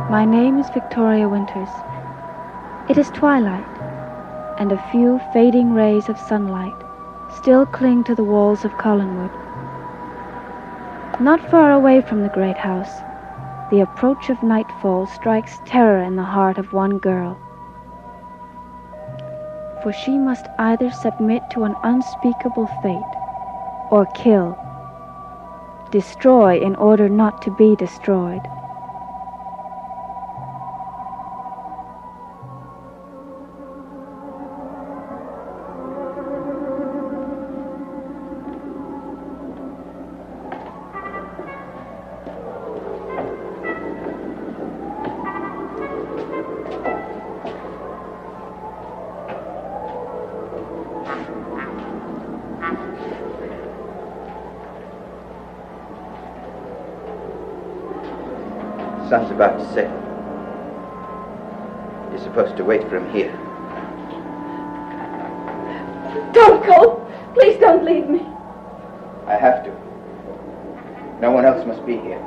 My name is Victoria Winters. It is twilight, and a few fading rays of sunlight still cling to the walls of Collinwood. Not far away from the great house, the approach of nightfall strikes terror in the heart of one girl. For she must either submit to an unspeakable fate, or kill, destroy in order not to be destroyed. Sun's about to set. You're supposed to wait for him here. Don't go! Please don't leave me. I have to. No one else must be here.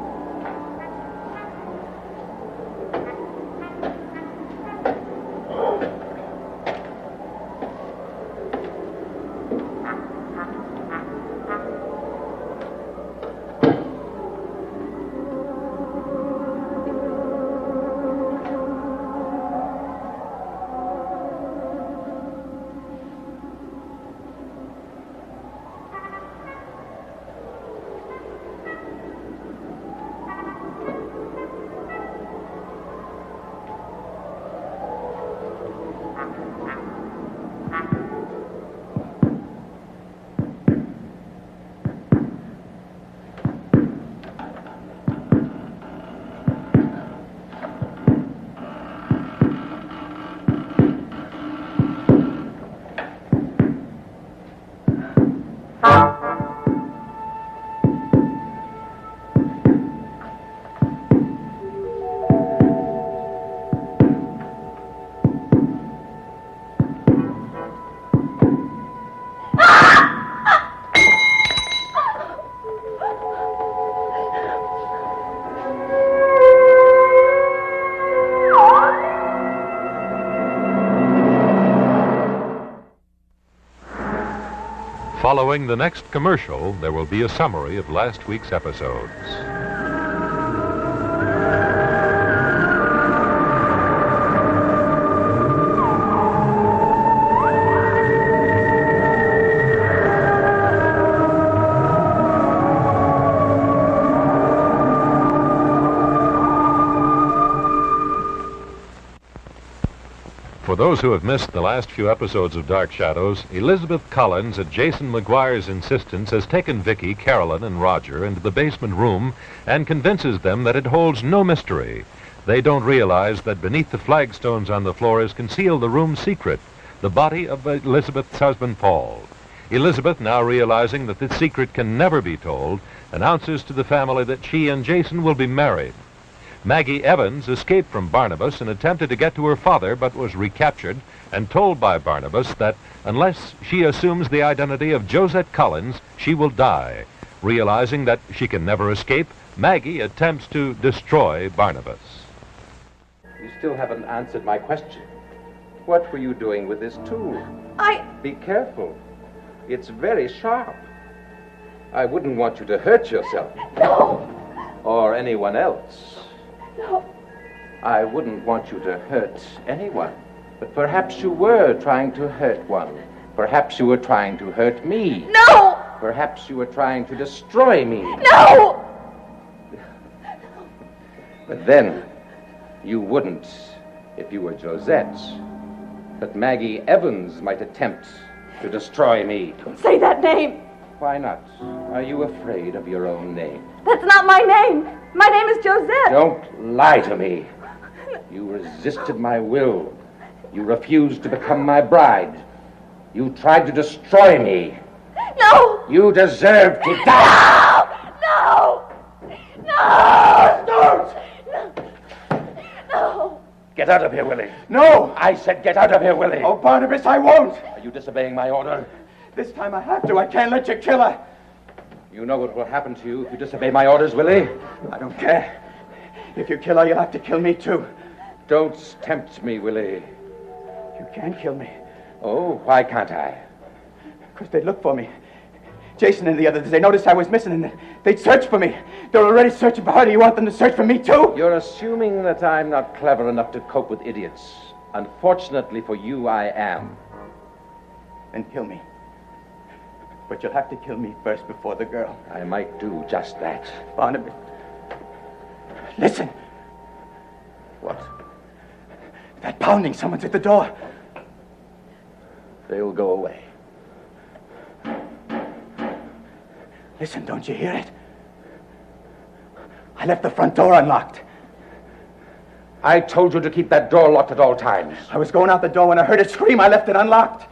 Following the next commercial, there will be a summary of last week's episodes. For those who have missed the last few episodes of Dark Shadows, Elizabeth Collins, at Jason McGuire's insistence, has taken Vicky, Carolyn, and Roger into the basement room and convinces them that it holds no mystery. They don't realize that beneath the flagstones on the floor is concealed the room's secret, the body of Elizabeth's husband, Paul. Elizabeth, now realizing that this secret can never be told, announces to the family that she and Jason will be married. Maggie Evans escaped from Barnabas and attempted to get to her father, but was recaptured and told by Barnabas that unless she assumes the identity of Josette Collins, she will die. Realizing that she can never escape, Maggie attempts to destroy Barnabas. You still haven't answered my question. What were you doing with this tool? Be careful. It's very sharp. I wouldn't want you to hurt yourself. No! Or anyone else. No. I wouldn't want you to hurt anyone. But perhaps you were trying to hurt one. Perhaps you were trying to hurt me. No! Perhaps you were trying to destroy me. No! But then, you wouldn't if you were Josette. But Maggie Evans might attempt to destroy me. Don't say that name. Why not? Are you afraid of your own name? That's not my name. My name is Josette. Don't lie to me. You resisted my will. You refused to become my bride. You tried to destroy me. No! You deserve to die. No! No! Don't! No! Get out of here, Willie. No! I said get out of here, Willie. Oh, Barnabas, I won't. Are you disobeying my order? This time I have to. I can't let you kill her. You know what will happen to you if you disobey my orders, Willie? I don't care. If you kill her, you'll have to kill me, too. Don't tempt me, Willie. You can't kill me. Oh, why can't I? Because they'd look for me. Jason and the others, they noticed I was missing, and they'd search for me. They're already searching for her. Do you want them to search for me, too? You're assuming that I'm not clever enough to cope with idiots. Unfortunately for you, I am. Then kill me. But you'll have to kill me first before the girl. I might do just that. Barnaby. Listen. What? That pounding. Someone's at the door. They'll go away. Listen, don't you hear it? I left the front door unlocked. I told you to keep that door locked at all times. I was going out the door when I heard it scream. I left it unlocked.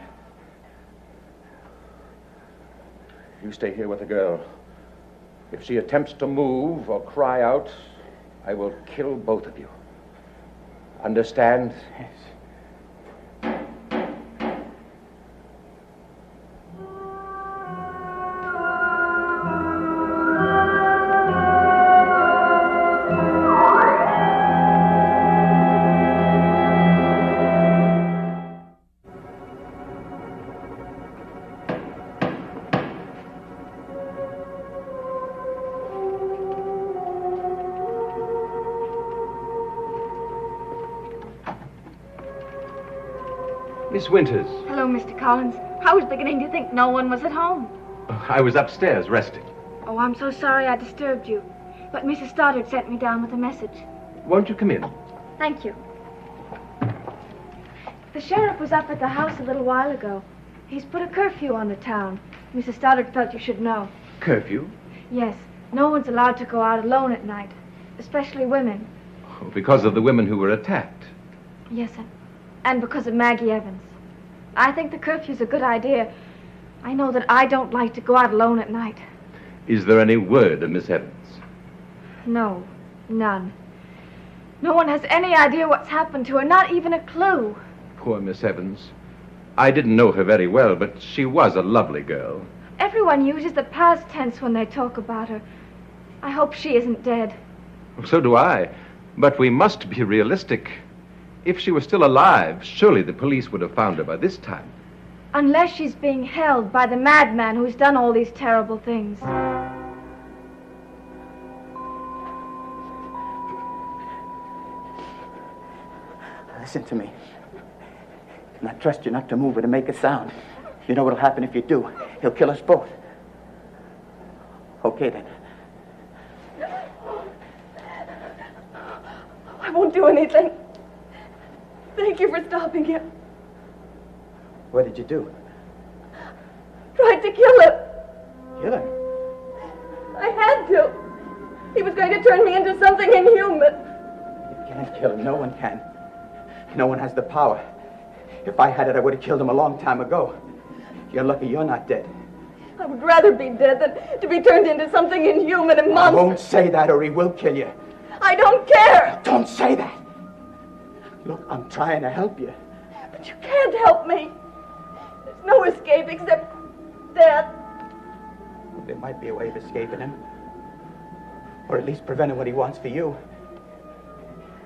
You stay here with the girl. If she attempts to move or cry out, I will kill both of you. Understand? Yes. Miss Winters. Hello, Mr. Collins. I was beginning to think no one was at home. I was upstairs resting. Oh, I'm so sorry I disturbed you. But Mrs. Stoddard sent me down with a message. Won't you come in? Thank you. The sheriff was up at the house a little while ago. He's put a curfew on the town. Mrs. Stoddard felt you should know. Curfew? Yes. No one's allowed to go out alone at night, especially women. Oh, because of the women who were attacked. Yes, and because of Maggie Evans. I think the curfew's a good idea. I know that I don't like to go out alone at night. Is there any word of Miss Evans? No, none. No one has any idea what's happened to her, not even a clue. Poor Miss Evans. I didn't know her very well, but she was a lovely girl. Everyone uses the past tense when they talk about her. I hope she isn't dead. So do I. But we must be realistic. If she were still alive, surely the police would have found her by this time. Unless she's being held by the madman who's done all these terrible things. Listen to me. And I trust you not to move or to make a sound. You know what'll happen if you do. He'll kill us both. Okay, then. I won't do anything. Thank you for stopping him. What did you do? Tried to kill him. Kill him? I had to. He was going to turn me into something inhuman. You can't kill him. No one can. No one has the power. If I had it, I would have killed him a long time ago. You're lucky you're not dead. I would rather be dead than to be turned into something inhuman and I monstrous. won't say that or he will kill you. I don't care. Don't say that. Look, I'm trying to help you. But you can't help me. There's no escape except death. Well, there might be a way of escaping him. Or at least preventing what he wants for you.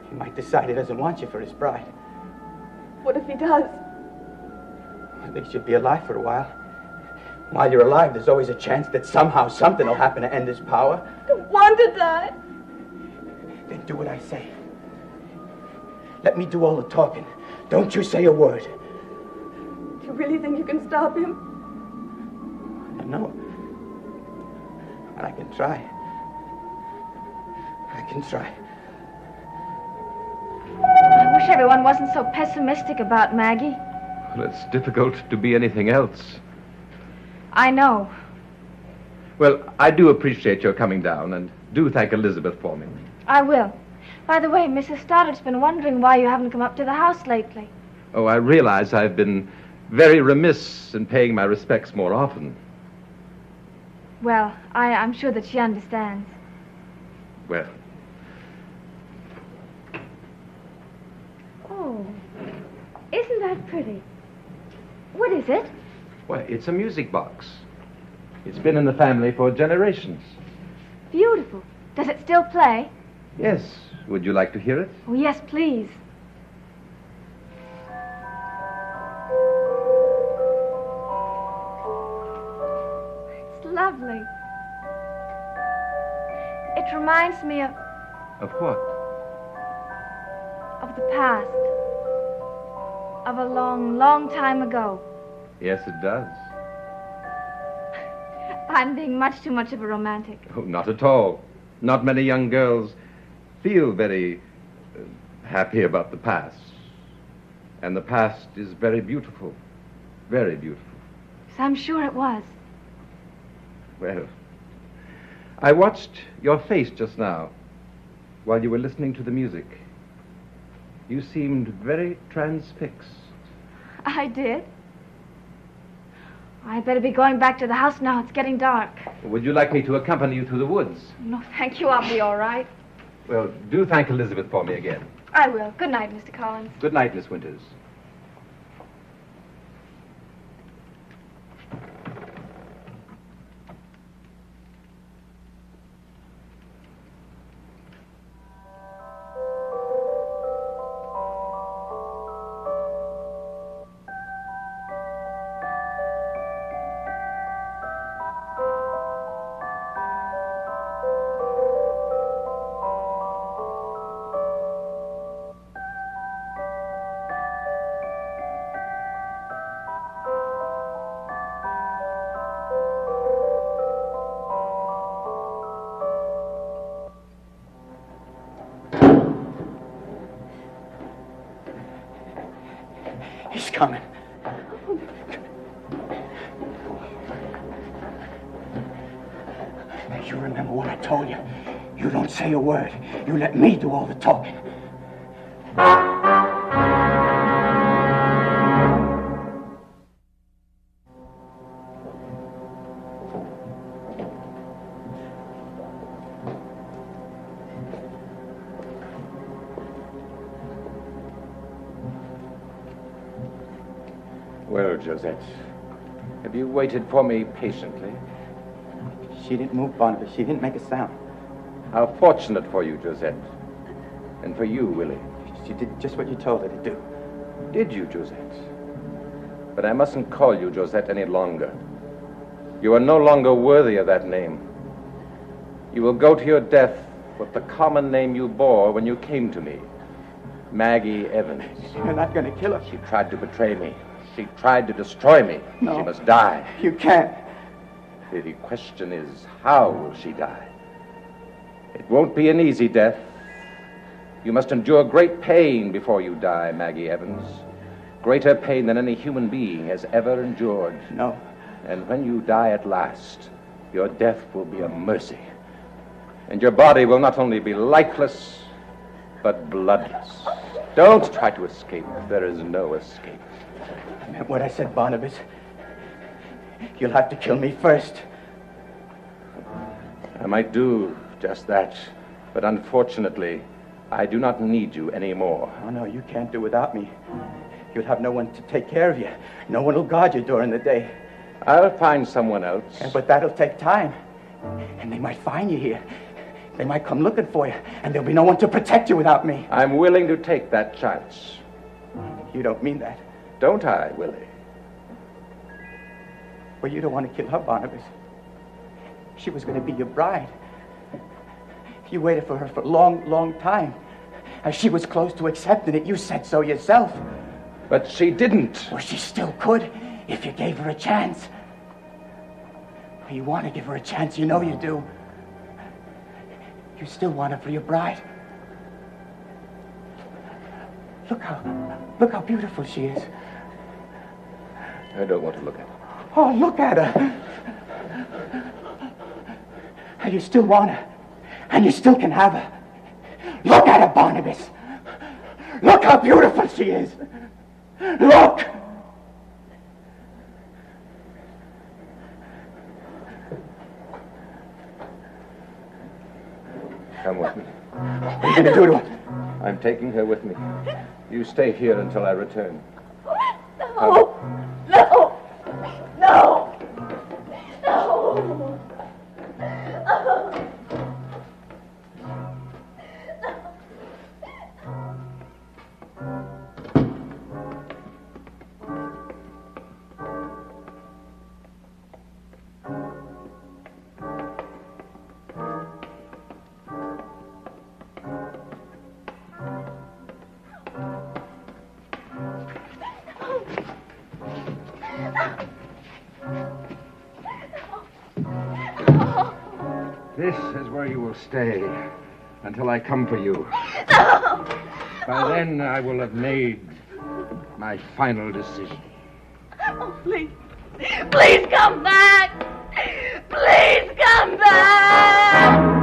He might decide he doesn't want you for his bride. What if he does? At least you'll be alive for a while. While you're alive, there's always a chance that somehow something will happen to end his power. I don't want to die. Then do what I say. Let me do all the talking. Don't you say a word. Do you really think you can stop him? I know. And I can try. I can try. I wish everyone wasn't so pessimistic about Maggie. Well, it's difficult to be anything else. I know. Well, I do appreciate your coming down, and do thank Elizabeth for me. I will. By the way, Mrs. Stoddard's been wondering why you haven't come up to the house lately. Oh, I realize I've been very remiss in paying my respects more often. Well, I'm sure that she understands. Well. Oh, isn't that pretty? What is it? Why, it's a music box. It's been in the family for generations. Beautiful. Does it still play? Yes, Would you like to hear it? Oh, yes, please. It's lovely. It reminds me of Of what? the past. Of a long, long time ago. Yes, it does. I'm being much too much of a romantic. Oh, not at all. Not many young girls feel very happy about the past. And the past is very beautiful. Very beautiful. Yes, I'm sure it was. Well, I watched your face just now while you were listening to the music. You seemed very transfixed. I did. I better be going back to the house now. It's getting dark. Would you like me to accompany you through the woods? No, thank you. I'll be all right. Well, do thank Elizabeth for me again. I will. Good night, Mr. Collins. Good night, Miss Winters. He's coming. You remember what I told you? You don't say a word. You let me do all the talking. Well, Josette, have you waited for me patiently? She didn't move, Barnabas. She didn't make a sound. How fortunate for you, Josette. And for you, Willie. She did just what you told her to do. Did you, Josette? But I mustn't call you Josette any longer. You are no longer worthy of that name. You will go to your death with the common name you bore when you came to me. Maggie Evans. You're not going to kill her. She tried to betray me. She tried to destroy me. No. She must die. You can't. The question is, how will she die? It won't be an easy death. You must endure great pain before you die, Maggie Evans. Greater pain than any human being has ever endured. No. And when you die at last, your death will be a mercy. And your body will not only be lifeless, but bloodless. Don't try to escape. There is no escape. I meant what I said, Barnabas. You'll have to kill me first. I might do just that, but unfortunately, I do not need you anymore. Oh, no, you can't do without me. You'll have no one to take care of you. No one will guard you during the day. I'll find someone else. But that'll take time. And they might find you here. They might come looking for you, and there'll be no one to protect you without me. I'm willing to take that chance. You don't mean that. Don't I, Willie? Well, you don't want to kill her, Barnabas. She was going to be your bride. You waited for her for a long, long time. As she was close to accepting it, you said so yourself. But she didn't. Well, she still could, if you gave her a chance. You want to give her a chance, you know you do. You still want her for your bride. Look how beautiful she is. I don't want to look at her. Oh, look at her. And you still want her. And you still can have her. Look at her, Barnabas. Look how beautiful she is. Look. Come with me. What are you going to do to her? I'm taking her with me. You stay here until I return. No. No. No. No. This is where you will stay until I come for you. No! By then, I will have made my final decision. Oh, please. Please come back! Please come back!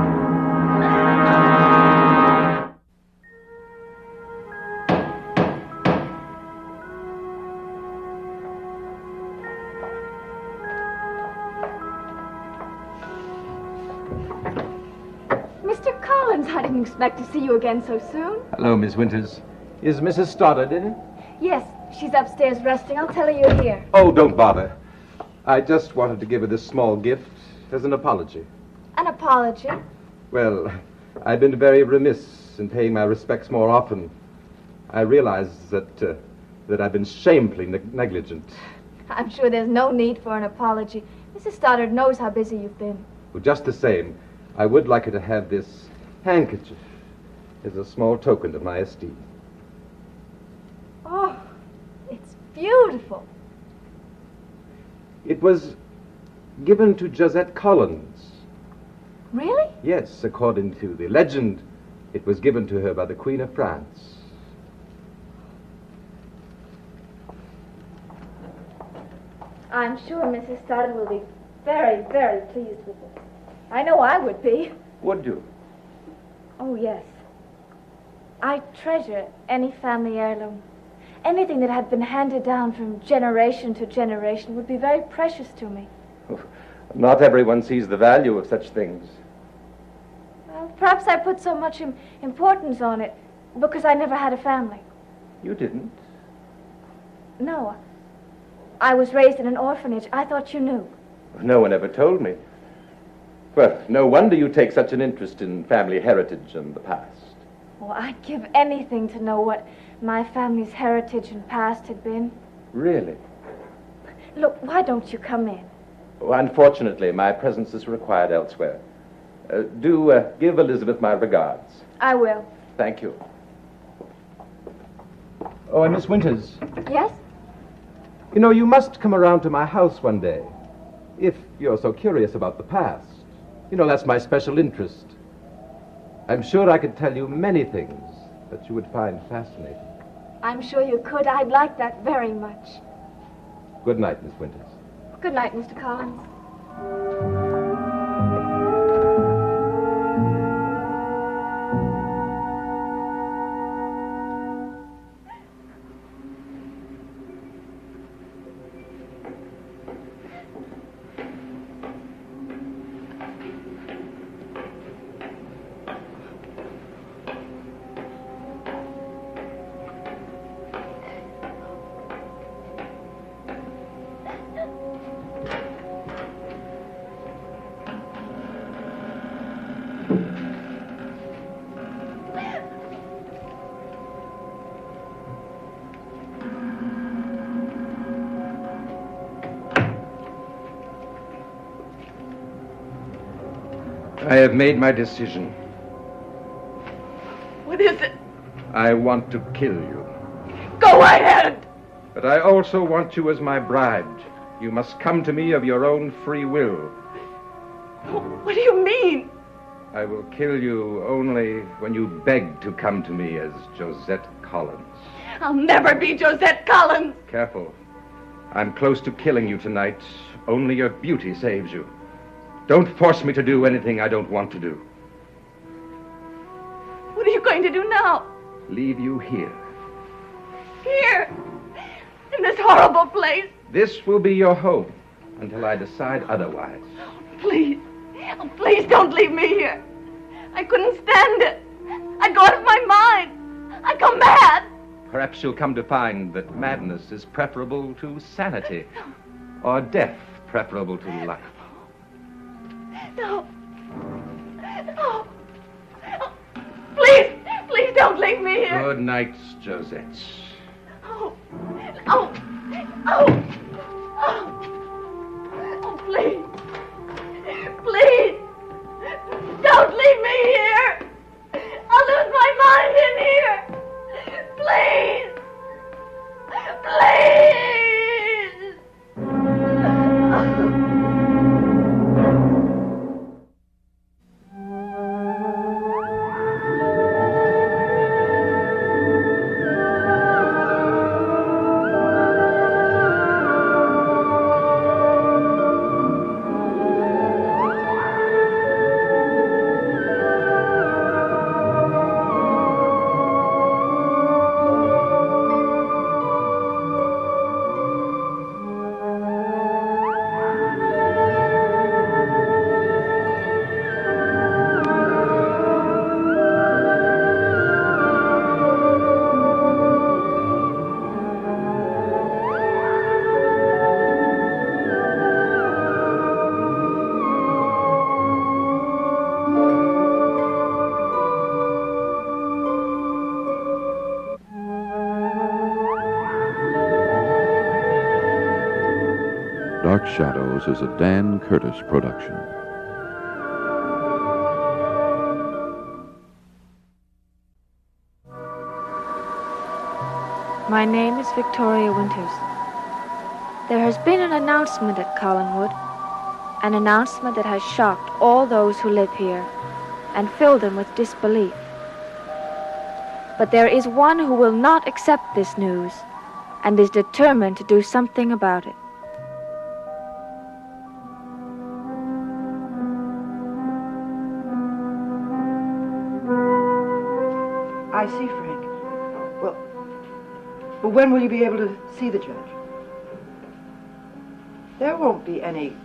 Mr. Collins, I didn't expect to see you again so soon. Hello, Miss Winters. Is Mrs. Stoddard in? Yes, she's upstairs resting. I'll tell her you're here. Oh, don't bother. I just wanted to give her this small gift as an apology. An apology? Well, I've been very remiss in paying my respects more often. I realize that I've been shamefully negligent. I'm sure there's no need for an apology. Mrs. Stoddard knows how busy you've been. Well, just the same, I would like her to have this handkerchief as a small token of my esteem. Oh, it's beautiful. It was given to Josette Collins. Really? Yes, according to the legend, it was given to her by the Queen of France. I'm sure Mrs. Stoddard will be very, very pleased with it. I know I would be. Would you? Oh, yes. I treasure any family heirloom. Anything that had been handed down from generation to generation would be very precious to me. Not everyone sees the value of such things. Well, perhaps I put so much importance on it because I never had a family. You didn't? No. I was raised in an orphanage. I thought you knew. No one ever told me. Well, no wonder you take such an interest in family heritage and the past. Oh, I'd give anything to know what my family's heritage and past had been. Really? Look, why don't you come in? Oh, unfortunately, my presence is required elsewhere. Do give Elizabeth my regards. I will. Thank you. Oh, and Miss Winters, Yes? you know, you must come around to my house one day, if you're so curious about the past. You know, that's my special interest. I'm sure I could tell you many things that you would find fascinating. I'm sure you could. I'd like that very much. Good night, Miss Winters. Good night, Mr. Collins. I have made my decision. What is it? I want to kill you. Go ahead! But I also want you as my bride. You must come to me of your own free will. What do you mean? I will kill you only when you beg to come to me as Josette Collins. I'll never be Josette Collins. Careful. I'm close to killing you tonight. Only your beauty saves you. Don't force me to do anything I don't want to do. What are you going to do now? Leave you here. Here? In this horrible place? This will be your home until I decide otherwise. Please. Oh, please don't leave me here. I couldn't stand it. I'd go out of my mind. I'd go mad. Perhaps you'll come to find that madness is preferable to sanity, or death preferable to life. No. No. Oh, please, please don't leave me here. Good night, Josette. Oh. Oh. Oh. Oh. Oh, please. Please. Don't leave me here. I'll lose my mind in here. Please. Please. Shadows is a Dan Curtis production. My name is Victoria Winters. There has been an announcement at Collinwood, an announcement that has shocked all those who live here and filled them with disbelief. But there is one who will not accept this news and is determined to do something about it. I see, Frank. Well, when will you be able to see the judge? There won't be any...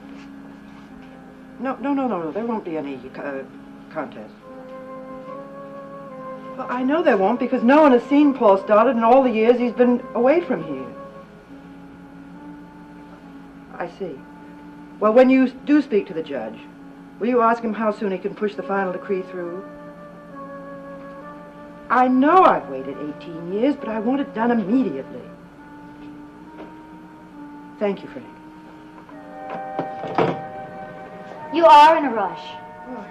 No, there won't be any contest. Well, I know there won't because no one has seen Paul Stoddard in all the years he's been away from here. I see. Well, when you do speak to the judge, will you ask him how soon he can push the final decree through? I know I've waited 18 years, but I want it done immediately. Thank you, Frank. You are in a rush. Oh,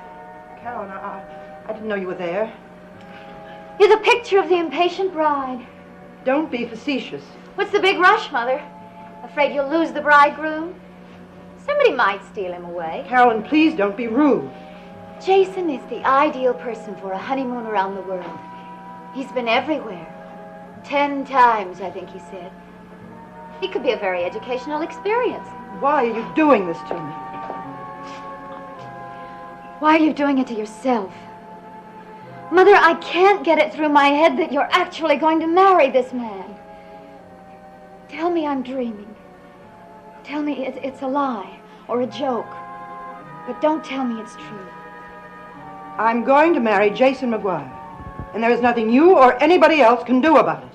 Carolyn, I didn't know you were there. You're the picture of the impatient bride. Don't be facetious. What's the big rush, Mother? Afraid you'll lose the bridegroom? Somebody might steal him away. Carolyn, please don't be rude. Jason is the ideal person for a honeymoon around the world. He's been everywhere. 10 times, I think he said. It could be a very educational experience. Why are you doing this to me? Why are you doing it to yourself? Mother, I can't get it through my head that you're actually going to marry this man. Tell me I'm dreaming. Tell me it's a lie or a joke. But don't tell me it's true. I'm going to marry Jason McGuire, and there is nothing you or anybody else can do about it.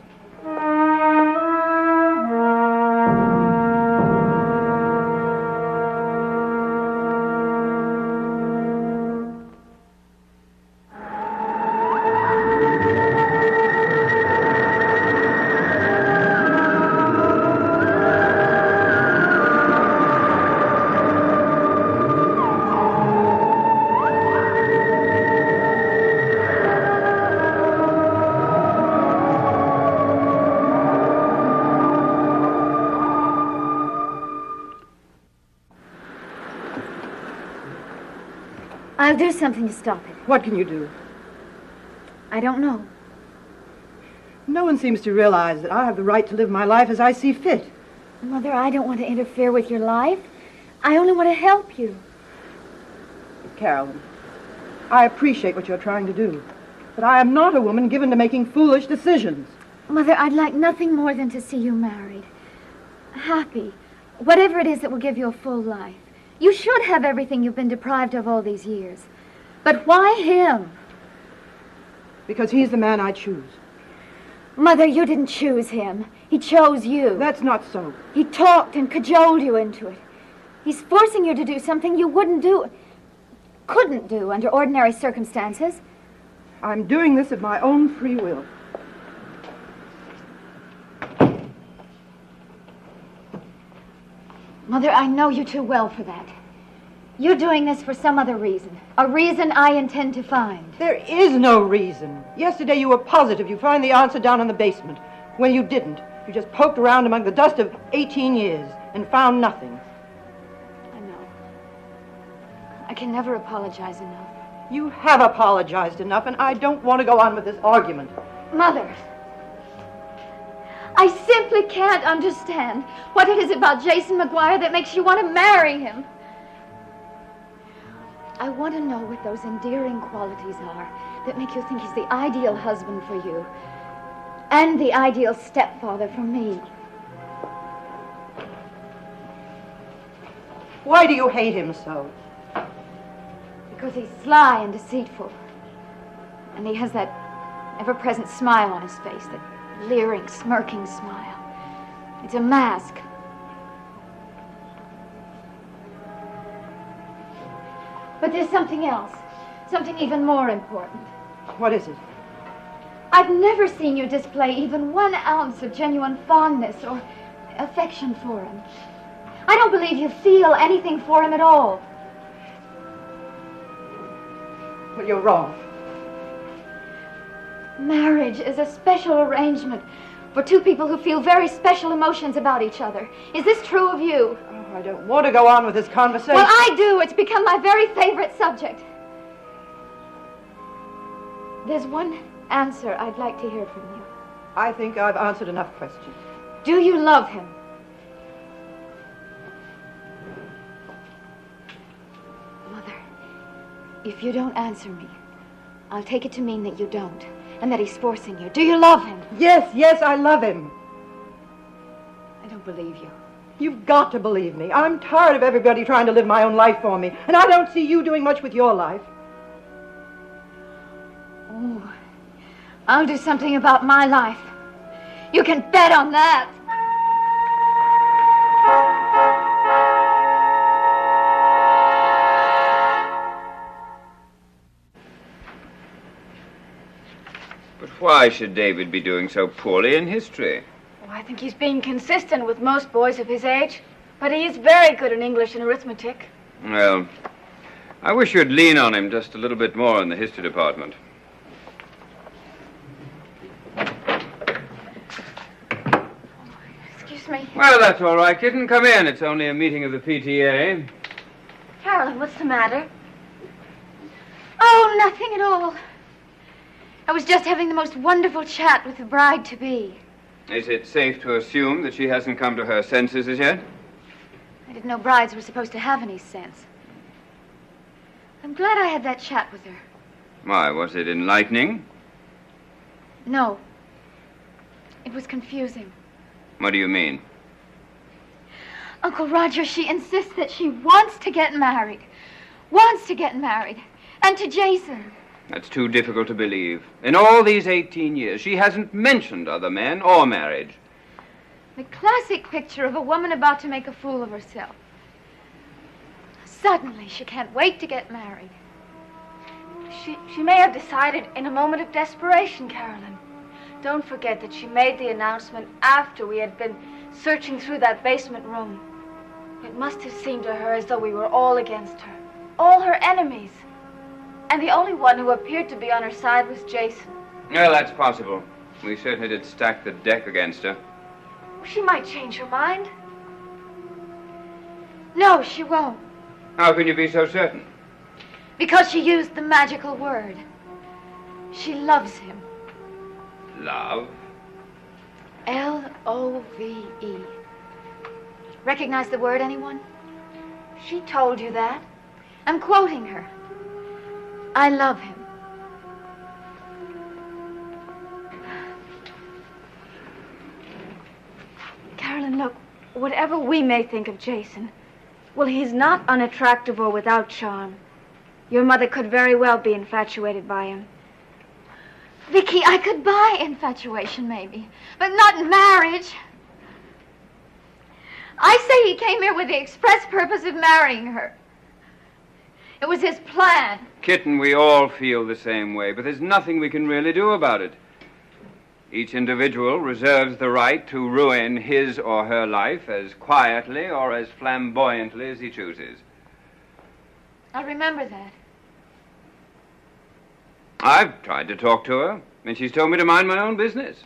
I'll do something to stop it. What can you do? I don't know. No one seems to realize that I have the right to live my life as I see fit. Mother, I don't want to interfere with your life. I only want to help you. Carolyn, I appreciate what you're trying to do, but I am not a woman given to making foolish decisions. Mother, I'd like nothing more than to see you married. Happy. Whatever it is that will give you a full life. You should have everything you've been deprived of all these years. But why him? Because he's the man I choose. Mother, you didn't choose him. He chose you. That's not so. He talked and cajoled you into it. He's forcing you to do something you couldn't do under ordinary circumstances. I'm doing this of my own free will. Mother, I know you too well for that. You're doing this for some other reason. A reason I intend to find. There is no reason. Yesterday you were positive you'd find the answer down in the basement. When you didn't. You just poked around among the dust of 18 years and found nothing. I know. I can never apologize enough. You have apologized enough, and I don't want to go on with this argument. Mother, I simply can't understand what it is about Jason McGuire that makes you want to marry him. I want to know what those endearing qualities are that make you think he's the ideal husband for you and the ideal stepfather for me. Why do you hate him so? Because he's sly and deceitful. And he has that ever-present smile on his face, that leering, smirking smile. It's a mask. But there's something else. Something even more important. What is it? I've never seen you display even 1 ounce of genuine fondness or affection for him. I don't believe you feel anything for him at all. Well, you're wrong. Marriage is a special arrangement for two people who feel very special emotions about each other. Is this true of you? Oh, I don't want to go on with this conversation. Well, I do. It's become my very favorite subject. There's one answer I'd like to hear from you. I think I've answered enough questions. Do you love him? Mother, if you don't answer me, I'll take it to mean that you don't, and that he's forcing you. Do you love him? Yes, I love him. I don't believe you. You've got to believe me. I'm tired of everybody trying to live my own life for me, and I don't see you doing much with your life. Oh, I'll do something about my life. You can bet on that. But why should David be doing so poorly in history? Oh, I think he's being consistent with most boys of his age. But he is very good in English and arithmetic. Well, I wish you'd lean on him just a little bit more in the history department. Excuse me. Well, that's all right, kitten. Come in. It's only a meeting of the PTA. Carolyn, what's the matter? Oh, nothing at all. I was just having the most wonderful chat with the bride-to-be. Is it safe to assume that she hasn't come to her senses as yet? I didn't know brides were supposed to have any sense. I'm glad I had that chat with her. Why, was it enlightening? No. It was confusing. What do you mean? Uncle Roger, she insists that she wants to get married. Wants to get married. And to Jason. That's too difficult to believe. In all these 18 years, she hasn't mentioned other men or marriage. The classic picture of a woman about to make a fool of herself. Suddenly, she can't wait to get married. She may have decided in a moment of desperation, Carolyn. Don't forget that she made the announcement after we had been searching through that basement room. It must have seemed to her as though we were all against her. All her enemies. And the only one who appeared to be on her side was Jason. Well, that's possible. We certainly did stack the deck against her. She might change her mind. No, she won't. How can you be so certain? Because she used the magical word. She loves him. Love? L-O-V-E. Recognize the word, anyone? She told you that. I'm quoting her. I love him. Carolyn, look, whatever we may think of Jason, well, he's not unattractive or without charm. Your mother could very well be infatuated by him. Vicky, I could buy infatuation, maybe, but not marriage. I say he came here with the express purpose of marrying her. It was his plan. Kitten, we all feel the same way, but there's nothing we can really do about it. Each individual reserves the right to ruin his or her life as quietly or as flamboyantly as he chooses. I'll remember that. I've tried to talk to her, and she's told me to mind my own business.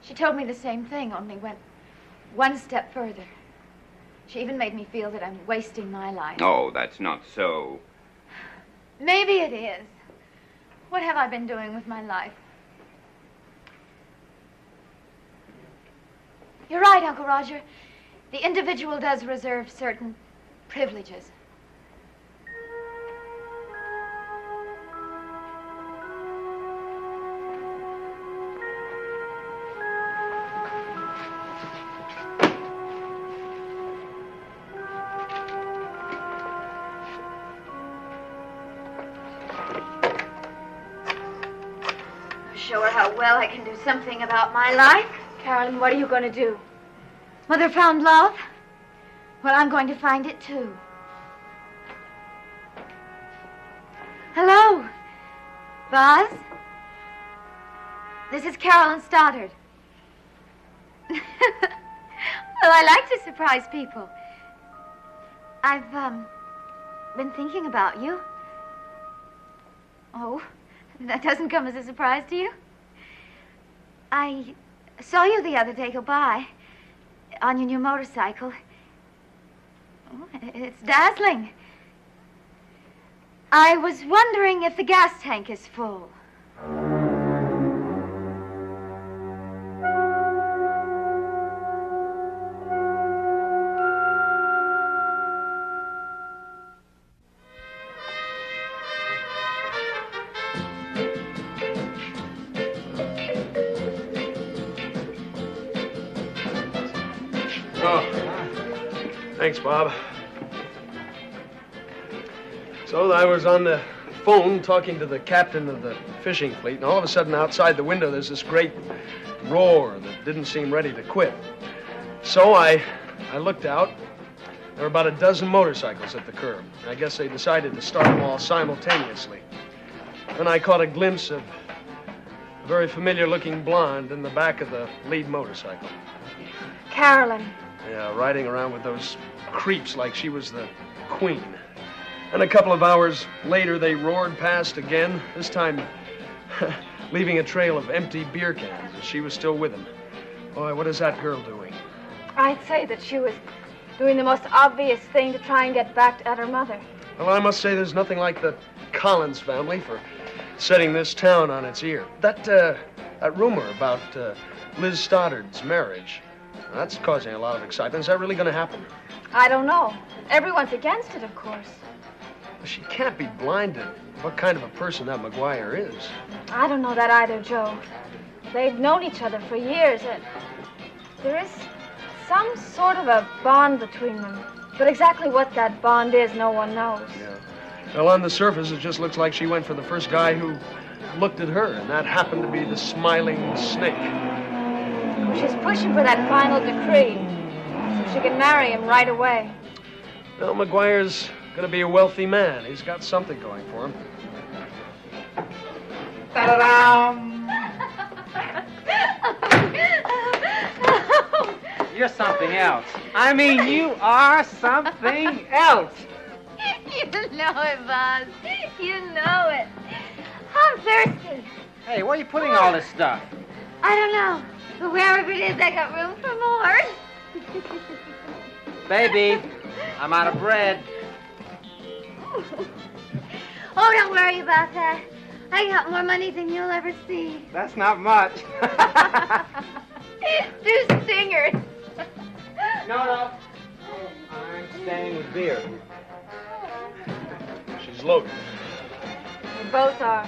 She told me the same thing, only went one step further. She even made me feel that I'm wasting my life. Oh, that's not so. Maybe it is. What have I been doing with my life? You're right, Uncle Roger. The individual does reserve certain privileges. Show her how well I can do something about my life. Carolyn, what are you going to do? Mother found love? Well, I'm going to find it, too. Hello, Buzz? This is Carolyn Stoddard. Well, I like to surprise people. I've, been thinking about you. Oh, that doesn't come as a surprise to you? I saw you the other day go by on your new motorcycle. Oh, it's dazzling. I was wondering if the gas tank is full. Thanks, Bob. So I was on the phone talking to the captain of the fishing fleet, and all of a sudden outside the window there's this great roar that didn't seem ready to quit. So I looked out. There were about a dozen motorcycles at the curb. I guess they decided to start them all simultaneously. Then I caught a glimpse of a very familiar-looking blonde in the back of the lead motorcycle. Carolyn. Yeah, riding around with those creeps like she was the queen. And a couple of hours later, they roared past again, this time leaving a trail of empty beer cans, and she was still with them. Boy, what is that girl doing? I'd say that she was doing the most obvious thing to try and get back at her mother. Well, I must say there's nothing like the Collins family for setting this town on its ear. That rumor about Liz Stoddard's marriage, that's causing a lot of excitement. Is that really going to happen? I don't know. Everyone's against it, of course. She can't be blind to what kind of a person that McGuire is. I don't know that either, Joe. They've known each other for years, and there is some sort of a bond between them. But exactly what that bond is, no one knows. Yeah. Well, on the surface, it just looks like she went for the first guy who looked at her, and that happened to be the smiling snake. Well, she's pushing for that final decree, so she can marry him right away. Well, McGuire's going to be a wealthy man. He's got something going for him. Ta-da-dam! You're something else. I mean, you are something else. You know it, Buzz. You know it. I'm thirsty. Hey, where are you putting all this stuff? I don't know. But wherever it is, I got room for more. Baby, I'm out of bread. Oh, don't worry about that. I got more money than you'll ever see. That's not much. 2 stingers. No. I'm staying with beer. She's loaded. We both are.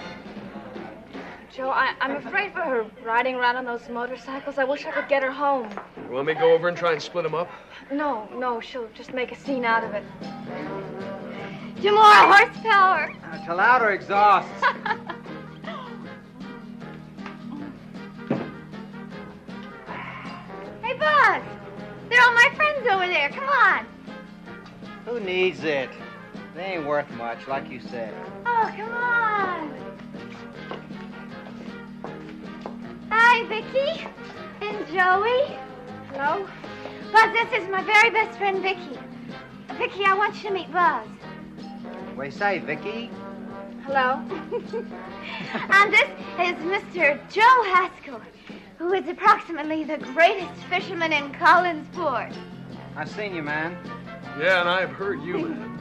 Joe, I'm afraid for her riding around on those motorcycles. I wish I could get her home. You want me to go over and try and split them up? No, she'll just make a scene out of it. 2 more horsepower. To louder exhausts. Hey, Buzz. They're all my friends over there. Come on. Who needs it? They ain't worth much, like you said. Oh, come on. Hi, Vicky. And Joey. Hello? Buzz, this is my very best friend, Vicky. Vicky, I want you to meet Buzz. What do you say, Vicky? Hello? And this is Mr. Joe Haskell, who is approximately the greatest fisherman in Collinsport. I've seen you, man. Yeah, and I've heard you, man.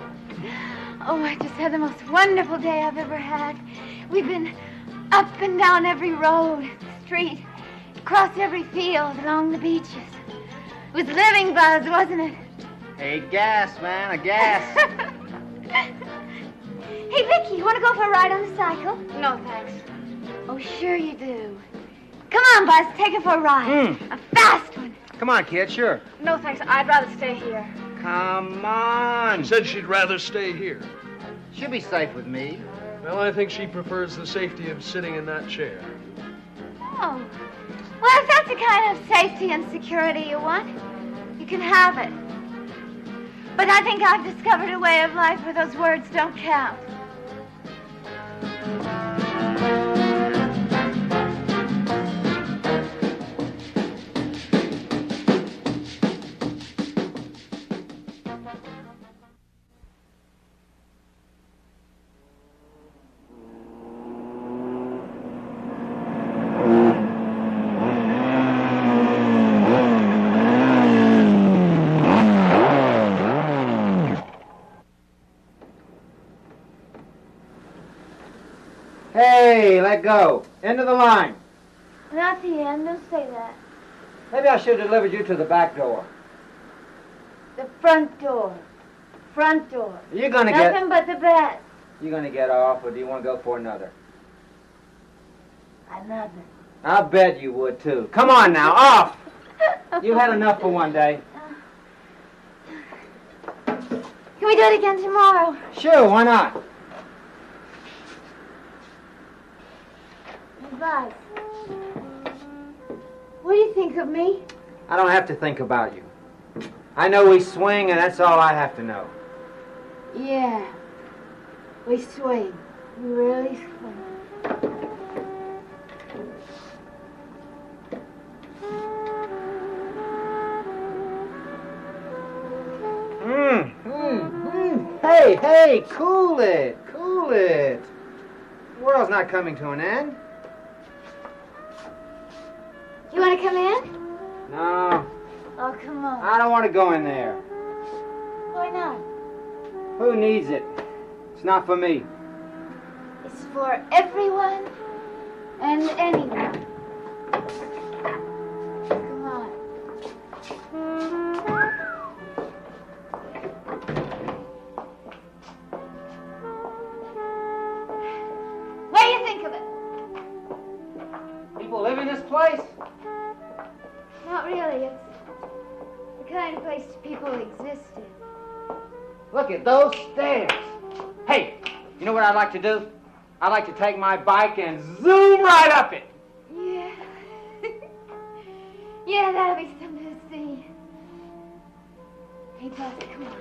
Oh, I just had the most wonderful day I've ever had. We've been up and down every road, street, across every field, along the beaches. It was living, Buzz, wasn't it? Hey, gas, man, a gas. Hey, Vicky, you want to go for a ride on the cycle? No, thanks. Oh, sure you do. Come on, Buzz, take her for a ride. A fast one. Come on, kid, sure. No, thanks. I'd rather stay here. Come on. She said she'd rather stay here. She'll be safe with me. Well, I think she prefers the safety of sitting in that chair. Oh. Well, if that's the kind of safety and security you want, you can have it. But I think I've discovered a way of life where those words don't count. Let go. End of the line. Not the end, don't say that. Maybe I should have delivered you to the back door. The front door. Front door. You're gonna Nothing but the best. You gonna get off, or do you want to go for another? Another. I bet you would, too. Come on now, off! You had enough for one day. Can we do it again tomorrow? Sure, why not? Buzz, what do you think of me? I don't have to think about you. I know we swing, and that's all I have to know. Yeah, we swing. We really swing. Hey, cool it. The world's not coming to an end. You want to come in? No, Oh, come on. I don't want to go in there. Why not? Who needs it? It's not for me. It's for everyone and anyone. Come on. What do you think of it? People live in this place? Not really. It's the kind of place people exist in. Look at those stairs. Hey, you know what I'd like to do? I'd like to take my bike and zoom right up it. Yeah. Yeah, that'll be something to see. Hey, Buzz, come on.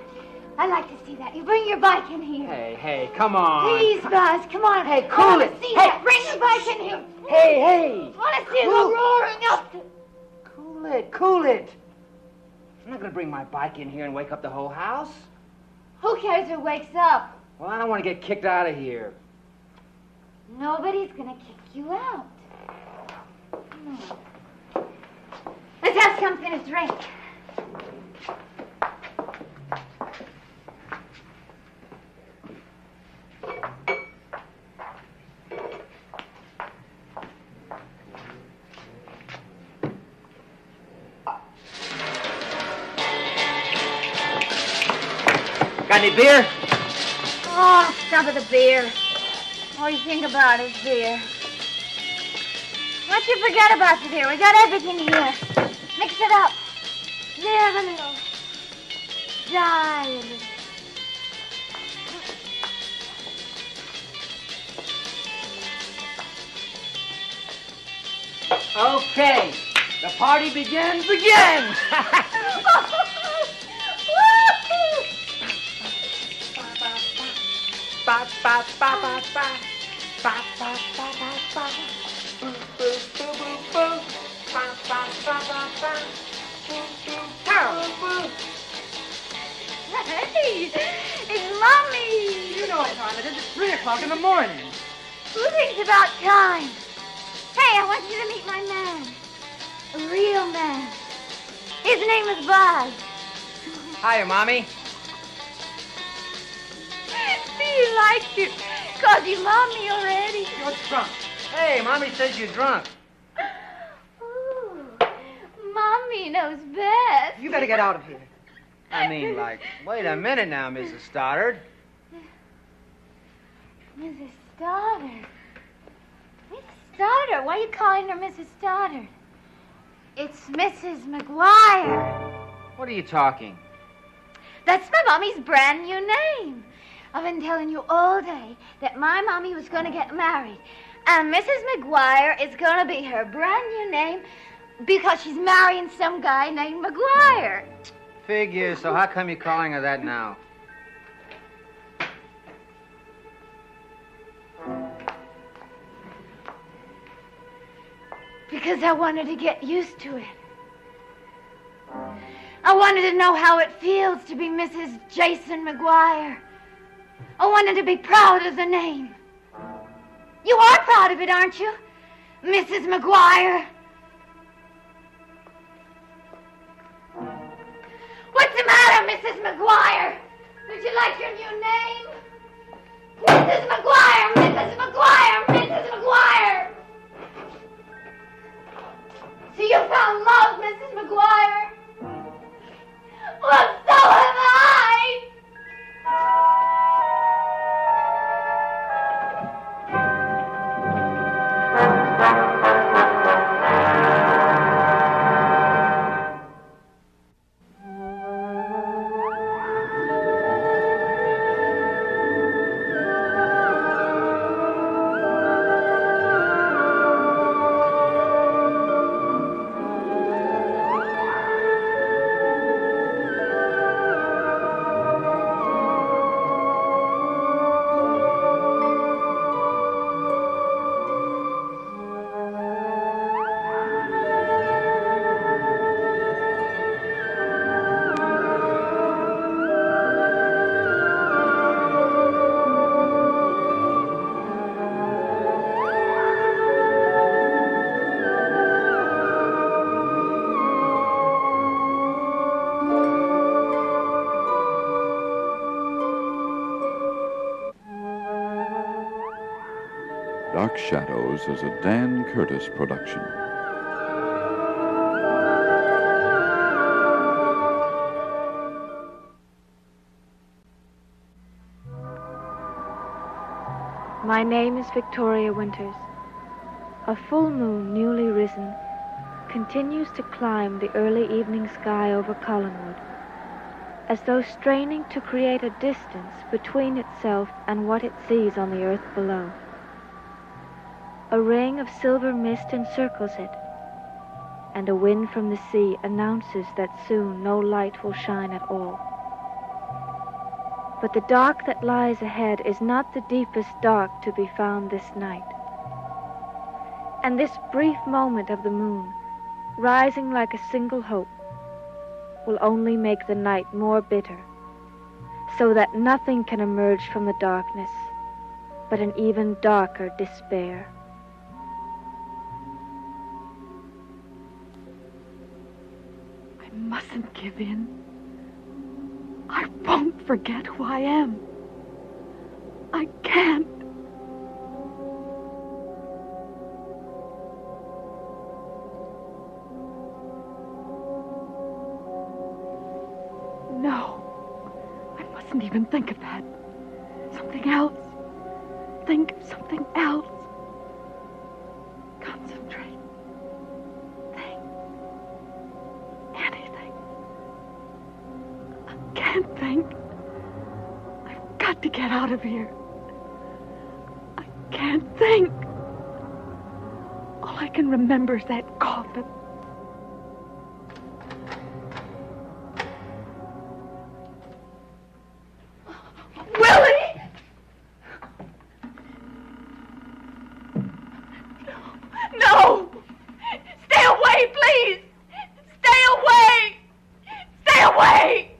I'd like to see that. You bring your bike in here. Hey, come on. Please, Buzz, come on. Hey, cool it. See that. Bring your bike in here. Hey. I want to see it go roaring up. Cool it. I'm not going to bring my bike in here and wake up the whole house. Who cares who wakes up? Well, I don't want to get kicked out of here. Nobody's going to kick you out. Come on. Let's have something to drink. Got any beer? Oh, stop with the beer. All you think about is beer. Why don't you forget about the beer? We got everything here. Mix it up. Live a little. Die a little. Okay. The party begins again. Ba ba ba ba ba ba ba ba ba ba boo boo boo boo boo ba ba ba ba ba boo boo boo. Hey, it's Mommy. You know what time it is. It's 3 o'clock in the morning. Who thinks about time? Hey, I want you to meet my man. A real man. His name is Buzz. Hiya, Mommy. He likes you. Cause you Mommy already. You're drunk. Hey, Mommy says you're drunk. Ooh, Mommy knows best. You better get out of here. I mean, like, wait a minute now, Mrs. Stoddard. Mrs. Stoddard. Mrs. Stoddard? Why are you calling her Mrs. Stoddard? It's Mrs. McGuire. What are you talking? That's my Mommy's brand new name. I've been telling you all day that my Mommy was going to get married. And Mrs. McGuire is going to be her brand new name because she's marrying some guy named McGuire. Figure, so how come you're calling her that now? Because I wanted to get used to it. I wanted to know how it feels to be Mrs. Jason McGuire. I wanted to be proud of the name. You are proud of it, aren't you, Mrs. McGuire? What's the matter, Mrs. McGuire? Don't you like your new name? Mrs. McGuire, Mrs. McGuire, Mrs. McGuire! Dark Shadows is a Dan Curtis production. My name is Victoria Winters. A full moon, newly risen, continues to climb the early evening sky over Collinwood, as though straining to create a distance between itself and what it sees on the earth below. A ring of silver mist encircles it, and a wind from the sea announces that soon no light will shine at all. But the dark that lies ahead is not the deepest dark to be found this night. And this brief moment of the moon, rising like a single hope, will only make the night more bitter, so that nothing can emerge from the darkness but an even darker despair. I mustn't give in. I won't forget who I am. I can't. No, I mustn't even think of that. Something else. Think of something else. Concentrate. Think. Anything. I can't think. I've got to get out of here. I can't think. All I can remember is that coffin. Willie! No! Stay away, please! Stay away! Stay away!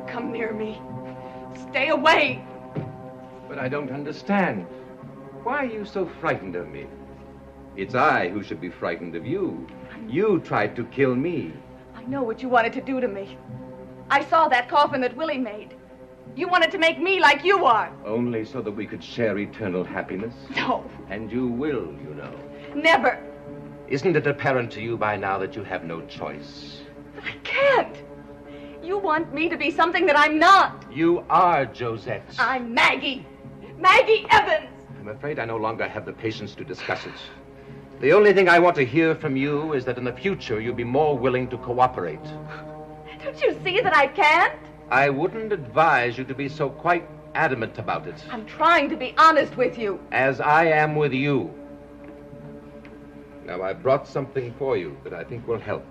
Come near me. Stay away. But I don't understand. Why are you so frightened of me? It's I who should be frightened of you. You tried to kill me. I know what you wanted to do to me. I saw that coffin that Willie made. You wanted to make me like you are. Only so that we could share eternal happiness? No. And you will, you know. Never. Isn't it apparent to you by now that you have no choice? But I can't. You want me to be something that I'm not. You are Josette. I'm Maggie. Maggie Evans. I'm afraid I no longer have the patience to discuss it. The only thing I want to hear from you is that in the future you'll be more willing to cooperate. Don't you see that I can't? I wouldn't advise you to be so quite adamant about it. I'm trying to be honest with you. As I am with you. Now, I brought something for you that I think will help.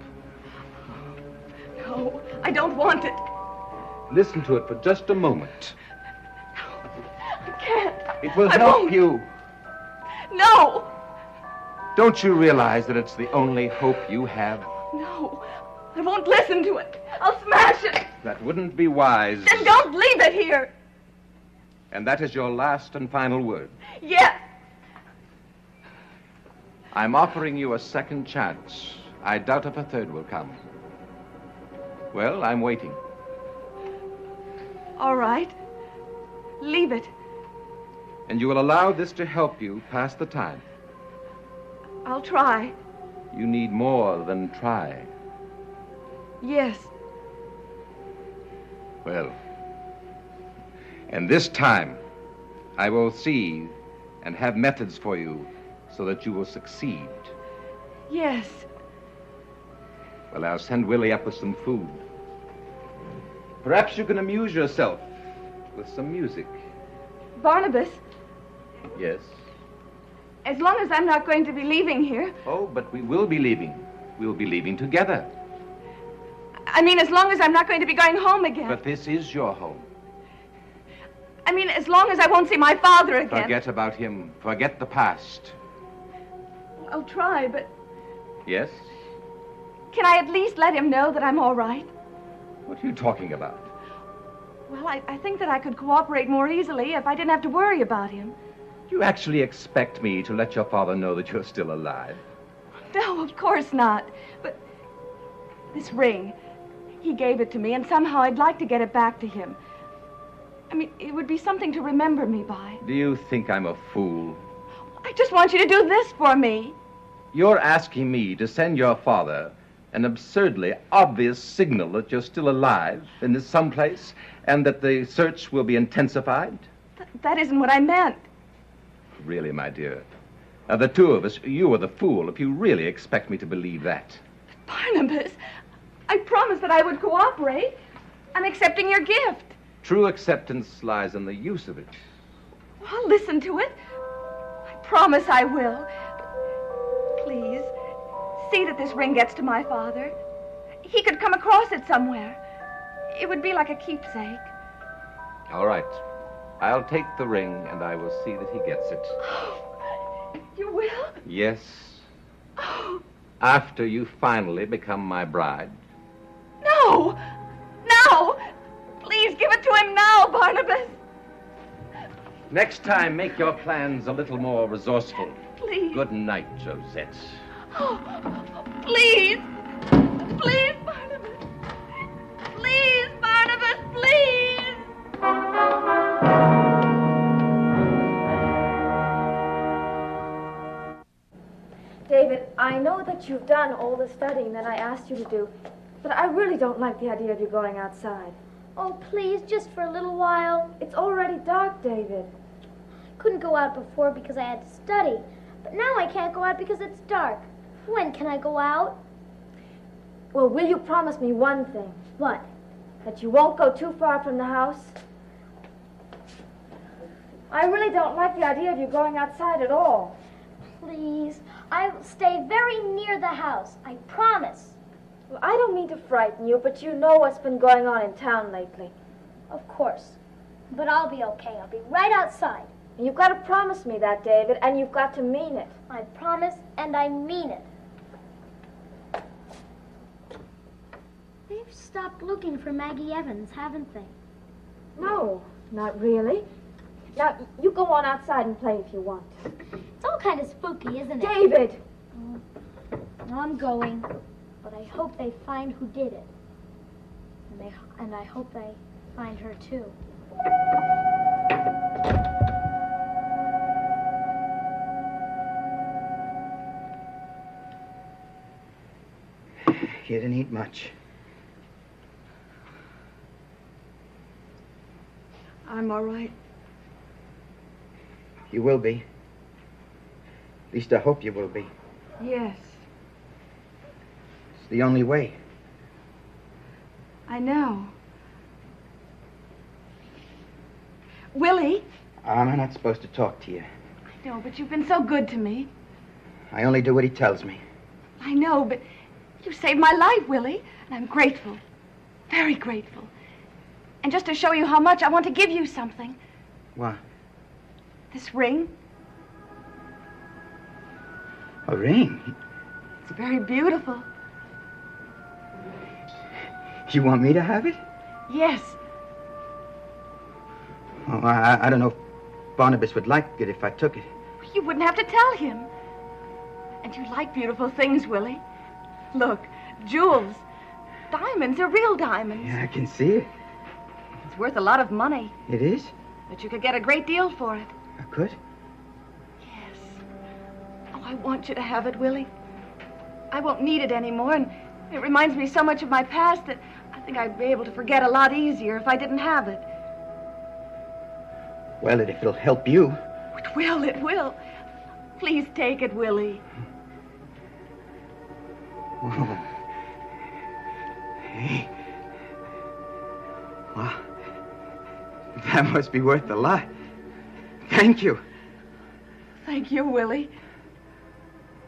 No, I don't want it. Listen to it for just a moment. I can't. It will I help won't. you. No. Don't you realize that it's the only hope you have? No. I won't listen to it. I'll smash it. That wouldn't be wise. Then don't leave it here. And that is your last and final word. Yes. I'm offering you a second chance. I doubt if a third will come. Well, I'm waiting. All right. Leave it. And you will allow this to help you pass the time. I'll try. You need more than try. Yes. Well, and this time, I will see and have methods for you so that you will succeed. Yes. Well, I'll send Willie up with some food. Perhaps you can amuse yourself with some music. Barnabas, Yes? as long as I'm not going to be leaving here, Oh, but we will be leaving. We'll be leaving together. I mean, as long as I'm not going to be going home again. But this is your home. I mean, as long as I won't see my father again. Forget about him. Forget the past. I'll try, but Yes? can I at least let him know that I'm all right? What are you talking about? Well, I think that I could cooperate more easily if I didn't have to worry about him. You actually expect me to let your father know that you're still alive? No, of course not. But this ring, he gave it to me, and somehow I'd like to get it back to him. I mean, it would be something to remember me by. Do you think I'm a fool? I just want you to do this for me. You're asking me to send your father an absurdly obvious signal that you're still alive in this someplace and that the search will be intensified? That isn't what I meant. Really, my dear. The two of us, you are the fool if you really expect me to believe that. Barnabas, I promised that I would cooperate. I'm accepting your gift. True acceptance lies in the use of it. I'll listen to it. I promise I will. Please, see that this ring gets to my father. He could come across it somewhere. It would be like a keepsake. All right. I'll take the ring and I will see that he gets it. You will? Yes. Oh, After you finally become my bride. no! Now! Please give it to him now, Barnabas. Next time, make your plans a little more resourceful. Please. Good night, Josette. Oh, please. Please, Barnabas. Please, Barnabas, please. David, I know that you've done all the studying that I asked you to do, but I really don't like the idea of you going outside. Oh, please, just for a little while. It's already dark, David. I couldn't go out before because I had to study, but now I can't go out because it's dark. When can I go out? Well, will you promise me one thing? What? That you won't go too far from the house? I really don't like the idea of you going outside at all. Please, I will stay very near the house. I promise. Well, I don't mean to frighten you, but you know what's been going on in town lately. Of course. But I'll be okay. I'll be right outside. And you've got to promise me that, David, and you've got to mean it. I promise, and I mean it. They've stopped looking for Maggie Evans, haven't they? No, not really. Now, you go on outside and play if you want. It's all kind of spooky, isn't it? David! I'm going. But I hope they find who did it. And I hope they find her, too. You didn't eat much. I'm all right. You will be. At least I hope you will be. Yes, It's the only way. I know. Willie? I'm not supposed to talk to you. I know, but you've been so good to me. I only do what he tells me. I know, but you saved my life, Willie, and I'm grateful. Very grateful. And just to show you how much, I want to give you something. What? This ring. A ring? It's very beautiful. You want me to have it? Yes. Oh, I don't know if Barnabas would like it if I took it. You wouldn't have to tell him. And you like beautiful things, Willie. Look, jewels. Diamonds, they're real diamonds. Yeah, I can see it. It's worth a lot of money. It is? But you could get a great deal for it. I could? Yes. Oh, I want you to have it, Willie. I won't need it anymore, and it reminds me so much of my past that I think I'd be able to forget a lot easier if I didn't have it. Well, if it'll help you. It will, it will. Please take it, Willie. Oh. Hey. Wow. That must be worth a lot. Thank you. Thank you, Willie.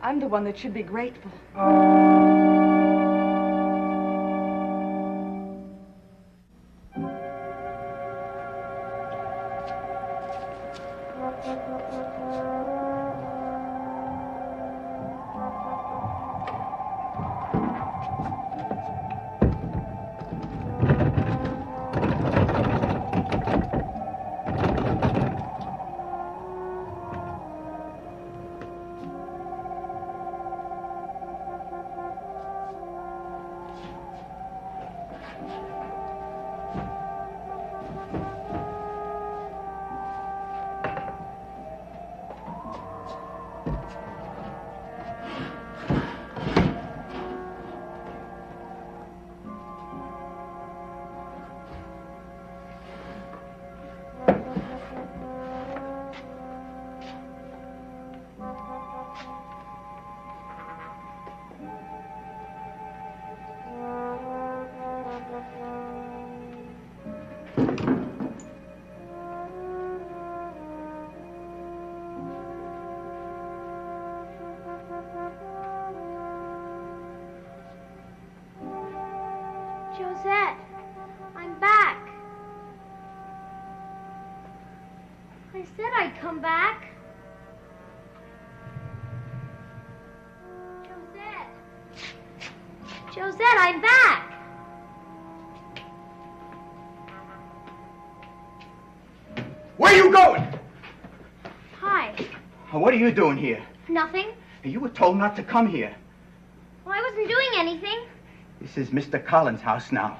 I'm the one that should be grateful. Josette, I'm back. I said I'd come back. Josette, I'm back. Where are you going? Hi. What are you doing here? Nothing. You were told not to come here. Well, I wasn't doing anything. This is Mr. Collins' house now.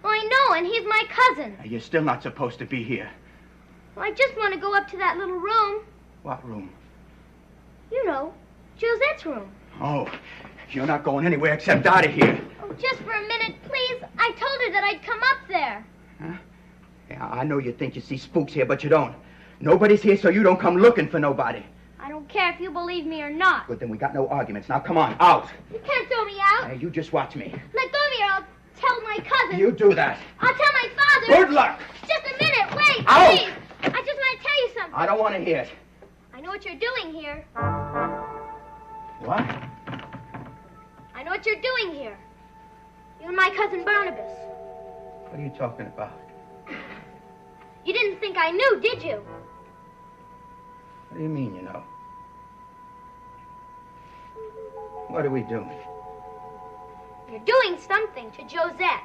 Well, I know, and he's my cousin. You're still not supposed to be here. Well, I just want to go up to that little room. What room? You know, Josette's room. Oh, you're not going anywhere except out of here. Oh, just for a minute, please. I told her that I'd come up there. Huh? Yeah, I know you think you see spooks here, but you don't. Nobody's here, so you don't come looking for nobody. I don't care if you believe me or not. Good, then we got no arguments. Now, come on, out. You can't throw me out. You just watch me. Let go of me or I'll tell my cousin. You do that. I'll tell my father. Good luck. Just a minute, wait, Out. please. I just want to tell you something. I don't want to hear it. I know what you're doing here. What? I know what you're doing here. You and my cousin Barnabas. What are you talking about? You didn't think I knew, did you? What do you mean, you know? What are we doing? You're doing something to Josette.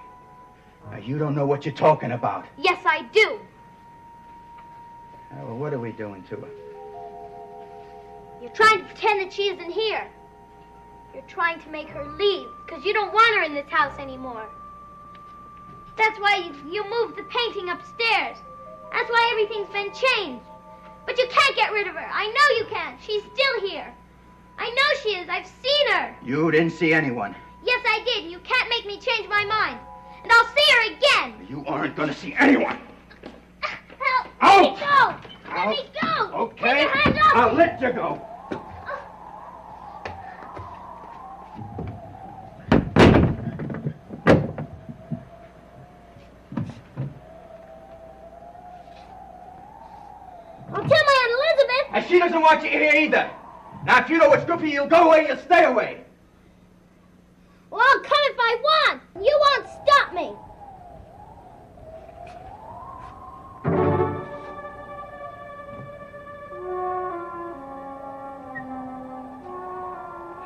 Now, you don't know what you're talking about. Yes, I do. Well, what are we doing to her? You're trying to pretend that she isn't here. You're trying to make her leave because you don't want her in this house anymore. That's why you moved the painting upstairs. That's why everything's been changed. But you can't get rid of her. I know you can't. She's still here. I know she is. I've seen her. You didn't see anyone. Yes, I did. You can't make me change my mind. And I'll see her again. You aren't going to see anyone. Help! Out! Let me go! Let me go! Okay. Take your hands off I'll me. let you go. I'll tell my Aunt Elizabeth. And she doesn't want you here either. Now, if you know what's good for you, you'll go away, you'll stay away. Well, I'll come if I want. You won't stop me.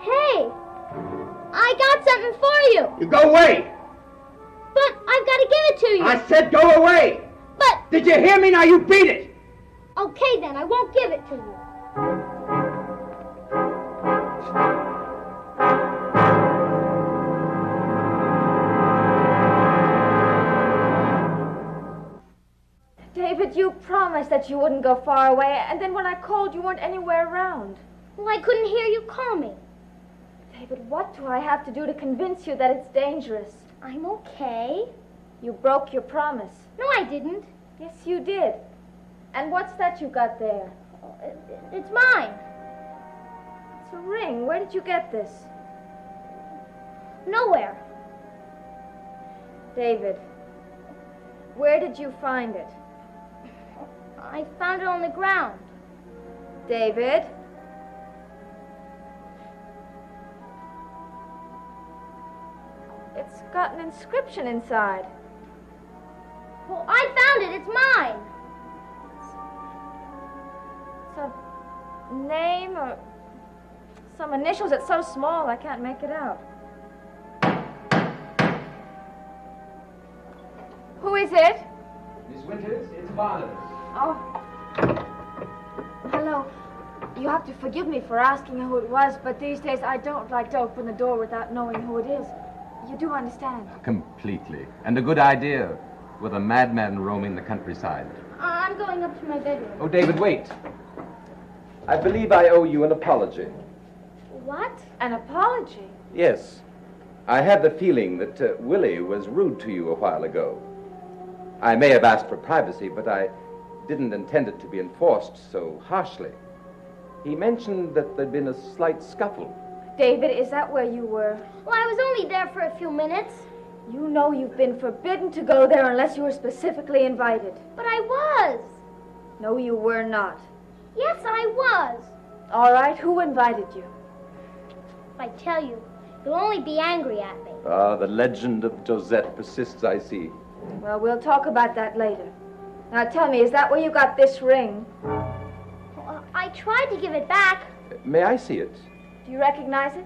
Hey, I got something for you. You go away. said go away! But... Did you hear me? Now you beat it! Okay, then. I won't give it to you. David, you promised that you wouldn't go far away, and then when I called, you weren't anywhere around. Well, I couldn't hear you call me. David, what do I have to do to convince you that it's dangerous? I'm okay. You broke your promise. No, I didn't. Yes, you did. And what's that you got there? It's mine. It's a ring. Where did you get this? Nowhere. David, where did you find it? I found it on the ground. David? It's got an inscription inside. Well, I found it. It's mine. It's a name or some initials. It's so small I can't make it out. Who is it? Miss Winters, it's Barnabas. Oh. Hello. You have to forgive me for asking who it was, but these days I don't like to open the door without knowing who it is. You do understand? Completely. And a good idea, with a madman roaming the countryside. I'm going up to my bedroom. Oh, David, wait. I believe I owe you an apology. What? An apology? Yes. I have the feeling that Willie was rude to you a while ago. I may have asked for privacy, but I didn't intend it to be enforced so harshly. He mentioned that there'd been a slight scuffle. David, is that where you were? Well, I was only there for a few minutes. You know you've been forbidden to go there unless you were specifically invited. But I was. No, you were not. Yes, I was. All right, who invited you? If I tell you, you'll only be angry at me. Ah, the legend of Josette persists, I see. Well, we'll talk about that later. Now tell me, is that where you got this ring? Well, I tried to give it back. May I see it? Do you recognize it?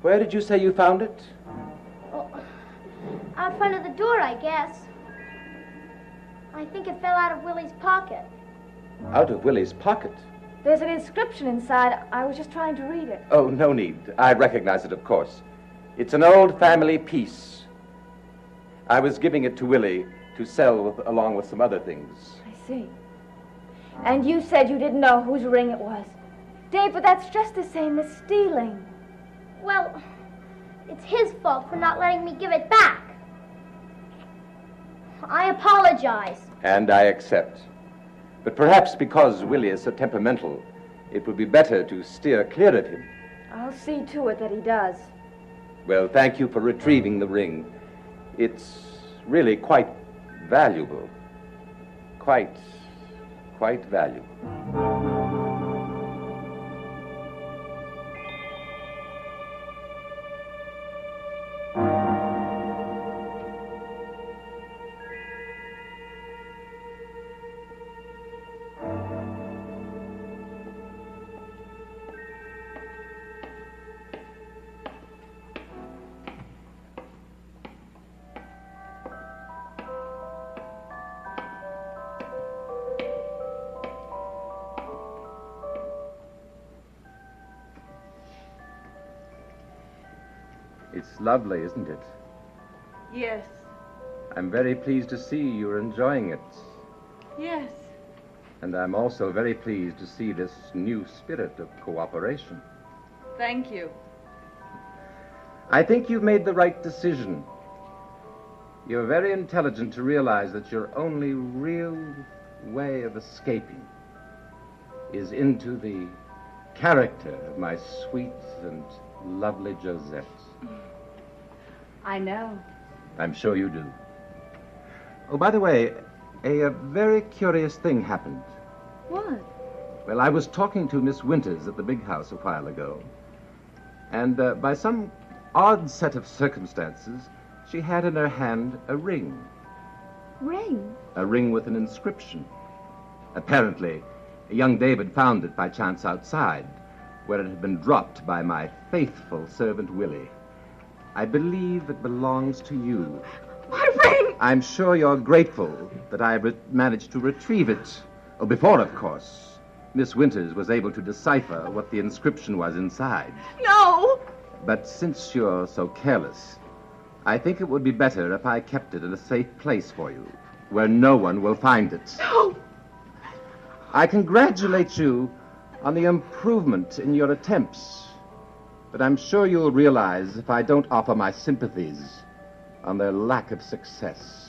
Where did you say you found it? Oh, out front of the door, I guess. I think it fell out of Willie's pocket. Out of Willie's pocket? There's an inscription inside. I was just trying to read it. Oh, no need. I recognize it, of course. It's an old family piece. I was giving it to Willie to sell along with some other things. I see. And you said you didn't know whose ring it was. David, that's just the same as stealing. Well, it's his fault for not letting me give it back. I apologize. And I accept. But perhaps because Willie is so temperamental, it would be better to steer clear of him. I'll see to it that he does. Well, thank you for retrieving the ring. It's really quite valuable. Quite valuable. It's lovely, isn't it? Yes. I'm very pleased to see you're enjoying it. Yes. And I'm also very pleased to see this new spirit of cooperation. Thank you. I think you've made the right decision. You're very intelligent to realize that your only real way of escaping is into the character of my sweet and lovely Josette. I know. I'm sure you do. Oh, by the way, a very curious thing happened. What? Well, I was talking to Miss Winters at the big house a while ago, and by some odd set of circumstances, she had in her hand a ring. Ring? A ring with an inscription. Apparently, young David found it by chance outside, where it had been dropped by my faithful servant Willie. I believe it belongs to you. My ring! I'm sure you're grateful that I managed to retrieve it. Oh, before, of course, Miss Winters was able to decipher what the inscription was inside. No! But since you're so careless, I think it would be better if I kept it in a safe place for you, where no one will find it. No! I congratulate you on the improvement in your attempts, but I'm sure you'll realize if I don't offer my sympathies on their lack of success.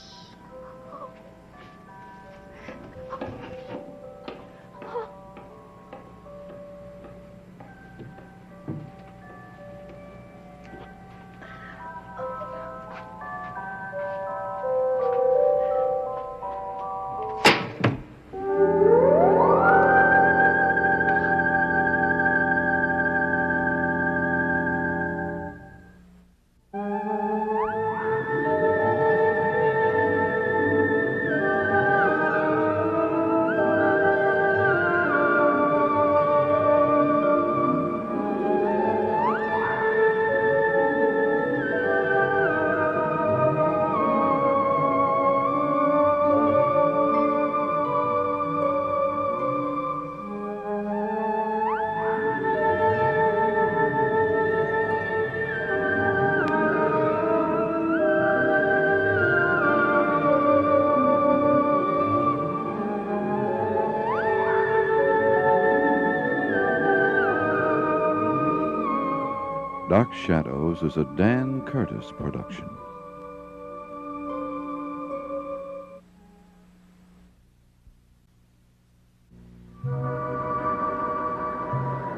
Dark Shadows is a Dan Curtis production.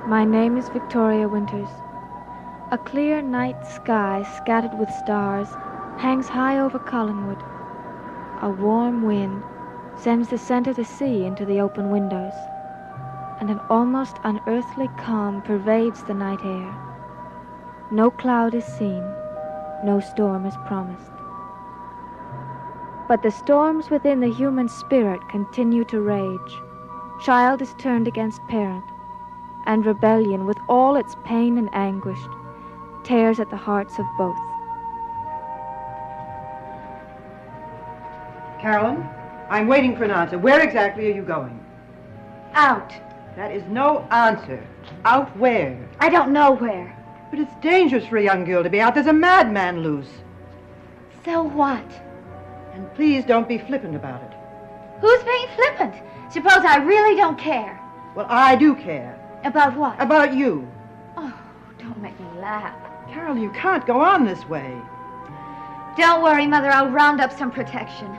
My name is Victoria Winters. A clear night sky scattered with stars hangs high over Collingwood. A warm wind sends the scent of the sea into the open windows, and an almost unearthly calm pervades the night air. No cloud is seen, no storm is promised. But the storms within the human spirit continue to rage. Child is turned against parent, and rebellion, with all its pain and anguish, tears at the hearts of both. Carolyn, I'm waiting for an answer. Where exactly are you going? Out. That is no answer. Out where? I don't know where. But it's dangerous for a young girl to be out. There's a madman loose. So what? And please don't be flippant about it. Who's being flippant? Suppose I really don't care. Well, I do care. About what? About you. Oh, don't make me laugh. Carol, you can't go on this way. Don't worry, Mother. I'll round up some protection.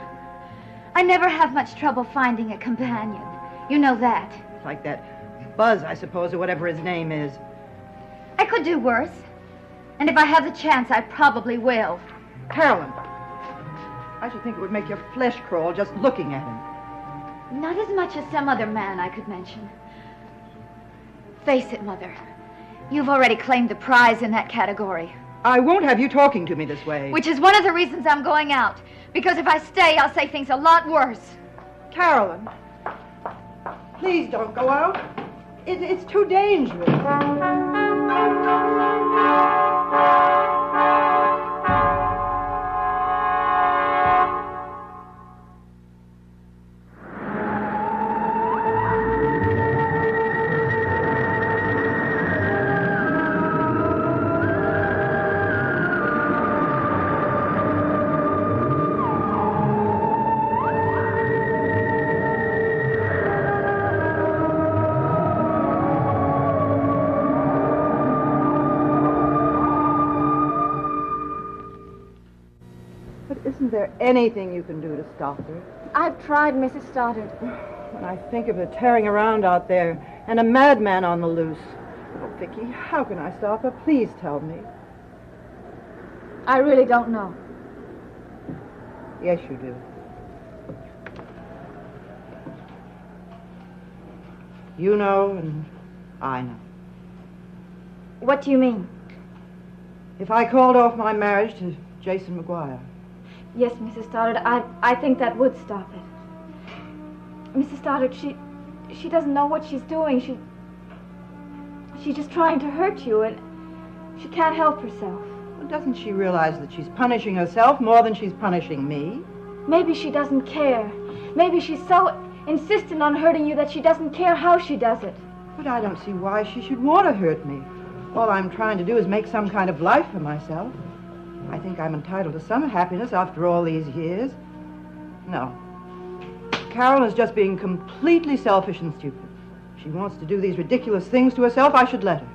I never have much trouble finding a companion. You know that. It's like that Buzz, I suppose, or whatever his name is. I could do worse. And if I have the chance, I probably will. Carolyn, I should think it would make your flesh crawl just looking at him. Not as much as some other man I could mention. Face it, Mother. You've already claimed the prize in that category. I won't have you talking to me this way. Which is one of the reasons I'm going out. Because if I stay, I'll say things a lot worse. Carolyn, please don't go out. It's too dangerous. Isn't there anything you can do to stop her? I've tried, Mrs. Stoddard. When I think of her tearing around out there and a madman on the loose. Oh, Vicky, how can I stop her? Please tell me. I really don't know. Yes, you do. You know and I know. What do you mean? If I called off my marriage to Jason McGuire. Yes, Mrs. Stoddard, I think that would stop it. Mrs. Stoddard, she doesn't know what she's doing. She's just trying to hurt you, and she can't help herself. Well, doesn't she realize that she's punishing herself more than she's punishing me? Maybe she doesn't care. Maybe she's so insistent on hurting you that she doesn't care how she does it. But I don't see why she should want to hurt me. All I'm trying to do is make some kind of life for myself. I think I'm entitled to some happiness after all these years. No. Carol is just being completely selfish and stupid. She wants to do these ridiculous things to herself. I should let her.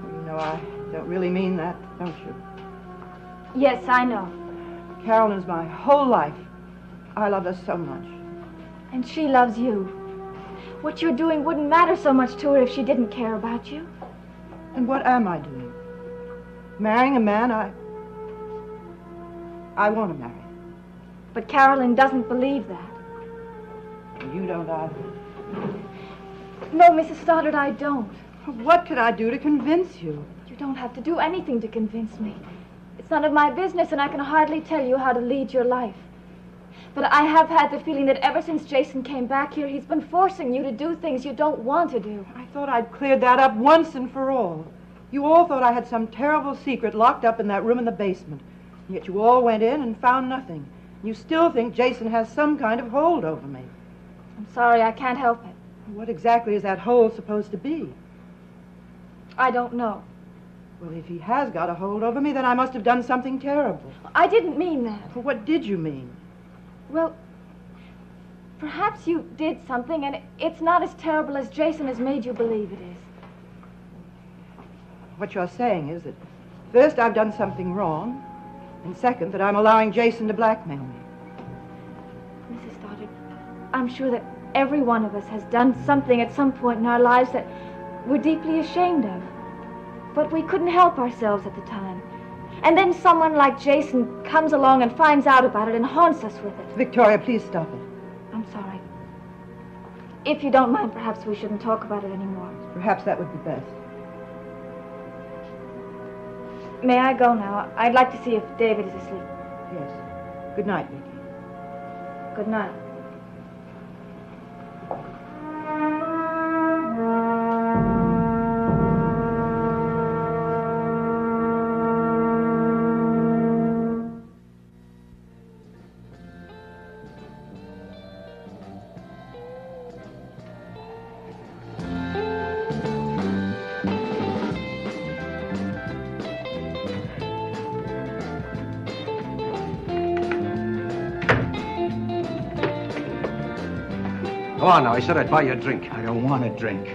You know, I don't really mean that, don't you? Yes, I know. Carolyn is my whole life. I love her so much. And she loves you. What you're doing wouldn't matter so much to her if she didn't care about you. And what am I doing? Marrying a man I want to marry. But Carolyn doesn't believe that. You don't either. No, Mrs. Stoddard, I don't. What can I do to convince you? You don't have to do anything to convince me. It's none of my business, and I can hardly tell you how to lead your life. But I have had the feeling that ever since Jason came back here, he's been forcing you to do things you don't want to do. I thought I'd cleared that up once and for all. You all thought I had some terrible secret locked up in that room in the basement. Yet you all went in and found nothing. You still think Jason has some kind of hold over me. I'm sorry, I can't help it. What exactly is that hold supposed to be? I don't know. Well, if he has got a hold over me, then I must have done something terrible. I didn't mean that. Well, what did you mean? Well, perhaps you did something, and it's not as terrible as Jason has made you believe it is. What you're saying is that first I've done something wrong, and second that I'm allowing Jason to blackmail me. Mrs. Stoddard, I'm sure that every one of us has done something at some point in our lives that we're deeply ashamed of. But we couldn't help ourselves at the time. And then someone like Jason comes along and finds out about it and haunts us with it. Victoria, please stop it. I'm sorry. If you don't mind, perhaps we shouldn't talk about it anymore. Perhaps that would be best. May I go now? I'd like to see if David is asleep. Yes. Good night, Vicky. Good night. Come on now, I said I'd buy you a drink. I don't want a drink.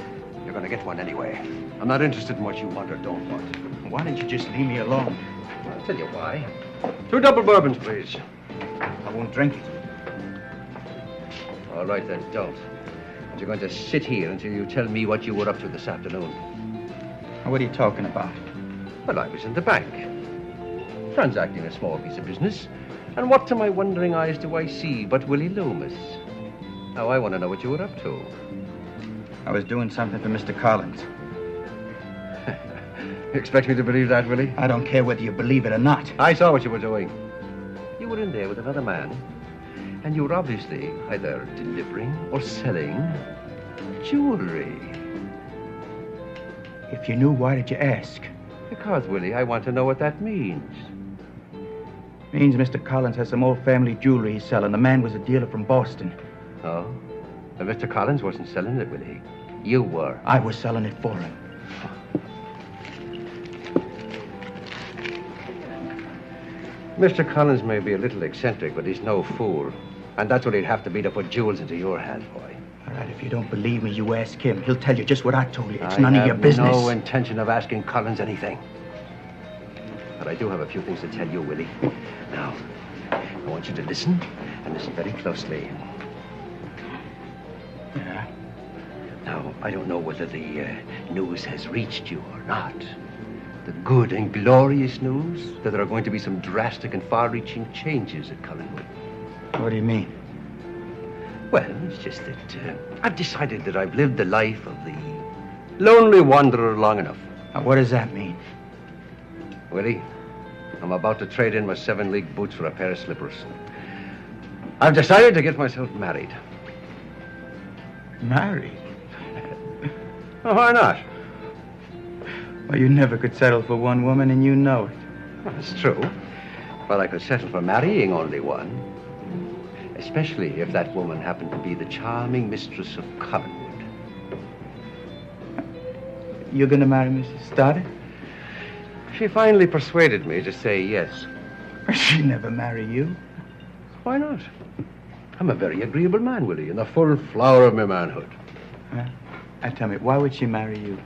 You're going to get one anyway. I'm not interested in what you want or don't want. Why don't you just leave me alone? I'll tell you why. 2 double bourbons, please. I won't drink it. All right, then, don't. But you're going to sit here until you tell me what you were up to this afternoon. What are you talking about? Well, I was in the bank, transacting a small piece of business. And what to my wondering eyes do I see but Willie Loomis? Now, I want to know what you were up to. I was doing something for Mr. Collins. You expect me to believe that, Willie? I don't care whether you believe it or not. I saw what you were doing. You were in there with another man, and you were obviously either delivering or selling jewelry. If you knew, why did you ask? Because, Willie, I want to know what that means. Means Mr. Collins has some old family jewelry he's selling. The man was a dealer from Boston. Oh? But Mr. Collins wasn't selling it, Willie. You were. I was selling it for him. Mr. Collins may be a little eccentric, but he's no fool. And that's what he'd have to be to put jewels into your hand, boy. All right, if you don't believe me, you ask him. He'll tell you just what I told you. It's none of your business. I have no intention of asking Collins anything. But I do have a few things to tell you, Willie. Now, I want you to listen, and listen very closely. Yeah? Now, I don't know whether the news has reached you or not. The good and glorious news that there are going to be some drastic and far-reaching changes at Collinwood. What do you mean? Well, it's just that I've decided that I've lived the life of the lonely wanderer long enough. Now, what does that mean? Willie, I'm about to trade in my 7-league boots for a pair of slippers. I've decided to get myself married. Married? Well, why not? Well, you never could settle for one woman, and you know it. That's true. But I could settle for marrying only one. Especially if that woman happened to be the charming mistress of Collinwood. You're going to marry Mrs. Stoddard? She finally persuaded me to say yes. She'd never marry you. Why not? I'm a very agreeable man, Willie, in the full flower of my manhood. Huh? And tell me, why would she marry you?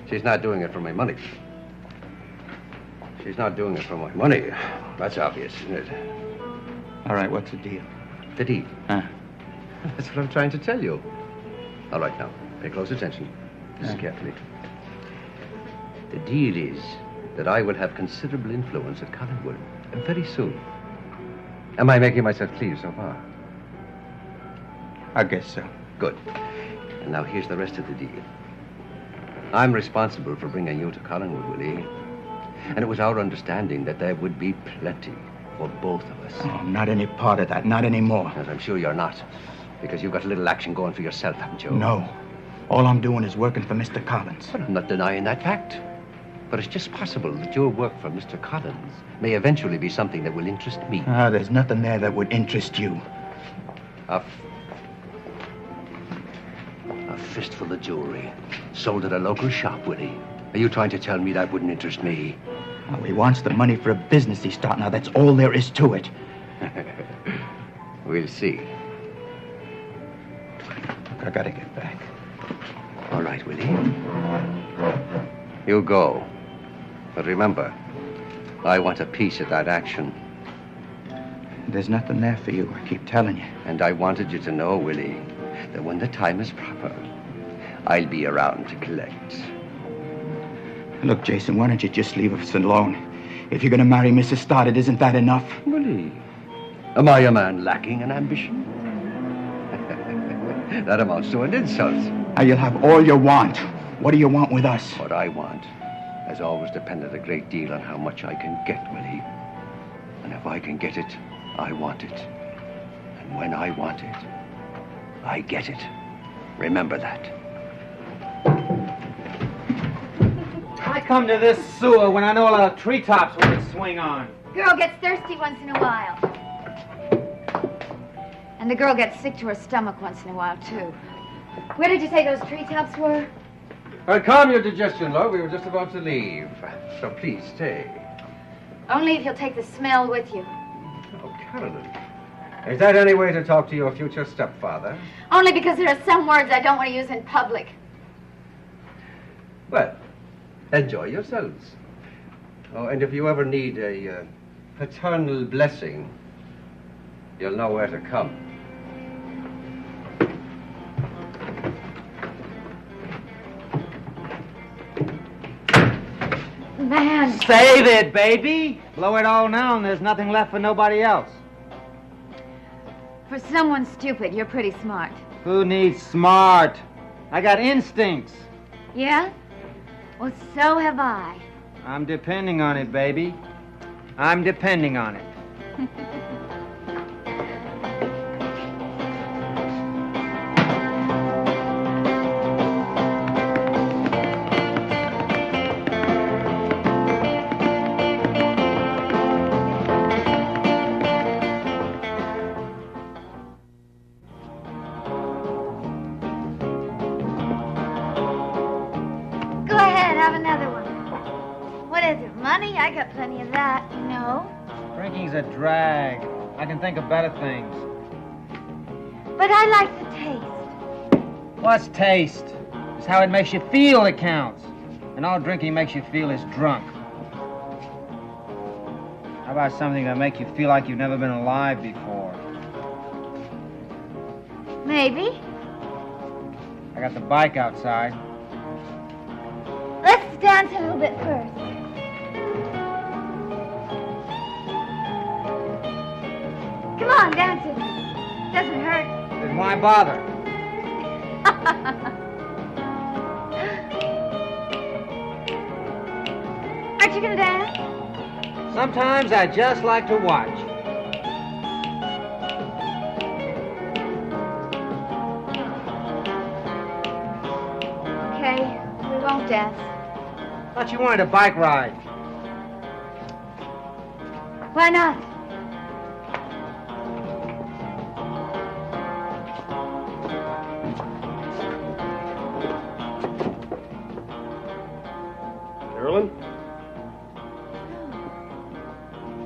She's not doing it for my money. She's not doing it for my money. That's obvious, isn't it? All right, what's the deal? The deal? Huh? That's what I'm trying to tell you. All right, now, pay close attention. Listen carefully. The deal is that I will have considerable influence at Collinwood very soon. Am I making myself clear so far? I guess so. Good. And now here's the rest of the deal. I'm responsible for bringing you to Collinwood, Willie. And it was our understanding that there would be plenty for both of us. Oh, not any part of that. Not anymore. Yes, I'm sure you're not. Because you've got a little action going for yourself, haven't you? No. All I'm doing is working for Mr. Collins. But I'm not denying that fact. But it's just possible that your work for Mr. Collins may eventually be something that will interest me. Ah, there's nothing there that would interest you. A fistful of jewelry sold at a local shop, Willie. Are you trying to tell me that wouldn't interest me? Well, he wants the money for a business he's starting. Now, that's all there is to it. We'll see. I gotta get back. All right, Willie. You go. But remember, I want a piece of that action. There's nothing there for you, I keep telling you. And I wanted you to know, Willie, that when the time is proper, I'll be around to collect. Look, Jason, why don't you just leave us alone? If you're going to marry Mrs. Stoddard, isn't that enough? Willie, am I a man lacking in ambition? That amounts to an insult. Now, you'll have all you want. What do you want with us? What I want has always depended a great deal on how much I can get, Willie. And if I can get it, I want it. And when I want it, I get it. Remember that. I come to this sewer when I know a lot of treetops we can swing on. Girl gets thirsty once in a while. And the girl gets sick to her stomach once in a while, too. Where did you say those treetops were? Calm your digestion, Lord. We were just about to leave. So please stay. Only if you'll take the smell with you. Oh, Carolyn. Is that any way to talk to your future stepfather? Only because there are some words I don't want to use in public. Well, enjoy yourselves. Oh, and if you ever need a paternal blessing, you'll know where to come. Man. Save it, baby. Blow it all now and there's nothing left for nobody else. For someone stupid, you're pretty smart. Who needs smart? I got instincts. Yeah? Well, so have I. I'm depending on it, baby. I'm depending on it. I got plenty of that, you know. Drinking's a drag. I can think of better things. But I like the taste. What's taste? It's how it makes you feel that counts. And all drinking makes you feel is drunk. How about something that makes you feel like you've never been alive before? Maybe. I got the bike outside. Let's dance a little bit first. Come on, dance with me. Doesn't hurt. Then why bother? Aren't you gonna dance? Sometimes I just like to watch. Okay, we won't dance. Thought you wanted a bike ride. Why not? Carolyn?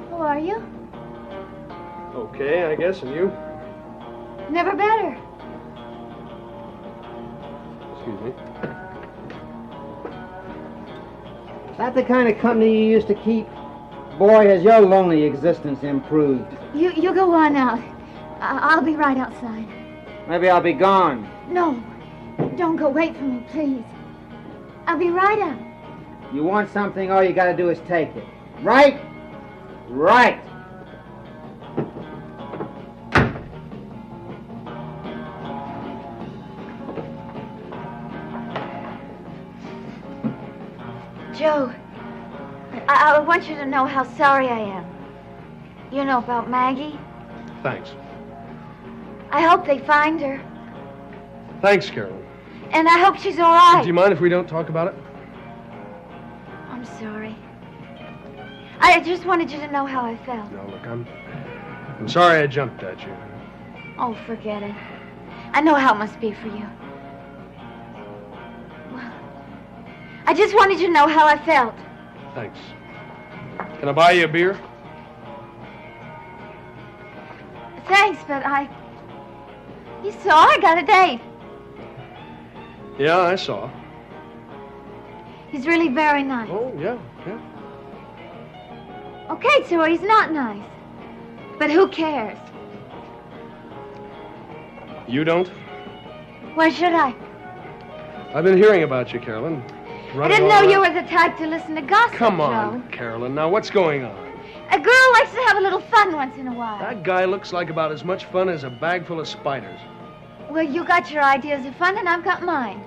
Who are you? Okay, I guess, and you? Never better. Excuse me. That the kind of company you used to keep? Boy, has your lonely existence improved. You go on out. I'll be right outside. Maybe I'll be gone. No, don't go. Wait for me, please. I'll be right out. You want something, all you gotta do is take it. Right? Right. Joe, I want you to know how sorry I am. You know about Maggie. Thanks. I hope they find her. Thanks, Carolyn. And I hope she's all right. Do you mind if we don't talk about it? I'm sorry. I just wanted you to know how I felt. No, look, I'm sorry I jumped at you. Oh, forget it. I know how it must be for you. Well, I just wanted you to know how I felt. Thanks. Can I buy you a beer? Thanks, but You saw I got a date. Yeah, I saw. He's really very nice. Oh, yeah. Okay, so he's not nice. But who cares? You don't? Why should I? I've been hearing about you, Carolyn. I didn't know you were the type to listen to gossip, Come on, Joe. Carolyn. Now, what's going on? A girl likes to have a little fun once in a while. That guy looks like about as much fun as a bag full of spiders. Well, you got your ideas of fun, and I've got mine.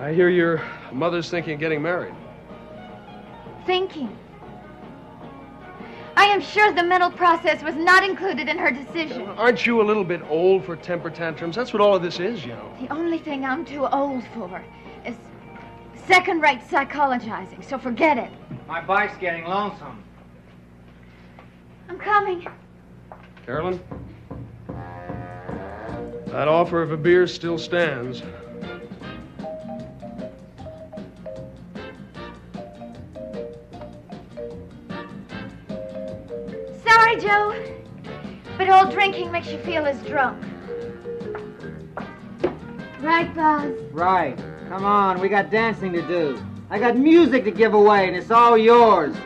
I hear your mother's thinking of getting married. Thinking. I am sure the mental process was not included in her decision. Aren't you a little bit old for temper tantrums? That's what all of this is, you know. The only thing I'm too old for is second-rate psychologizing, so forget it. My bike's getting lonesome. I'm coming. Carolyn? That offer of a beer still stands. Sorry, Joe, but all drinking makes you feel as drunk. Right, Buzz? Right. Come on, we got dancing to do. I got music to give away, and it's all yours.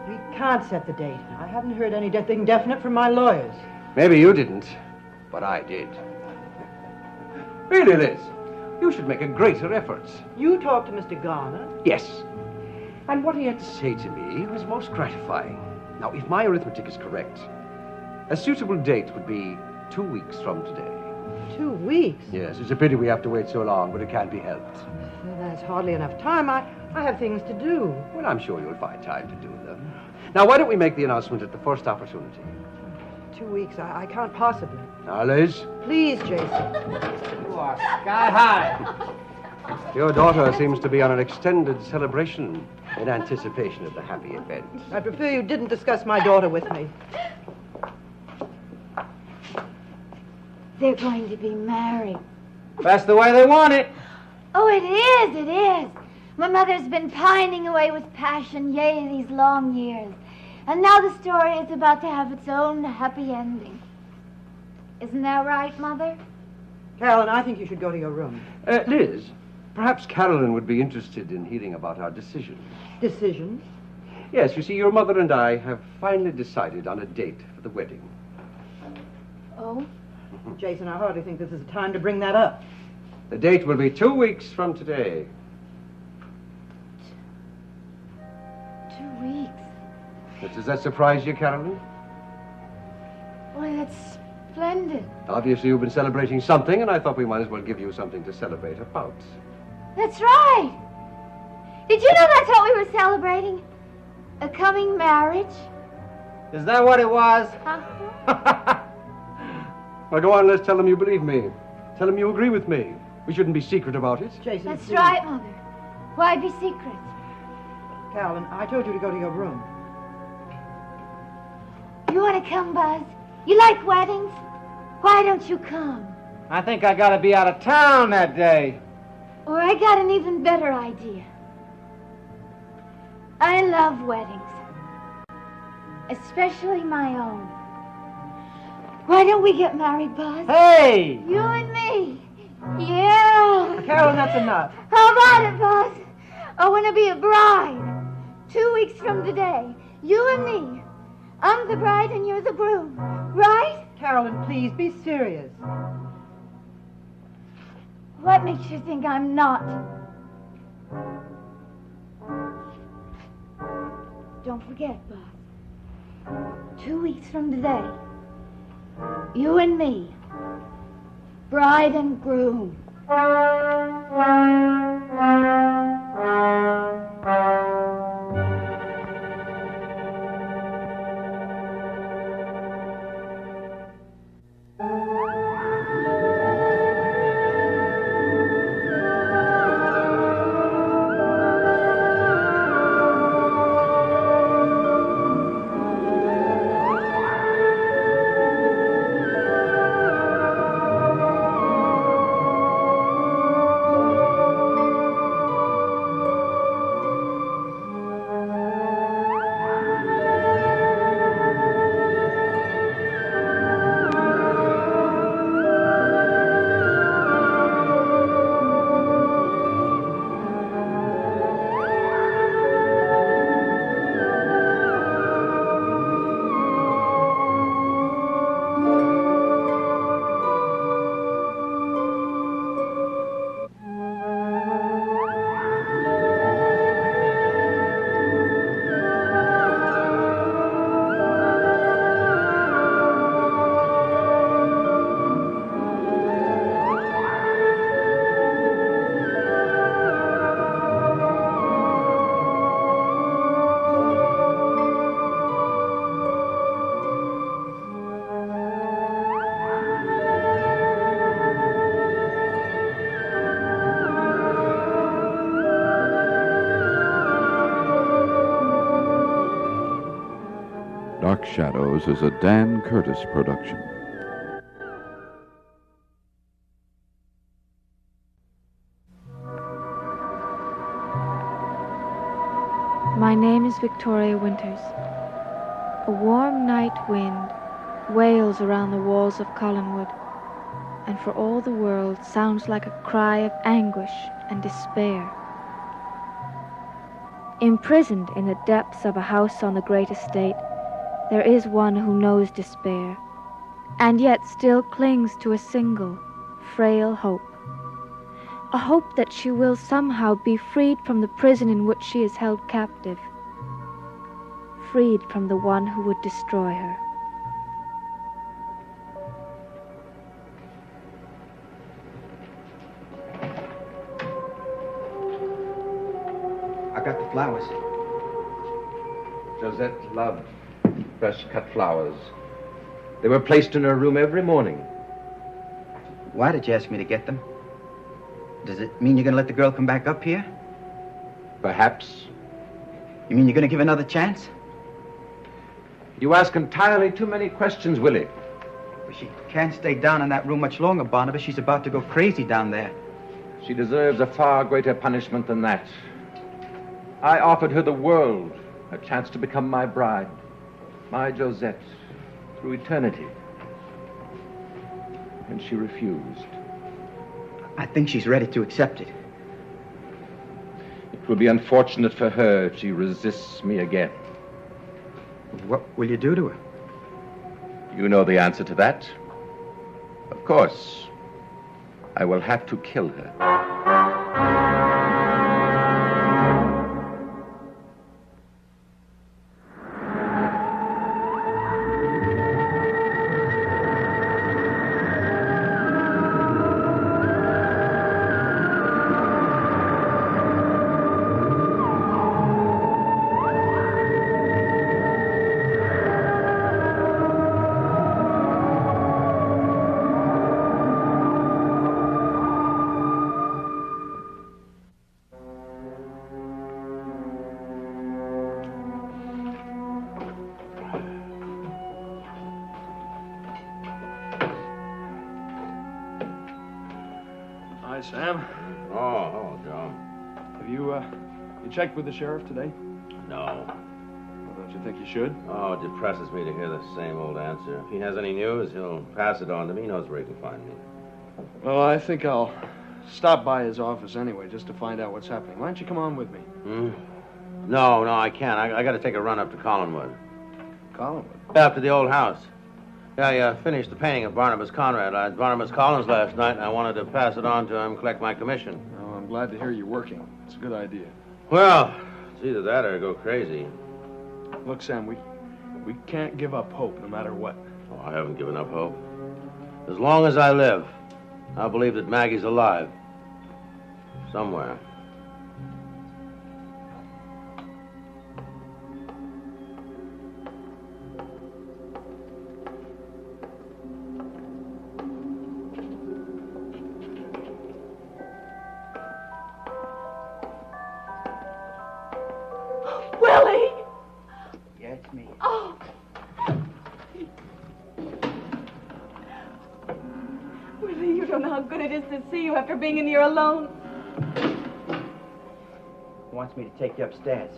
We can't set the date. I haven't heard anything definite from my lawyers. Maybe you didn't, but I did. Really, Liz, you should make a greater effort. You talked to Mr. Garner? Yes. And what he had to say to me was most gratifying. Now, if my arithmetic is correct, a suitable date would be 2 weeks from today. 2 weeks? Yes, it's a pity we have to wait so long, but it can't be helped. Well, that's hardly enough time. I have things to do. Well, I'm sure you'll find time to do them. Now, why don't we make the announcement at the first opportunity? 2 weeks? I can't possibly. Now, Liz. Please, Jason. You are sky high. Your daughter seems to be on an extended celebration in anticipation of the happy event. I prefer you didn't discuss my daughter with me. They're going to be married. That's the way they want it. Oh, it is. My mother's been pining away with passion, yea, these long years. And now the story is about to have its own happy ending. Isn't that right, Mother? Carolyn, I think you should go to your room. Liz, perhaps Carolyn would be interested in hearing about our decision. Decision? Yes, you see, your mother and I have finally decided on a date for the wedding. Oh? Jason, I hardly think this is the time to bring that up. The date will be 2 weeks from today. 2 weeks? Does that surprise you, Carolyn? Why, that's splendid. Obviously, you've been celebrating something, and I thought we might as well give you something to celebrate about. That's right. Did you know that's what we were celebrating? A coming marriage? Is that what it was? Well, go on, let's tell him you believe me. Tell him you agree with me. We shouldn't be secret about it. Jason, That's please. right, Mother. Why be secret? Carolyn, I told you to go to your room. You want to come, Buzz? You like weddings? Why don't you come? I think I gotta be out of town that day. Or I got an even better idea. I love weddings. Especially my own. Why don't we get married, Buzz? Hey! You and me. Yeah. Carolyn, that's enough. How about it, Buzz? I want to be a bride. 2 weeks from today. You and me. I'm the bride and you're the groom. Right? Carolyn, please, be serious. What makes you think I'm not? Don't forget, Buzz. 2 weeks from today. You and me. Bride and groom. Dark Shadows is a Dan Curtis production. My name is Victoria Winters. A warm night wind wails around the walls of Collinwood, and for all the world sounds like a cry of anguish and despair. Imprisoned in the depths of a house on the great estate, there is one who knows despair, and yet still clings to a single, frail hope. A hope that she will somehow be freed from the prison in which she is held captive, freed from the one who would destroy her. I got the flowers. Josette loved fresh cut flowers. They were placed in her room every morning. Why did you ask me to get them? Does it mean you're going to let the girl come back up here? Perhaps. You mean you're going to give another chance? You ask entirely too many questions, Willie. Well, she can't stay down in that room much longer, Barnabas. She's about to go crazy down there. She deserves a far greater punishment than that. I offered her the world, a chance to become my bride, my Josette, through eternity. And she refused. I think she's ready to accept it. It will be unfortunate for her if she resists me again. What will you do to her? You know the answer to that. Of course, I will have to kill her. Sam. Oh, hello, Joe. Have you checked with the sheriff today? No. Well, don't you think you should? Oh, it depresses me to hear the same old answer. If he has any news, he'll pass it on to me. He knows where he can find me. Well, I think I'll stop by his office anyway, just to find out what's happening. Why don't you come on with me? No, I can't. I got to take a run up to Collinwood. Collinwood? Up to the old house. Yeah, I finished the painting of Barnabas Conrad. I had Barnabas Collins last night, and I wanted to pass it on to him, collect my commission. Oh, I'm glad to hear you're working. It's a good idea. Well, it's either that or go crazy. Look, Sam, we can't give up hope no matter what. Oh, I haven't given up hope. As long as I live, I believe that Maggie's alive. Somewhere. Willie! Yeah, it's me. Oh! Willie, you don't know how good it is to see you after being in here alone. He wants me to take you upstairs.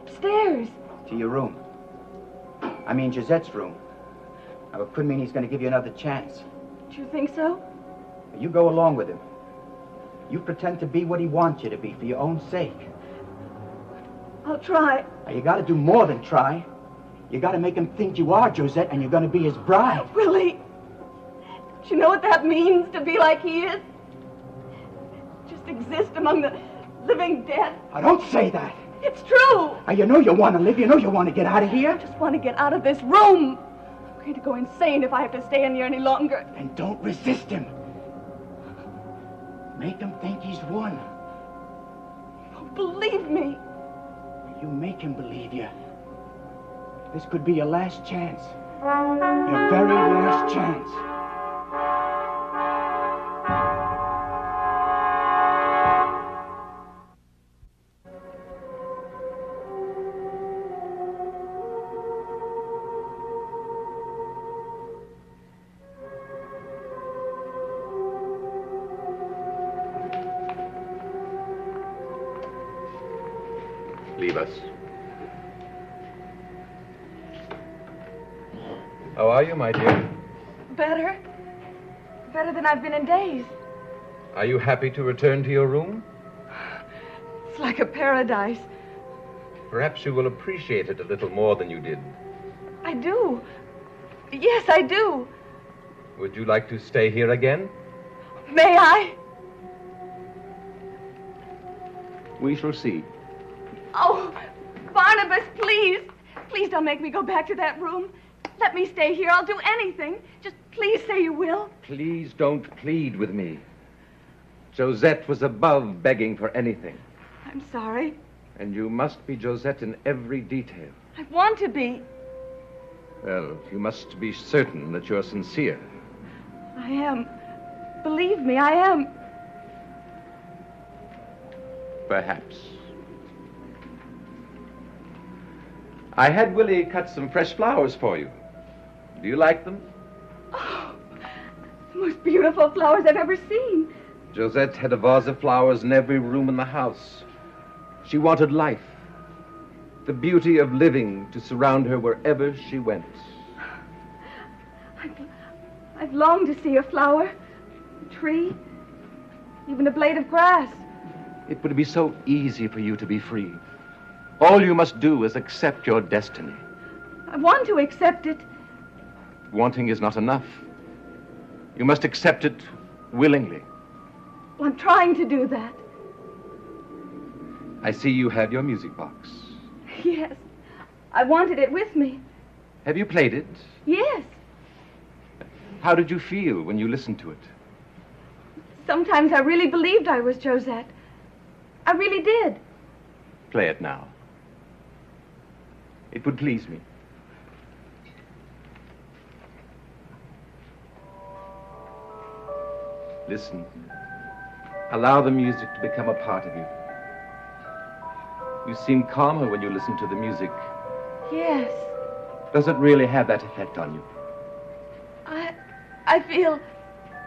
Upstairs? To your room. I mean, Josette's room. Now, it could mean he's going to give you another chance. Do you think so? You go along with him. You pretend to be what he wants you to be for your own sake. I'll try. Now, you got to do more than try. You got to make him think you are Josette and you're going to be his bride. Willie, do you know what that means, to be like he is? Just exist among the living dead. I don't say that. It's true. Now, you know you want to live. You know you want to get out of here. I just want to get out of this room. I'm going to go insane if I have to stay in here any longer. And don't resist him. Make him think he's won. Oh, believe me. You make him believe you. This could be your last chance. Your very last chance. Leave us. How are you, my dear? Better. Better than I've been in days. Are you happy to return to your room? It's like a paradise. Perhaps you will appreciate it a little more than you did. I do. Yes, I do. Would you like to stay here again? May I? We shall see. Oh, Barnabas, please. Please don't make me go back to that room. Let me stay here. I'll do anything. Just please say you will. Please don't plead with me. Josette was above begging for anything. I'm sorry. And you must be Josette in every detail. I want to be. Well, you must be certain that you're sincere. I am. Believe me, I am. Perhaps. I had Willie cut some fresh flowers for you. Do you like them? Oh, the most beautiful flowers I've ever seen. Josette had a vase of flowers in every room in the house. She wanted life, the beauty of living to surround her wherever she went. I've longed to see a flower, a tree, even a blade of grass. It would be so easy for you to be free. All you must do is accept your destiny. I want to accept it. Wanting is not enough. You must accept it willingly. Well, I'm trying to do that. I see you have your music box. Yes. I wanted it with me. Have you played it? Yes. How did you feel when you listened to it? Sometimes I really believed I was Josette. I really did. Play it now. It would please me. Listen. Allow the music to become a part of you. You seem calmer when you listen to the music. Yes. Does it really have that effect on you? I feel...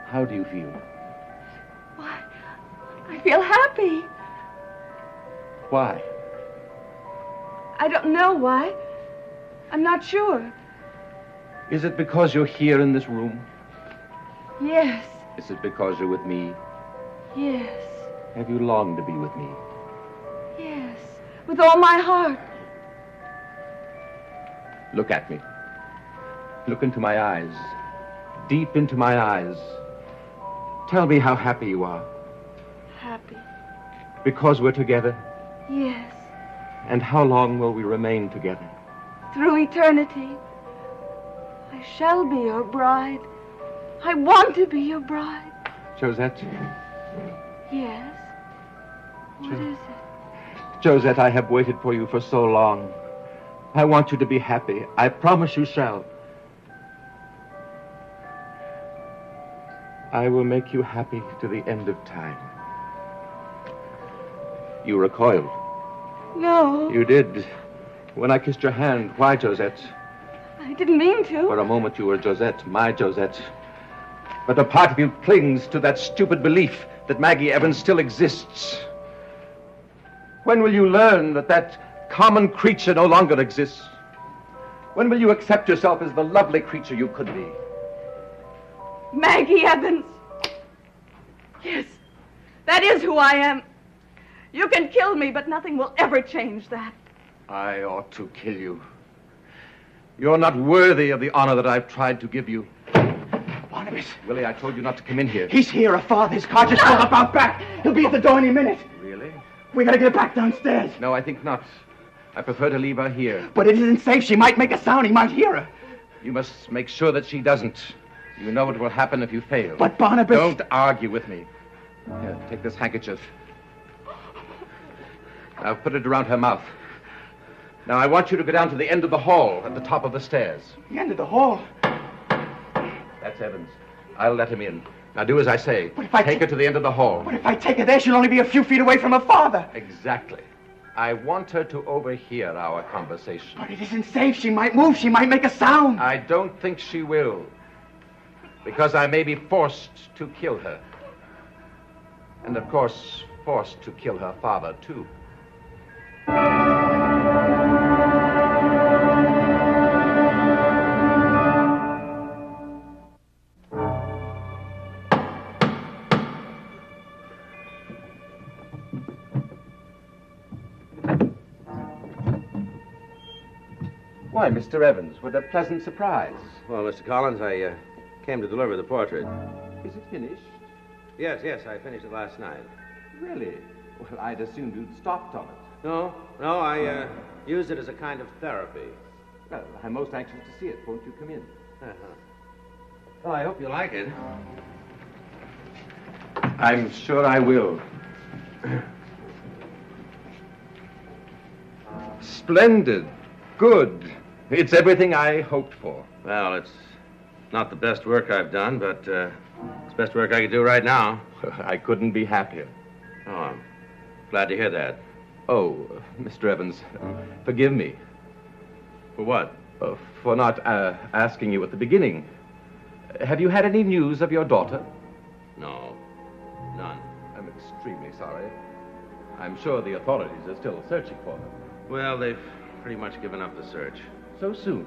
How do you feel? Why, I feel happy. Why? I don't know why. I'm not sure. Is it because you're here in this room? Yes, Is it because you're with me? yes, Have you longed to be with me? yes. With all my heart. Look at me. Look into my eyes. Deep into my eyes. Tell me how happy you are. Happy. Because we're together. Yes. And how long will we remain together? Through eternity. I shall be your bride. I want to be your bride. Josette. Yes. What is it? Josette, I have waited for you for so long. I want you to be happy. I promise you shall. I will make you happy to the end of time. You recoiled. No. You did. When I kissed your hand. Why, Josette? I didn't mean to. For a moment you were Josette, my Josette. But a part of you clings to that stupid belief that Maggie Evans still exists. When will you learn that that common creature no longer exists? When will you accept yourself as the lovely creature you could be? Maggie Evans. Yes, that is who I am. You can kill me, but nothing will ever change that. I ought to kill you. You're not worthy of the honor that I've tried to give you. Barnabas. Willie, I told you not to come in here. He's here, a father. His car just pulled up out back. He'll be at the door any minute. Really? We gotta get back downstairs. No, I think not. I prefer to leave her here. But it isn't safe. She might make a sound. He might hear her. You must make sure that she doesn't. You know what will happen if you fail. But Barnabas... Don't argue with me. Here, take this handkerchief. Now put it around her mouth. Now I want you to go down to the end of the hall at the top of the stairs. The end of the hall? That's Evans. I'll let him in. Now do as I say. But if I take her to the end of the hall. But if I take her there, she'll only be a few feet away from her father. Exactly. I want her to overhear our conversation. But it isn't safe. She might move. She might make a sound. I don't think she will. Because I may be forced to kill her. And of course, forced to kill her father, too. Why, Mr. Evans, what a pleasant surprise. Well, Mr. Collins, I came to deliver the portrait. Is it finished? Yes, I finished it last night. Really? Well, I'd assumed you'd stopped on it. No, I used it as a kind of therapy. Well, I'm most anxious to see it. Won't you come in? Well, I hope you like it. I'm sure I will. Splendid. Good. It's everything I hoped for. Well, it's not the best work I've done, but it's the best work I could do right now. I couldn't be happier. Oh, I'm glad to hear that. Oh, Mr. Evans, forgive me. For what? For not asking you at the beginning. Have you had any news of your daughter? No, none. I'm extremely sorry. I'm sure the authorities are still searching for her. Well, they've pretty much given up the search. So soon?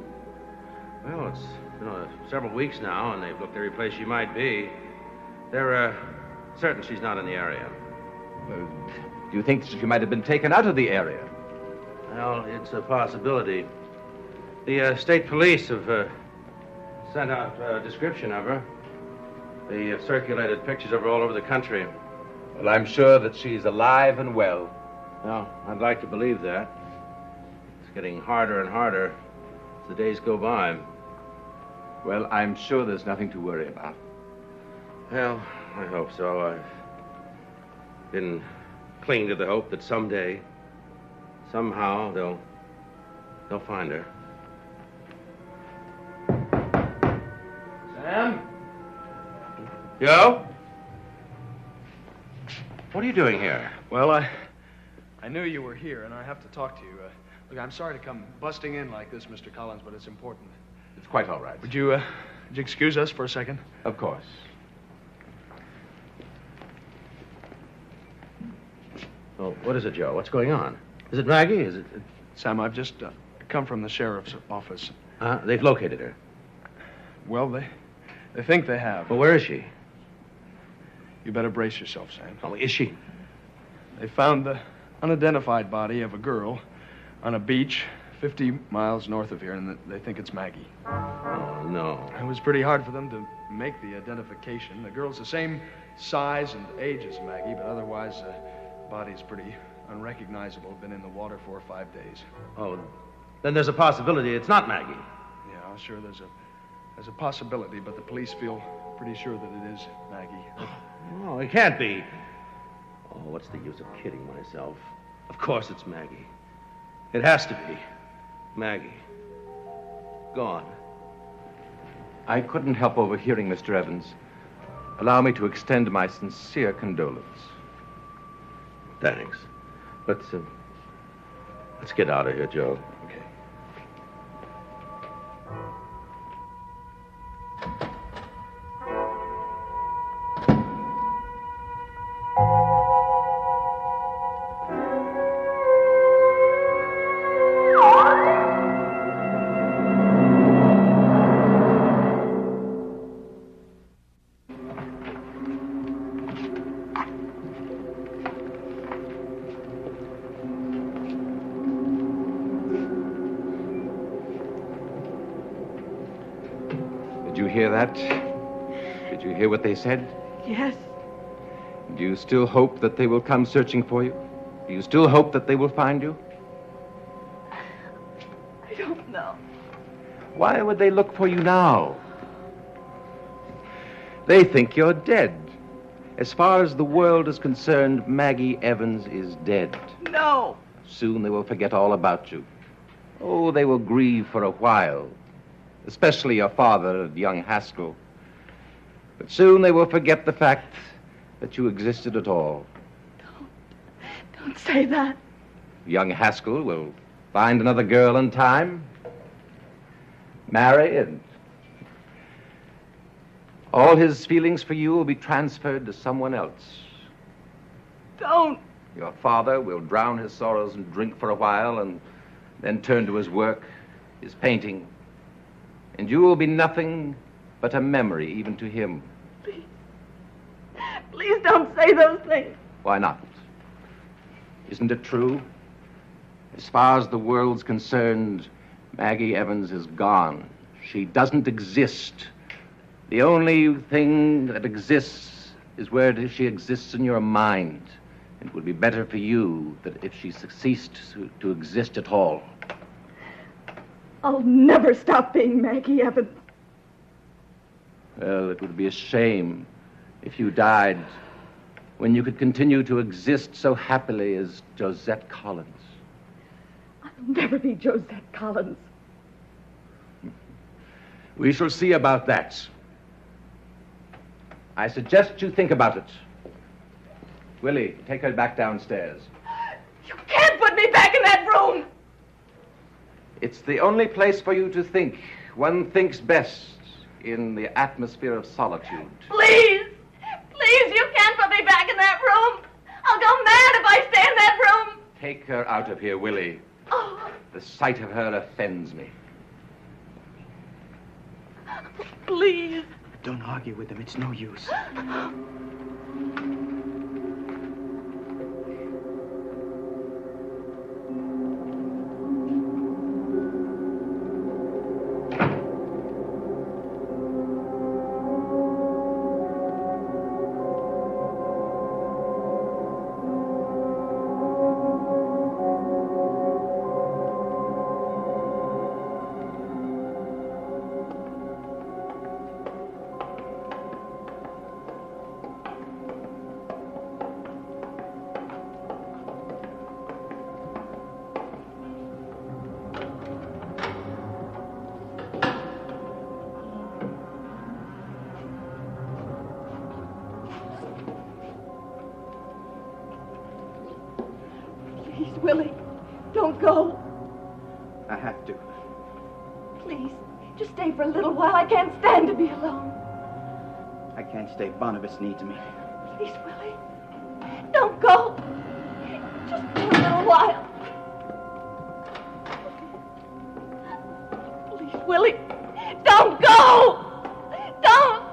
Well, it's been several weeks now, and they've looked every place she might be. They're certain she's not in the area. Do you think she might have been taken out of the area? Well, it's a possibility. The state police have sent out a description of her. They have circulated pictures of her all over the country. Well, I'm sure that she's alive and well. Well, I'd like to believe that. It's getting harder and harder as the days go by. Well, I'm sure there's nothing to worry about. Well, I hope so. I've been clinging to the hope that someday, somehow, they'll find her. Sam? Joe? What are you doing here? Well, I knew you were here, and I have to talk to you. Look, I'm sorry to come busting in like this, Mr. Collins, but it's important. It's quite all right. Would you excuse us for a second? Of course. Oh, what is it, Joe? What's going on? Is it Maggie? Is it... Sam, I've just come from the sheriff's office. They've located her. Well, they think they have. Well, where is she? You better brace yourself, Sam. Oh, is she? They found the unidentified body of a girl on a beach 50 miles north of here, and they think it's Maggie. Oh, no. It was pretty hard for them to make the identification. The girl's the same size and age as Maggie, but otherwise the body's pretty unrecognizable. Been in the water 4 or 5 days. Oh, then there's a possibility it's not Maggie. Yeah, sure, there's a possibility, but the police feel pretty sure that it is Maggie. Oh, it can't be. Oh, what's the use of kidding myself? Of course it's Maggie. It has to be. Maggie. Gone. I couldn't help overhearing, Mr. Evans. Allow me to extend my sincere condolence. Thanks. Let's get out of here, Joe. Okay. Did you hear that? Did you hear what they said? Yes. Do you still hope that they will come searching for you? Do you still hope that they will find you? I don't know. Why would they look for you now? They think you're dead. As far as the world is concerned, Maggie Evans is dead. No. Soon they will forget all about you. Oh, they will grieve for a while, especially your father, young Haskell. But soon they will forget the fact that you existed at all. Don't say that. Young Haskell will find another girl in time, marry, and all his feelings for you will be transferred to someone else. Don't. Your father will drown his sorrows and drink for a while and then turn to his work, his painting. And you will be nothing but a memory even to him. Please don't say those things. Why not? Isn't it true? As far as the world's concerned, Maggie Evans is gone. She doesn't exist. The only thing that exists is where she exists in your mind. It would be better for you that if she ceased to exist at all. I'll never stop being Maggie Evans. Well, it would be a shame if you died when you could continue to exist so happily as Josette Collins. I'll never be Josette Collins. We shall see about that. I suggest you think about it. Willie, take her back downstairs. You can't put me back in that room! It's the only place for you to think. One thinks best in the atmosphere of solitude. Please! Please, you can't put me back in that room! I'll go mad if I stay in that room! Take her out of here, Willie. Oh. The sight of her offends me. Please. Don't argue with them. It's no use. Please, Willie, don't go. I have to. Please, just stay for a little while. I can't stand to be alone. I can't stay. Barnabas needs me. Please, Willie, don't go. Just for a little while. Please, Willie, don't go! Don't!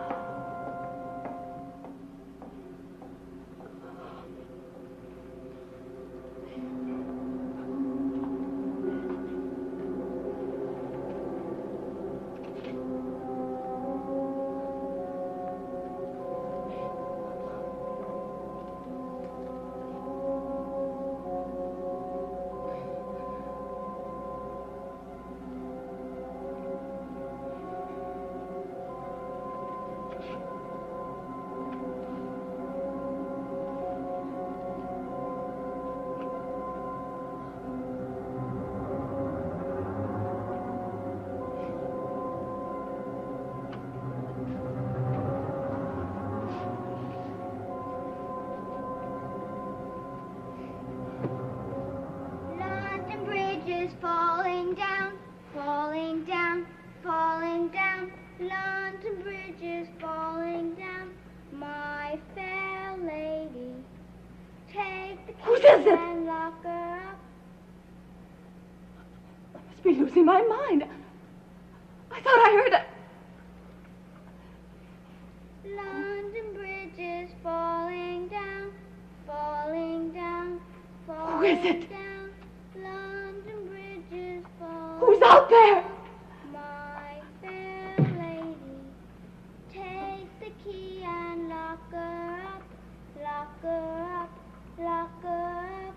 London Bridge is falling down, falling down, falling down. London Bridge is falling down, my fair lady. Take the Whose key is it? and lock her up. I must be losing my mind. I thought I heard a... London Bridge is falling down, falling down, falling Who is it? down. London Bridge is falling Who's out there? my fair lady. Take the key and lock her up, lock her up, lock her up.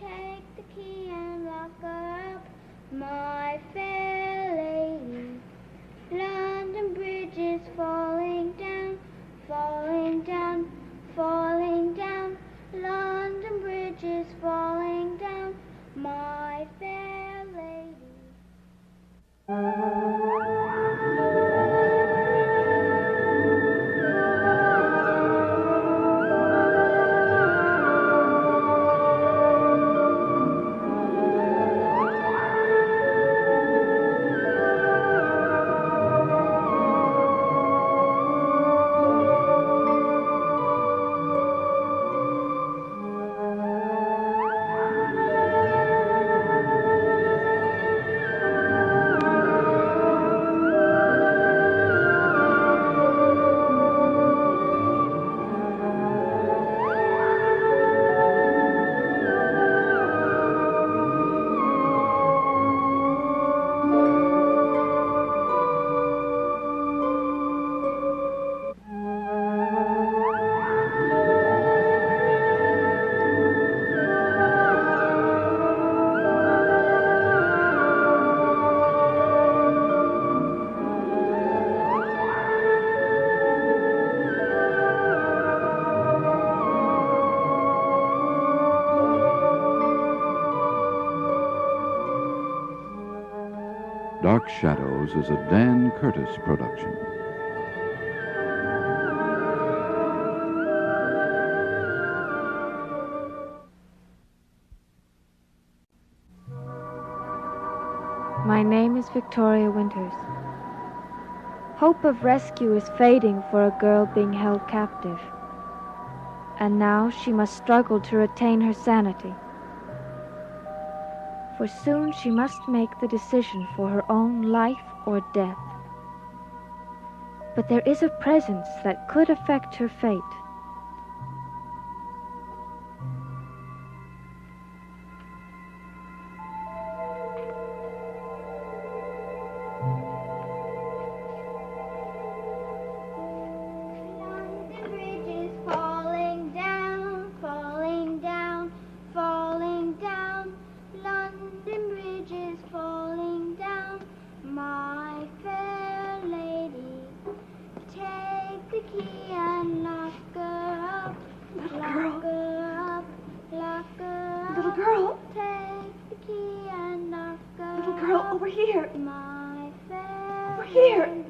Take the key and lock her up, my fair lady. London Bridge is falling down, falling down, falling down. London Bridge is falling down, my fair lady. Dark Shadows is a Dan Curtis production. My name is Victoria Winters. Hope of rescue is fading for a girl being held captive. And now she must struggle to retain her sanity. For soon she must make the decision for her own life or death. But there is a presence that could affect her fate. London Bridge is falling down, falling down, falling down. London Bridge is falling down, my fair lady. Take the key and lock her up, lock her up, lock her up. Little girl. Take the key and lock her Little girl, up, over here. my fair Over here. lady.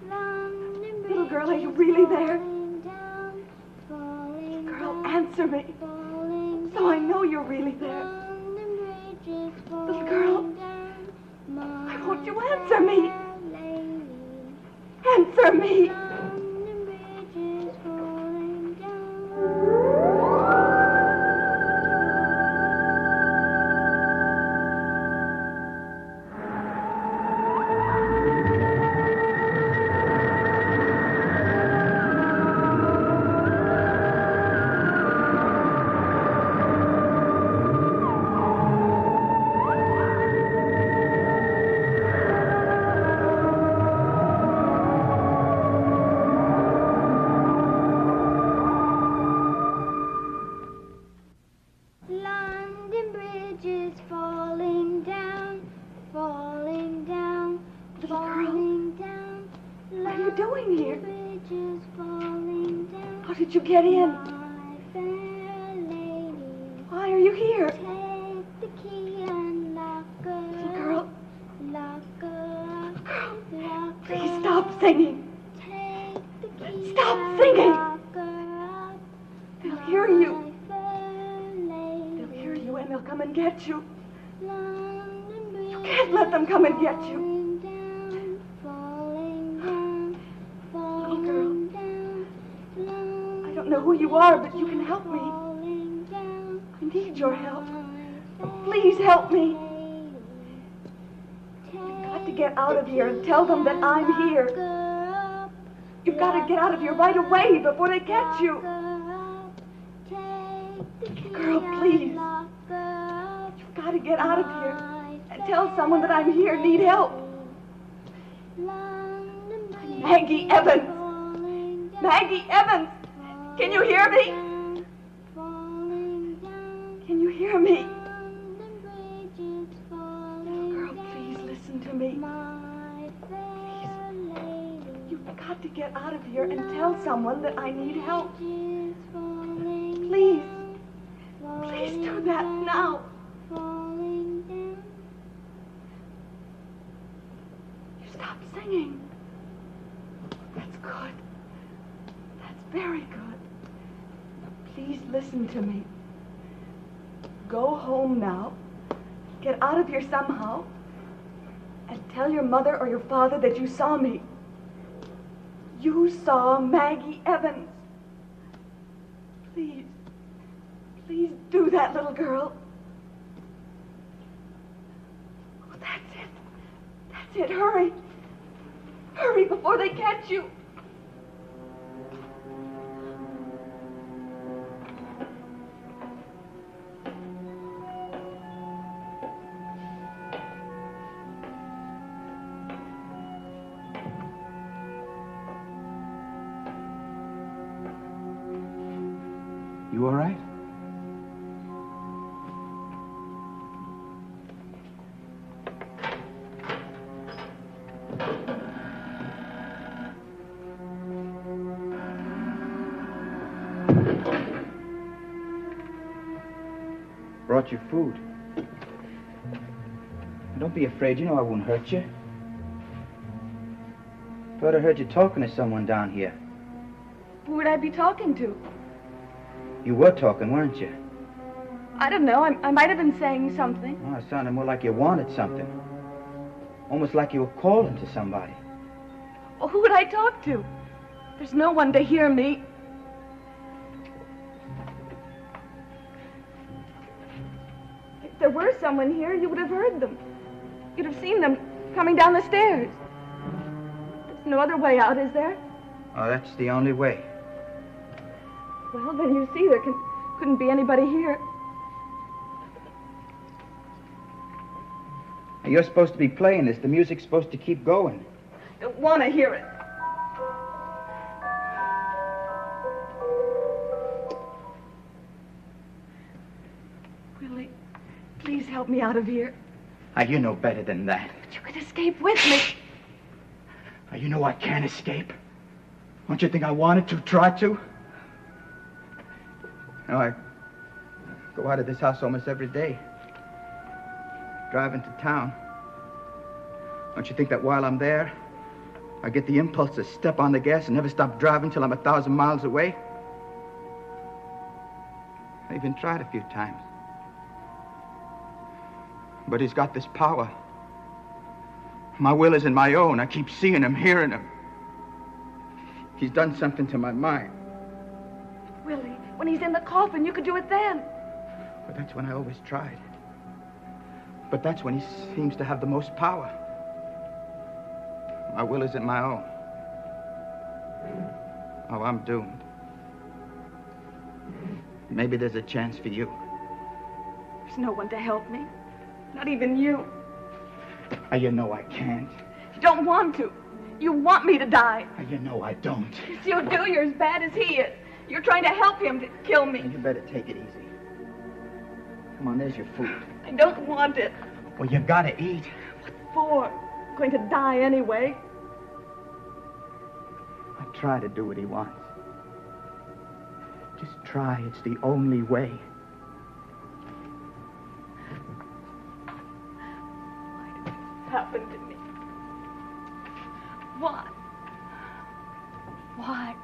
London Little Bridge girl, are you is really there? falling down, falling Girl, down, answer me. falling So I down. know you're really there. London Bridge is Little girl, falling down, my I want you answer me. fair lady. Answer me. London Bridge is falling down. here? How did you get in? Why are you here? Little girl. Please stop singing. Stop singing. They'll hear you. They'll hear you and they'll come and get you. You can't let them come and get you. Little girl. I don't know who you are, but you can help me. I need your help. Please help me. You've got to get out of here and tell them that I'm here. You've got to get out of here right away before they catch you. Girl, please. You've got to get out of here and tell someone that I'm here, need help. I'm Maggie Evans. Maggie Evans. Can you hear me? Can you hear me? Little girl, please listen to me. Please. You've got to get out of here and tell someone that I need help. Please. Please do that now. You stopped singing. That's good. That's very good. Please listen to me. Go home now. Get out of here somehow. And tell your mother or your father that you saw me. You saw Maggie Evans. Please. Please do that, little girl. Oh, that's it. That's it. Hurry. Hurry before they catch you. You all right? Brought you food. Don't be afraid. You know I won't hurt you. Thought I heard you talking to someone down here. Who would I be talking to? You were talking, weren't you? I don't know. I might have been saying something. Oh, it sounded more like you wanted something. Almost like you were calling to somebody. Well, who would I talk to? There's no one to hear me. If there were someone here, you would have heard them. You'd have seen them coming down the stairs. There's no other way out, is there? Oh, that's the only way. Well, then you see there couldn't be anybody here. Now, you're supposed to be playing this. The music's supposed to keep going. I don't want to hear it. Willie, please help me out of here. Now, you know better than that. But you could escape with me. Now, you know I can't escape. Don't you think I wanted to, try to? No, I go out of this house almost every day. Drive into town. Don't you think that while I'm there, I get the impulse to step on the gas and never stop driving till I'm 1,000 miles away? I even tried a few times. But he's got this power. My will isn't my own. I keep seeing him, hearing him. He's done something to my mind. Willie, when he's in the coffin, you could do it then. But that's when I always tried. But that's when he seems to have the most power. My will isn't my own. Oh, I'm doomed. Maybe there's a chance for you. There's no one to help me. Not even you. You know I can't. You don't want to. You want me to die. You know I don't. Yes, you do. You're as bad as he is. You're trying to help him to kill me. You better take it easy. Come on, there's your food. I don't want it. Well, you gotta eat. What for? I'm going to die anyway. I try to do what he wants. Just try. It's the only way. Happened to me. Why? Why?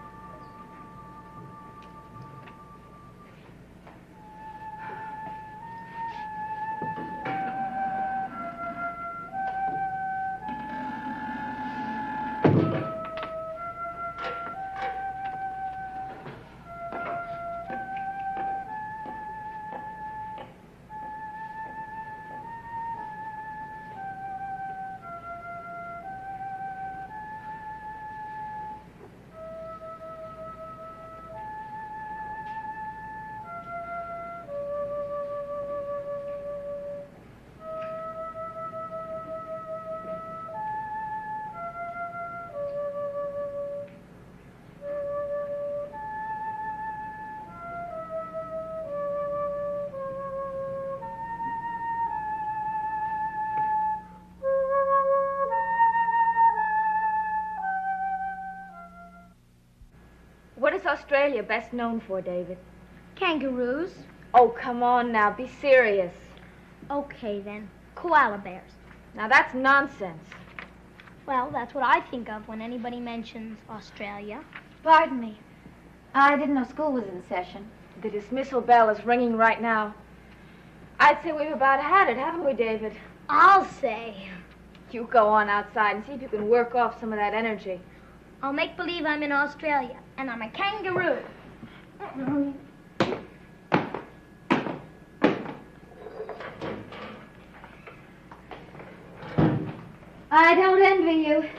What is Australia best known for, David? Kangaroos. Oh, come on now. Be serious. Okay, then. Koala bears. Now, that's nonsense. Well, that's what I think of when anybody mentions Australia. Pardon me. I didn't know school was in session. The dismissal bell is ringing right now. I'd say we've about had it, haven't we, David? I'll say. You go on outside and see if you can work off some of that energy. I'll make believe I'm in Australia, and I'm a kangaroo. I don't envy you.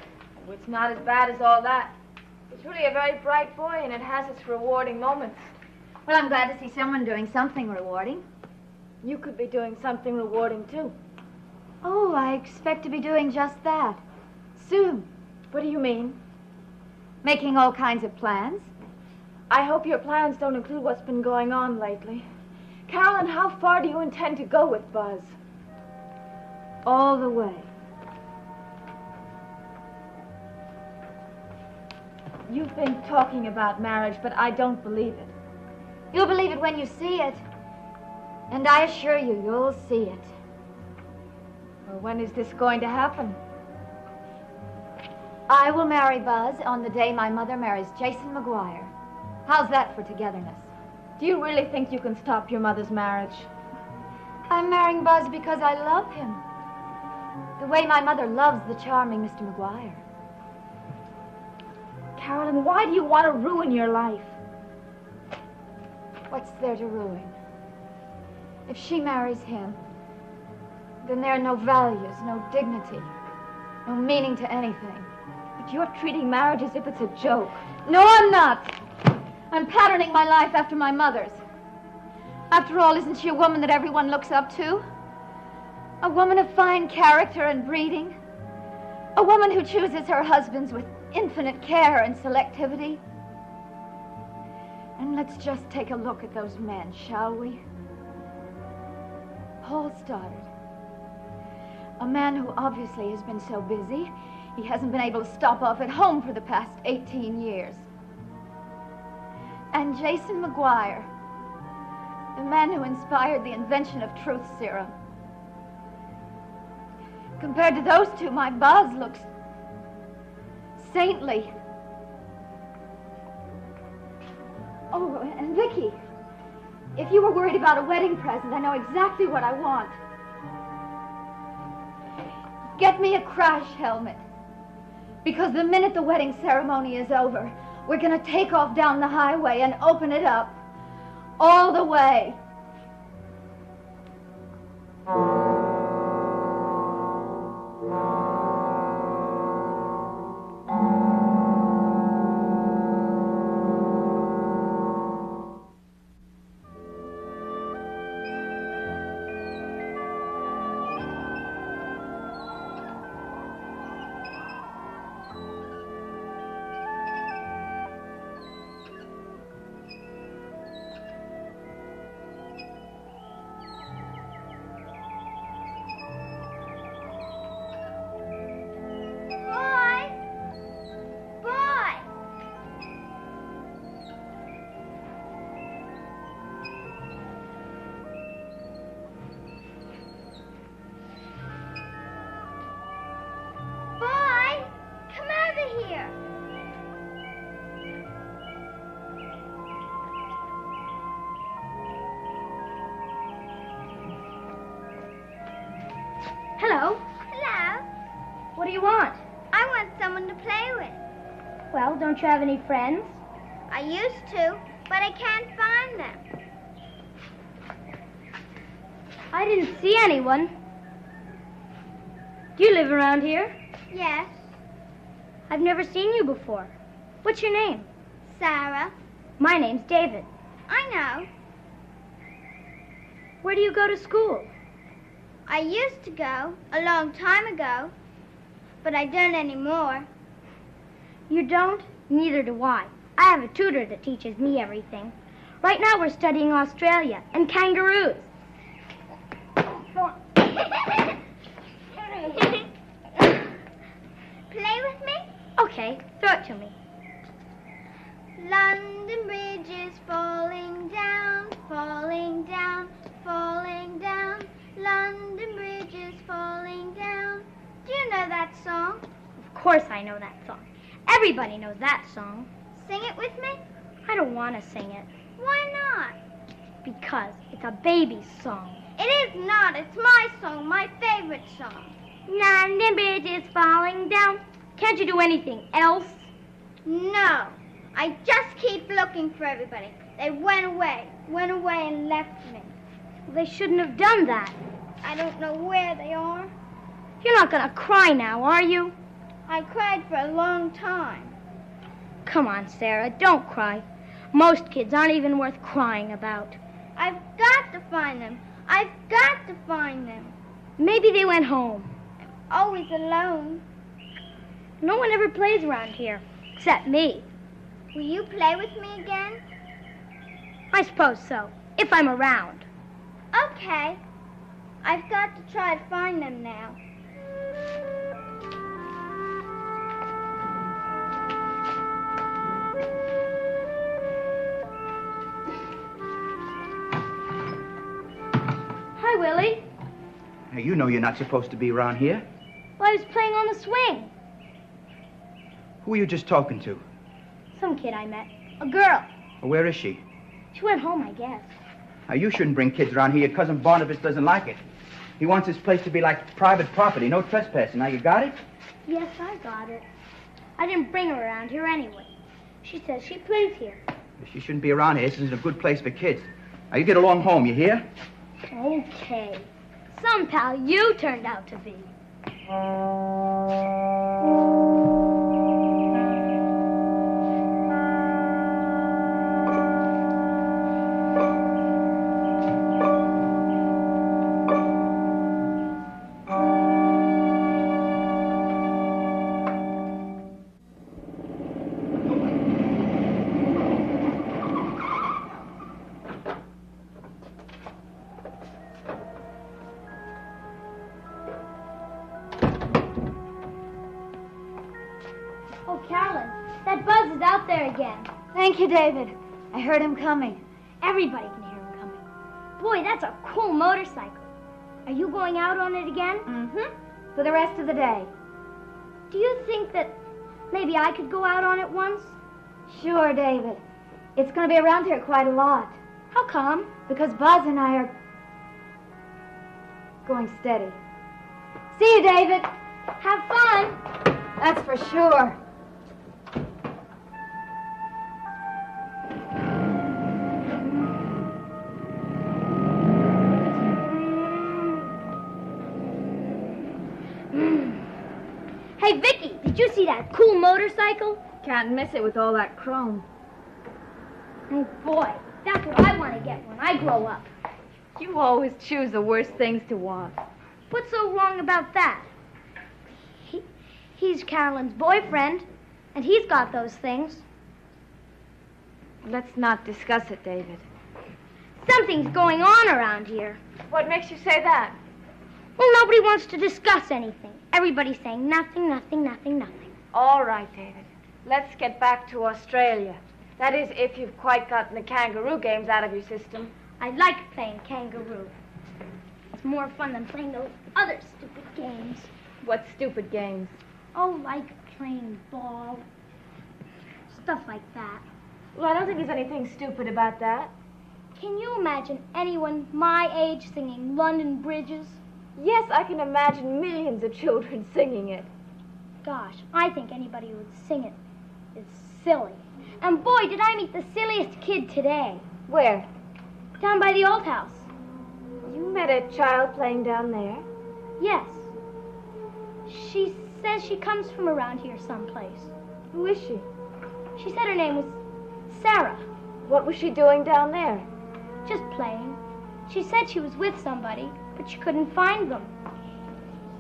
Oh, it's not as bad as all that. It's really a very bright boy, and it has its rewarding moments. Well, I'm glad to see someone doing something rewarding. You could be doing something rewarding, too. Oh, I expect to be doing just that. Soon. What do you mean? Making all kinds of plans. I hope your plans don't include what's been going on lately. Carolyn, how far do you intend to go with Buzz? All the way. You've been talking about marriage, but I don't believe it. You'll believe it when you see it. And I assure you, you'll see it. Well, when is this going to happen? I will marry Buzz on the day my mother marries Jason McGuire. How's that for togetherness? Do you really think you can stop your mother's marriage? I'm marrying Buzz because I love him. The way my mother loves the charming Mr. McGuire. Carolyn, why do you want to ruin your life? What's there to ruin? If she marries him, then there are no values, no dignity, no meaning to anything. But you're treating marriage as if it's a joke. No, I'm not. I'm patterning my life after my mother's. After all, isn't she a woman that everyone looks up to? A woman of fine character and breeding. A woman who chooses her husbands with infinite care and selectivity. And let's just take a look at those men, shall we? Paul Stoddard. A man who obviously has been so busy, he hasn't been able to stop off at home for the past 18 years. And Jason McGuire, the man who inspired the invention of truth serum. Compared to those two, my Buzz looks saintly. Oh, and Vicky, if you were worried about a wedding present, I know exactly what I want. Get me a crash helmet. Because the minute the wedding ceremony is over, we're going to take off down the highway and open it up. All the way. Well, don't you have any friends? I used to, but I can't find them. I didn't see anyone. Do you live around here? Yes. I've never seen you before. What's your name? Sarah. My name's David. I know. Where do you go to school? I used to go a long time ago, but I don't anymore. You don't? Neither do I. I have a tutor that teaches me everything. Right now we're studying Australia and kangaroos. Play with me? Okay, throw it to me. London Bridge is falling down, falling down, falling down. London Bridge is falling down. Do you know that song? Of course I know that song. Everybody knows that song. Sing it with me? I don't want to sing it. Why not? Because it's a baby's song. It is not. It's my song, my favorite song. London Bridge is falling down. Can't you do anything else? No. I just keep looking for everybody. They went away and left me. Well, they shouldn't have done that. I don't know where they are. You're not going to cry now, are you? I cried for a long time. Come on, Sarah, don't cry. Most kids aren't even worth crying about. I've got to find them. I've got to find them. Maybe they went home. I'm always alone. No one ever plays around here, except me. Will you play with me again? I suppose so, if I'm around. Okay. I've got to try to find them now. Hi, Willie. Now, you know you're not supposed to be around here. Well, I was playing on the swing. Who were you just talking to? Some kid I met. A girl. Well, where is she? She went home, I guess. Now, you shouldn't bring kids around here. Your cousin Barnabas doesn't like it. He wants this place to be like private property, no trespassing. Now, you got it? Yes, I got it. I didn't bring her around here anyway. She says she plays here. She shouldn't be around here. This isn't a good place for kids. Now, you get along home, you hear? Okay. Some pal you turned out to be. Thank you, David. I heard him coming. Everybody can hear him coming. Boy, that's a cool motorcycle. Are you going out on it again? Mm-hmm. For the rest of the day. Do you think that maybe I could go out on it once? Sure, David. It's going to be around here quite a lot. How come? Because Buzz and I are going steady. See you, David. Have fun. That's for sure. Hey, Vicky, did you see that cool motorcycle? Can't miss it with all that chrome. Oh, boy, that's what I want to get when I grow up. You always choose the worst things to want. What's so wrong about that? He's Carolyn's boyfriend, and he's got those things. Let's not discuss it, David. Something's going on around here. What makes you say that? Well, nobody wants to discuss anything. Everybody's saying nothing, nothing, nothing, nothing. All right, David. Let's get back to Australia. That is, if you've quite gotten the kangaroo games out of your system. I like playing kangaroo. It's more fun than playing those other stupid games. What stupid games? Oh, like playing ball. Stuff like that. Well, I don't think there's anything stupid about that. Can you imagine anyone my age singing London Bridges? Yes, I can imagine millions of children singing it. Gosh, I think anybody who would sing it is silly. And boy, did I meet the silliest kid today. Where? Down by the old house. You met a child playing down there? Yes. She says she comes from around here someplace. Who is she? She said her name was Sarah. What was she doing down there? Just playing. She said she was with somebody, but she couldn't find them.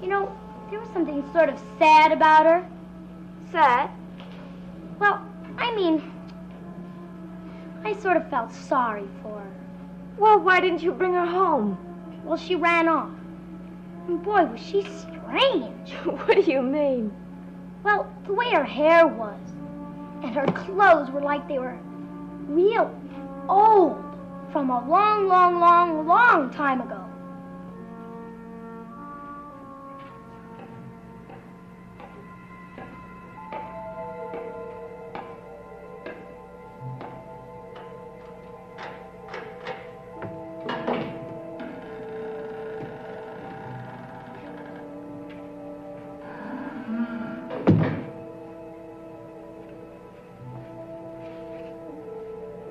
You know, there was something sort of sad about her. Sad? Well, I mean, I sort of felt sorry for her. Well, why didn't you bring her home? Well, she ran off. And boy, was she strange. What do you mean? Well, the way her hair was, and her clothes were like they were real old from a long, long, long, long time ago.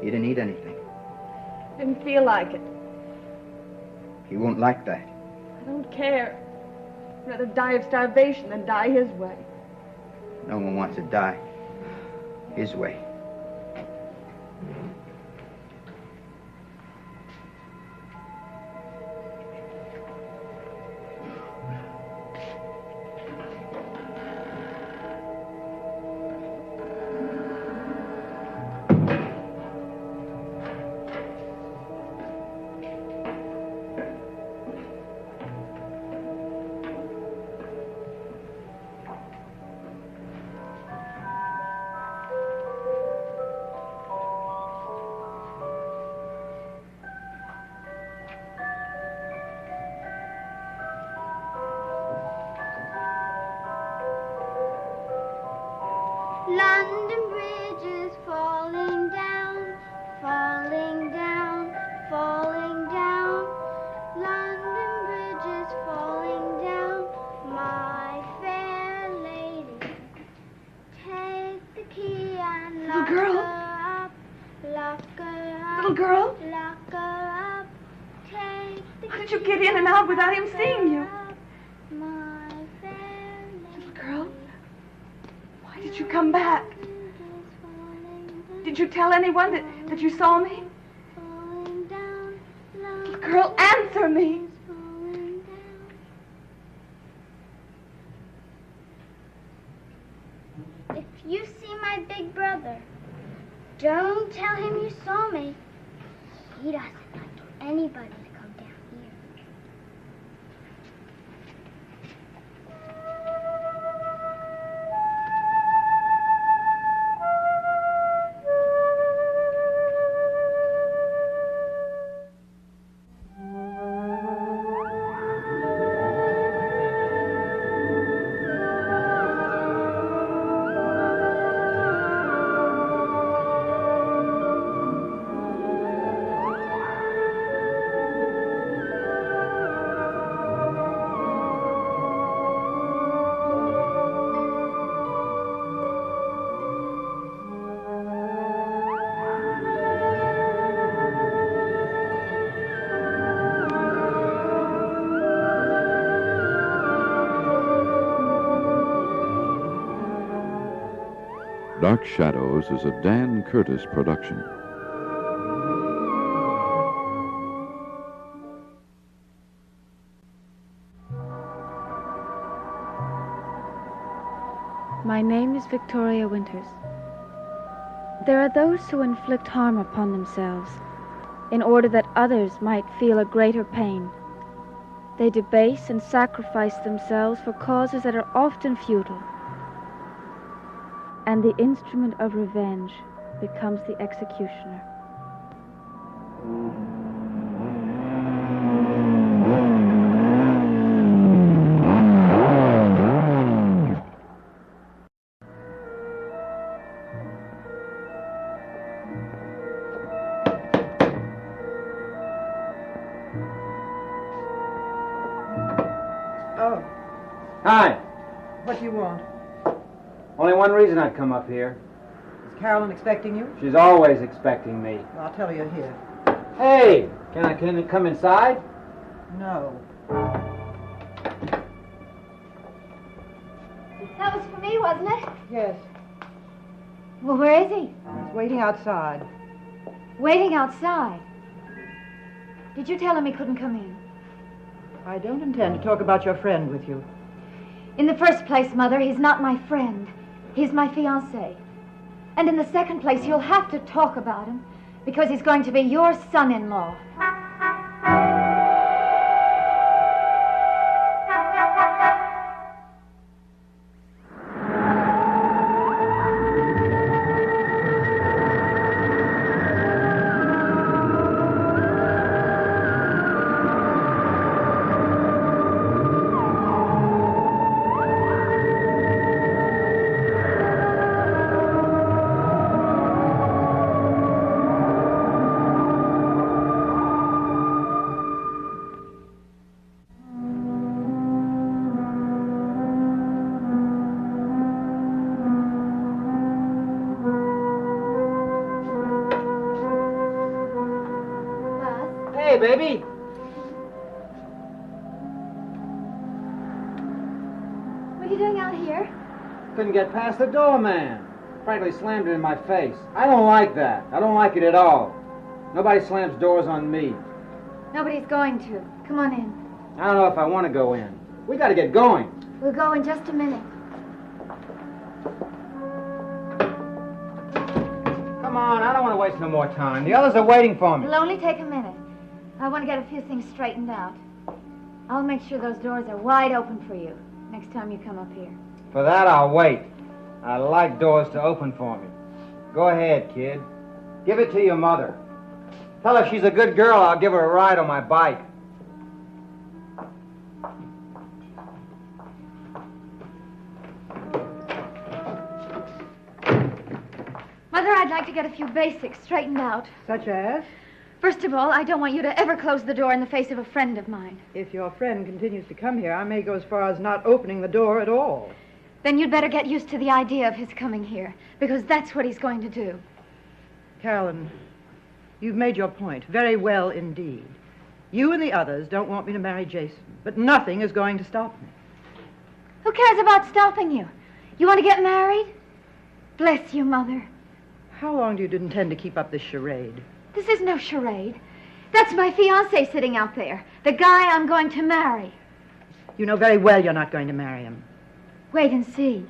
You didn't eat anything. Didn't feel like it. He won't like that. I don't care. I'd rather die of starvation than die his way. No one wants to die his way. London Bridge is falling down, falling down, falling down. London Bridge is falling down, my fair lady. Take the key and lock girl? her up, lock her up. Little girl? Lock her up. Take the How did you get in and out without him seeing you? my fair Little girl? Why did you come back? Did you tell anyone that you saw me? Little girl, answer me. If you see my big brother, don't tell him you saw me. He doesn't like anybody to come down here. Dark Shadows is a Dan Curtis production. My name is Victoria Winters. There are those who inflict harm upon themselves in order that others might feel a greater pain. They debase and sacrifice themselves for causes that are often futile. And the instrument of revenge becomes the executioner. Oh. Hi. What do you want? Only one reason I'd come up here. Is Carolyn expecting you? She's always expecting me. Well, I'll tell her you're here. Hey, can I come inside? No. That was for me, wasn't it? Yes. Well, where is he? He's waiting outside. Waiting outside. Did you tell him he couldn't come in? I don't intend to talk about your friend with you. In the first place, Mother, he's not my friend. He's my fiancé. And in the second place, you'll have to talk about him because he's going to be your son-in-law. Hey, baby. What are you doing out here? Couldn't get past the doorman. Frankly, slammed it in my face. I don't like that. I don't like it at all. Nobody slams doors on me. Nobody's going to. Come on in. I don't know if I want to go in. We got to get going. We'll go in just a minute. Come on, I don't want to waste no more time. The others are waiting for me. It'll only take a minute. I want to get a few things straightened out. I'll make sure those doors are wide open for you next time you come up here. For that, I'll wait. I like doors to open for me. Go ahead, kid. Give it to your mother. Tell her she's a good girl. I'll give her a ride on my bike. Mother, I'd like to get a few basics straightened out. Such as? First of all, I don't want you to ever close the door in the face of a friend of mine. If your friend continues to come here, I may go as far as not opening the door at all. Then you'd better get used to the idea of his coming here, because that's what he's going to do. Carolyn, you've made your point very well indeed. You and the others don't want me to marry Jason, but nothing is going to stop me. Who cares about stopping you? You want to get married? Bless you, Mother. How long do you intend to keep up this charade? This is no charade. That's my fiancé sitting out there, the guy I'm going to marry. You know very well you're not going to marry him. Wait and see.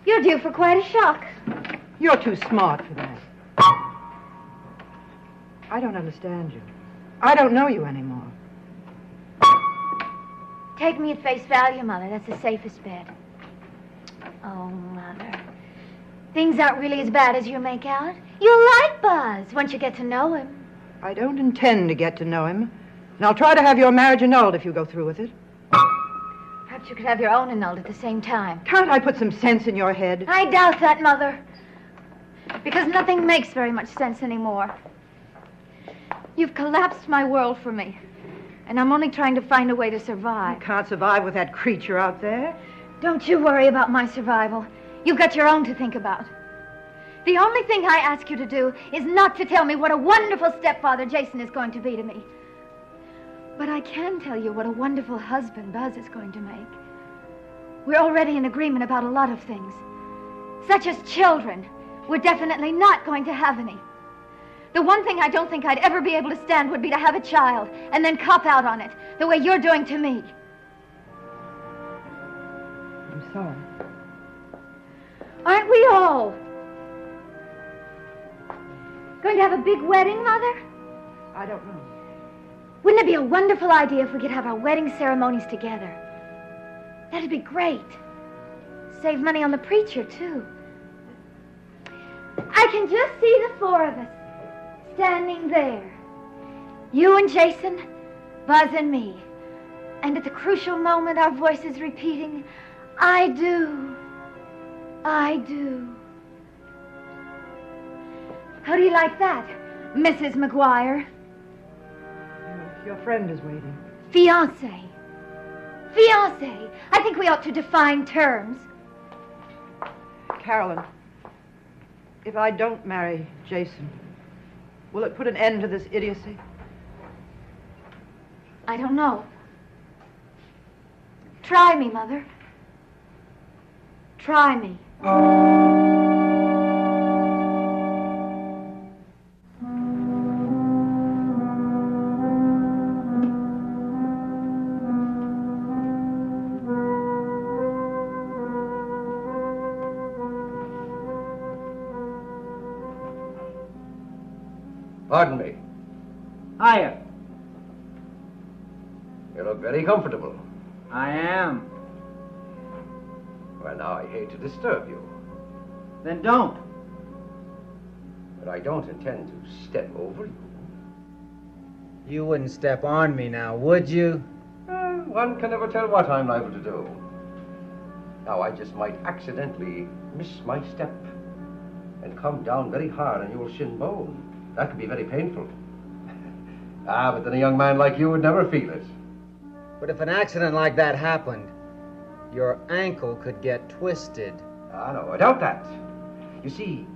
You're due for quite a shock. You're too smart for that. I don't understand you. I don't know you anymore. Take me at face value, Mother. That's the safest bet. Oh, Mother. Things aren't really as bad as you make out. You'll like Buzz once you get to know him. I don't intend to get to know him. And I'll try to have your marriage annulled if you go through with it. Perhaps you could have your own annulled at the same time. Can't I put some sense in your head? I doubt that, Mother. Because nothing makes very much sense anymore. You've collapsed my world for me. And I'm only trying to find a way to survive. You can't survive with that creature out there. Don't you worry about my survival. You've got your own to think about. The only thing I ask you to do is not to tell me what a wonderful stepfather Jason is going to be to me. But I can tell you what a wonderful husband Buzz is going to make. We're already in agreement about a lot of things. Such as children. We're definitely not going to have any. The one thing I don't think I'd ever be able to stand would be to have a child and then cop out on it, the way you're doing to me. I'm sorry. Aren't we all? Going to have a big wedding, Mother? I don't know. Wouldn't it be a wonderful idea if we could have our wedding ceremonies together? That'd be great. Save money on the preacher, too. I can just see the four of us standing there. You and Jason, Buzz and me. And at the crucial moment, our voices repeating, I do. I do. How do you like that, Mrs. McGuire? Your friend is waiting. Fiancé. Fiancé. I think we ought to define terms. Carolyn, If I don't marry Jason, will it put an end to this idiocy? I don't know. Try me, Mother. Try me. Pardon me. Hiya. You look very comfortable. I am. Well, now, I hate to disturb you, Then don't. but I don't intend to step over you. You wouldn't step on me now, would you? One can never tell what I'm liable to do. Now, I just might accidentally miss my step and come down very hard on your shin bone. That could be very painful. But then a young man like you would never feel it. But if an accident like that happened, your ankle could get twisted. No, I doubt that. You see,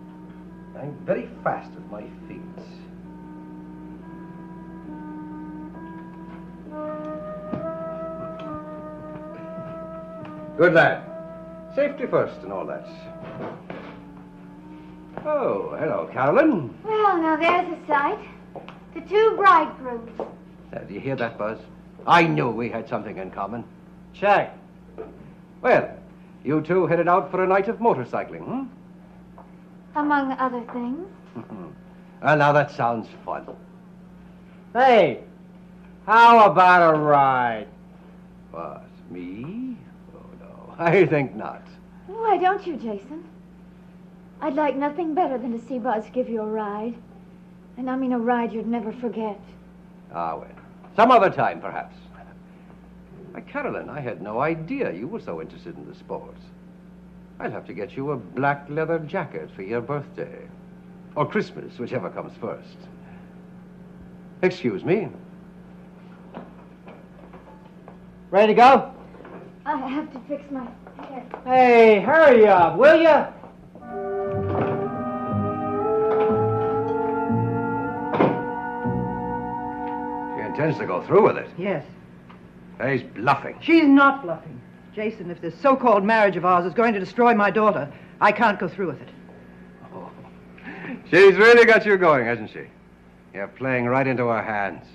I'm very fast with my feet. Good lad. Safety first and all that. Oh, hello, Carolyn. Well, now there's a sight. The two bridegrooms. Do you hear that, Buzz? I knew we had something in common. Check. Well, you two headed out for a night of motorcycling, hmm? Among other things. Well, now that sounds fun. Hey, how about a ride? What, me? Oh, no, I think not. Why don't you, Jason? I'd like nothing better than to see Buzz give you a ride. And I mean a ride you'd never forget. Well, some other time, perhaps. Carolyn, I had no idea you were so interested in the sports. I'll have to get you a black leather jacket for your birthday. Or Christmas, whichever comes first. Excuse me. Ready to go? I have to fix my hair. Hey, hurry up, will ya? She intends to go through with it. Yes. He's bluffing. She's not bluffing. Jason, if this so-called marriage of ours is going to destroy my daughter, I can't go through with it. She's really got you going, hasn't she? You're playing right into her hands.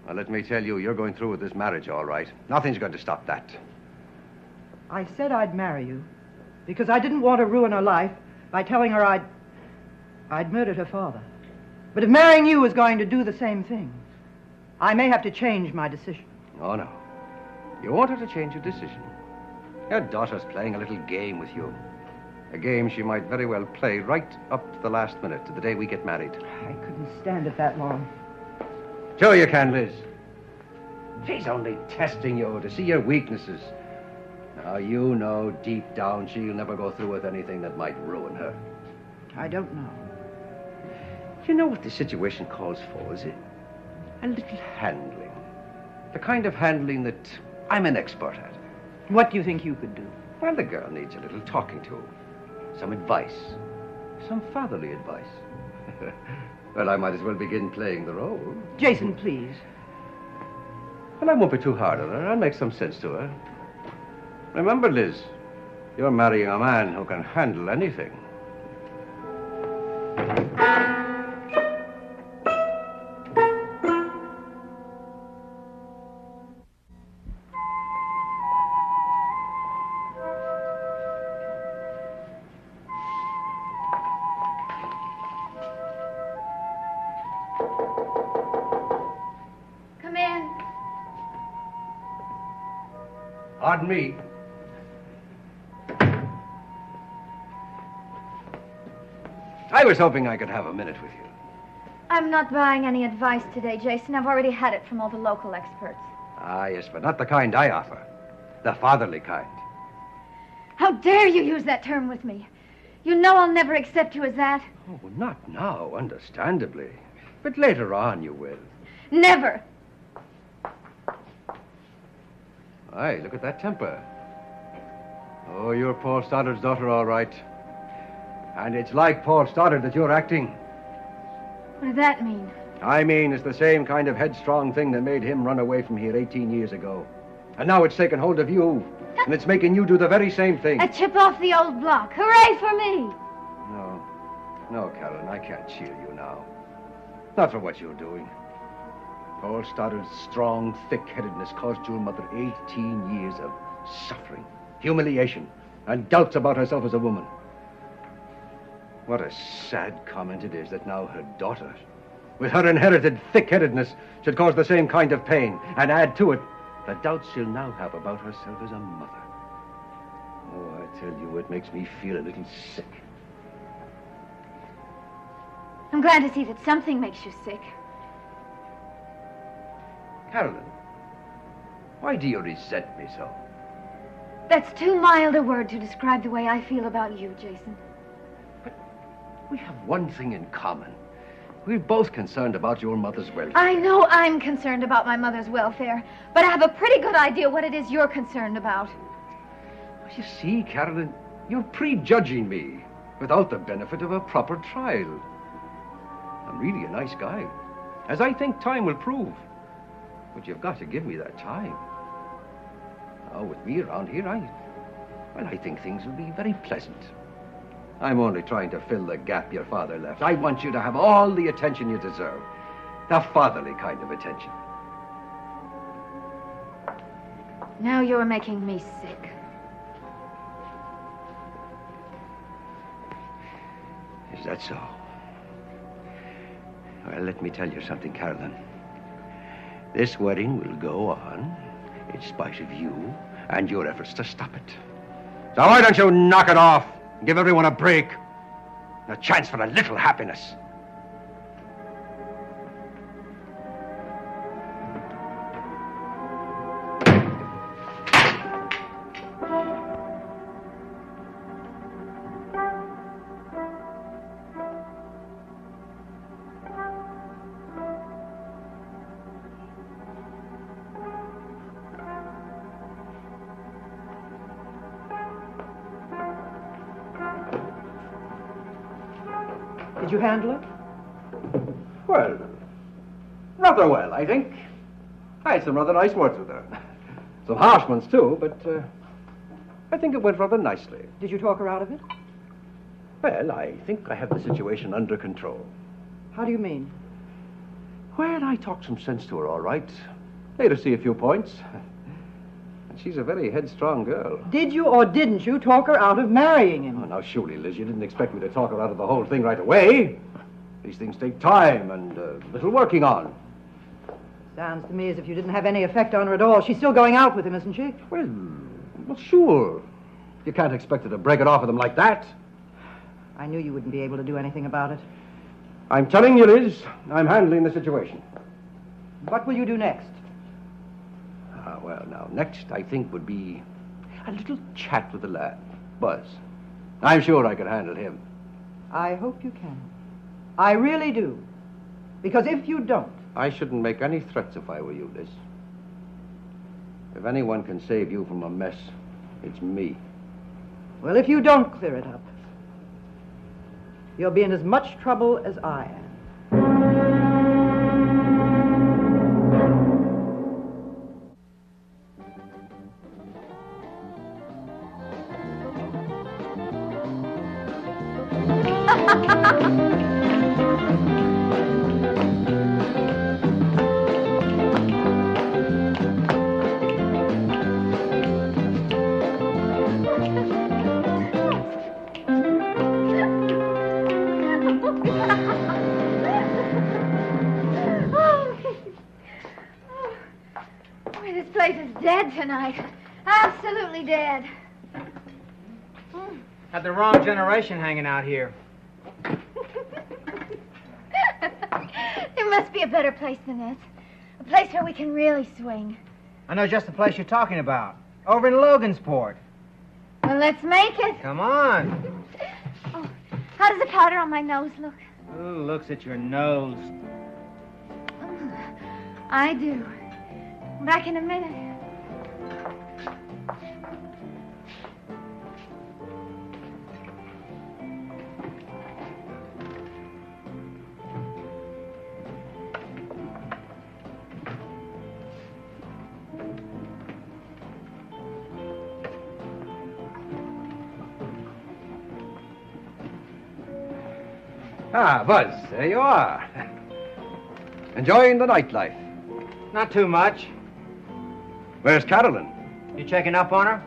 Well, let me tell you, you're going through with this marriage, all right. Nothing's going to stop that. I said I'd marry you because I didn't want to ruin her life by telling her I'd murdered her father. But if marrying you is going to do the same thing, I may have to change my decision. Oh, no. You won't have to change your decision. Your daughter's playing a little game with you. A game she might very well play right up to the last minute, to the day we get married. I couldn't stand it that long. Sure you can, Liz. She's only testing you to see your weaknesses. Now, you know deep down she'll never go through with anything that might ruin her. I don't know. You know what the situation calls for, is it? A little handling. The kind of handling that I'm an expert at. What do you think you could do? Well, the girl needs a little talking to. Some advice. Some fatherly advice. Well, I might as well begin playing the role. Jason, please. Well, I won't be too hard on her. I'll make some sense to her. Remember, Liz, you're marrying a man who can handle anything. Come in. Pardon me. I was hoping I could have a minute with you. I'm not buying any advice today, Jason. I've already had it from all the local experts. Ah, yes, but not the kind I offer. The fatherly kind. How dare you use that term with me? You know I'll never accept you as that. Oh, not now, understandably. But later on you will. Never. Aye, look at that temper. Oh, you're Paul Stoddard's daughter, all right. And it's like Paul Stoddard that you're acting. What does that mean? I mean, it's the same kind of headstrong thing that made him run away from here 18 years ago. And now it's taken hold of you, and it's making you do the very same thing. A chip off the old block. Hooray for me! No, Carolyn, I can't cheer you now. Not for what you're doing. Paul Stoddard's strong thick-headedness caused your mother 18 years of suffering, humiliation, and doubts about herself as a woman. What a sad comment it is that now her daughter, with her inherited thick-headedness, should cause the same kind of pain, and add to it the doubts she'll now have about herself as a mother. Oh, I tell you, it makes me feel a little sick. I'm glad to see that something makes you sick. Carolyn, why do you resent me so? That's too mild a word to describe the way I feel about you, Jason. We have one thing in common. We're both concerned about your mother's welfare. I know I'm concerned about my mother's welfare, but I have a pretty good idea what it is you're concerned about. You see, Carolyn, you're prejudging me without the benefit of a proper trial. I'm really a nice guy, as I think time will prove. But you've got to give me that time. Now, with me around here, I think things will be very pleasant. I'm only trying to fill the gap your father left. I want you to have all the attention you deserve. The fatherly kind of attention. Now you're making me sick. Is that so? Well, let me tell you something, Carolyn. This wedding will go on in spite of you and your efforts to stop it. So why don't you knock it off and give everyone a break? A chance for a little happiness. Did you handle it? Well, rather well, I think. I had some rather nice words with her. Some harsh ones, too, but I think it went rather nicely. Did you talk her out of it? Well, I think I have the situation under control. How do you mean? Well, I talked some sense to her, all right. Made her see a few points. And she's a very headstrong girl. Did you or didn't you talk her out of marrying him? Oh, now, surely, Liz, you didn't expect me to talk her out of the whole thing right away. These things take time and a little working on. Sounds to me as if you didn't have any effect on her at all. She's still going out with him, isn't she? Well, sure. You can't expect her to break it off with him like that. I knew you wouldn't be able to do anything about it. I'm telling you, Liz, I'm handling the situation. What will you do next? Well, now, next, I think, would be a little chat with the lad, Buzz. I'm sure I could handle him. I hope you can. I really do. Because if you don't... I shouldn't make any threats if I were you, Liz. If anyone can save you from a mess, it's me. Well, if you don't clear it up, you'll be in as much trouble as I am. This place is dead tonight. Absolutely dead. Had the wrong generation hanging out here. There must be a better place than this. A place where we can really swing. I know just the place you're talking about. Over in Logansport. Well, let's make it. Come on. Oh, how does the powder on my nose look? Who looks at your nose? I do. Back in a minute. Ah, Buzz, there you are. Enjoying the nightlife. Not too much. Where's Carolyn? You checking up on her?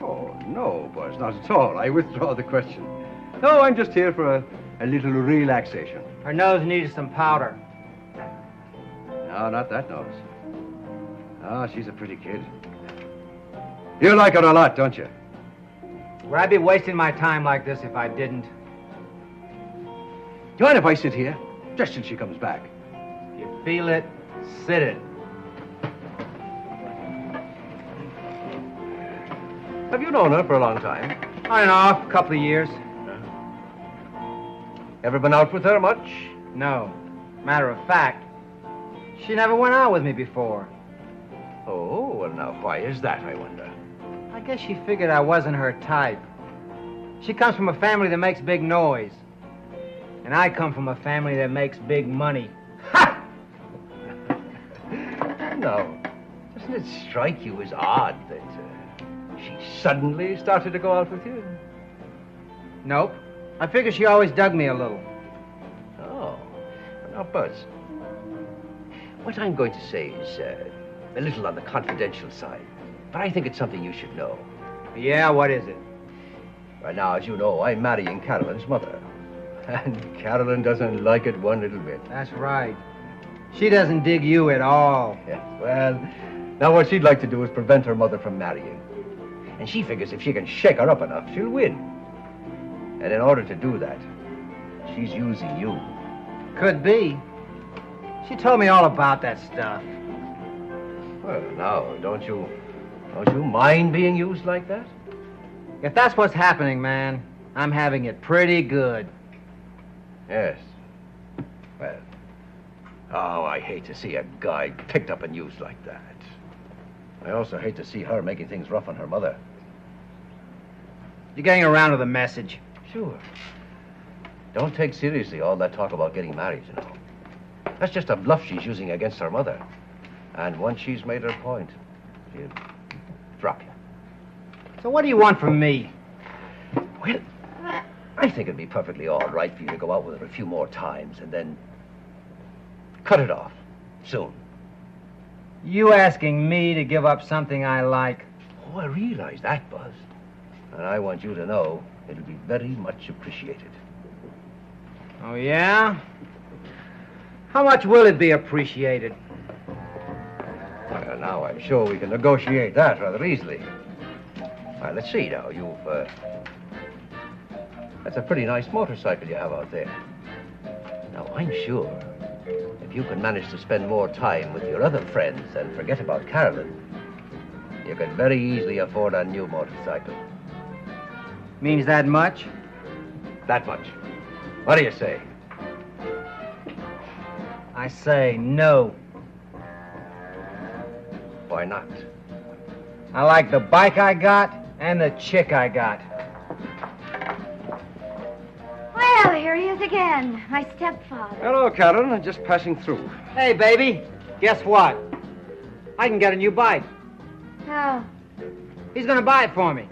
Oh, no, Buzz, not at all. I withdraw the question. No, I'm just here for a little relaxation. Her nose needs some powder. No, not that nose. Oh, she's a pretty kid. You like her a lot, don't you? Would I be wasting my time like this if I didn't? Do you mind if I sit here? Just till she comes back. If you feel it, sit it. Have you known her for a long time? On and off, a couple of years. Ever been out with her much? No. Matter of fact, she never went out with me before. Oh, well, now, why is that, I wonder? I guess she figured I wasn't her type. She comes from a family that makes big noise. And I come from a family that makes big money. Ha! No. Doesn't it strike you as odd that she suddenly started to go out with you? Nope. I figure she always dug me a little. Oh. Now, Buzz, what I'm going to say is a little on the confidential side. But I think it's something you should know. Yeah, what is it? Right now, as you know, I'm marrying Carolyn's mother. And Carolyn doesn't like it one little bit. That's right. She doesn't dig you at all. Yes, well, now what she'd like to do is prevent her mother from marrying. And she figures if she can shake her up enough, she'll win. And in order to do that, she's using you. Could be. She told me all about that stuff. Well, now, don't you mind being used like that? If that's what's happening, man, I'm having it pretty good. Yes. Well, oh, I hate to see a guy picked up and used like that. I also hate to see her making things rough on her mother. You're getting around to the message. Sure. Don't take seriously all that talk about getting married, you know. That's just a bluff she's using against her mother. And once she's made her point, she'll drop you. So what do you want from me? Well, I think it'd be perfectly all right for you to go out with her a few more times and then cut it off soon. You asking me to give up something I like? Oh, I realize that, Buzz. And I want you to know it'll be very much appreciated. Oh, yeah? How much will it be appreciated? Well, now, I'm sure we can negotiate that rather easily. Well, let's see now. That's a pretty nice motorcycle you have out there. Now, I'm sure if you can manage to spend more time with your other friends and forget about Carolyn, you could very easily afford a new motorcycle. Means that much? That much. What do you say? I say no. Why not? I like the bike I got and the chick I got. Well, here he is again, my stepfather. Hello, Carolyn. I'm just passing through. Hey, baby. Guess what? I can get a new bike. Oh, He's gonna buy it for me.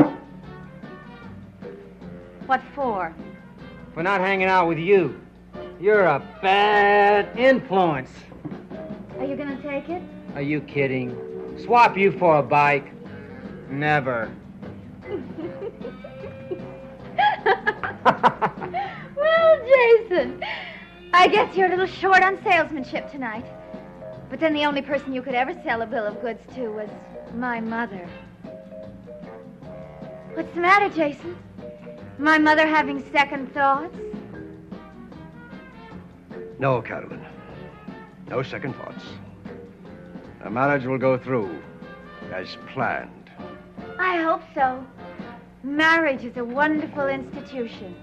what for? For not hanging out with you. You're a bad influence. Are you gonna take it? Are you kidding? Swap you for a bike? Never. Well, Jason, I guess you're a little short on salesmanship tonight. But then the only person you could ever sell a bill of goods to was my mother. What's the matter, Jason? My mother having second thoughts? No, Carolyn. No second thoughts. The marriage will go through as planned. I hope so. Marriage is a wonderful institution.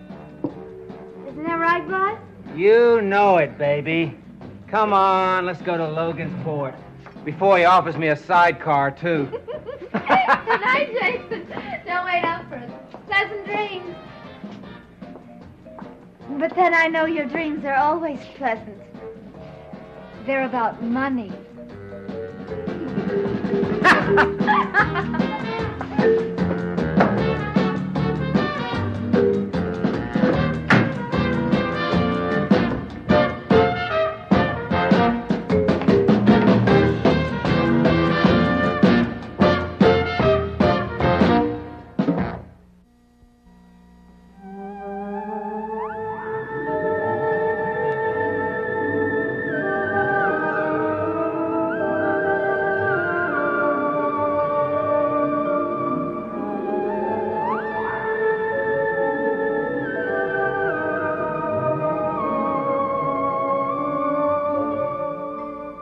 Isn't that right, Buzz? You know it, baby. Come on, let's go to Logansport. Before he offers me a sidecar, too. Good night, Jason. Don't wait up for us. Pleasant dreams. But then I know your dreams are always pleasant. They're about money.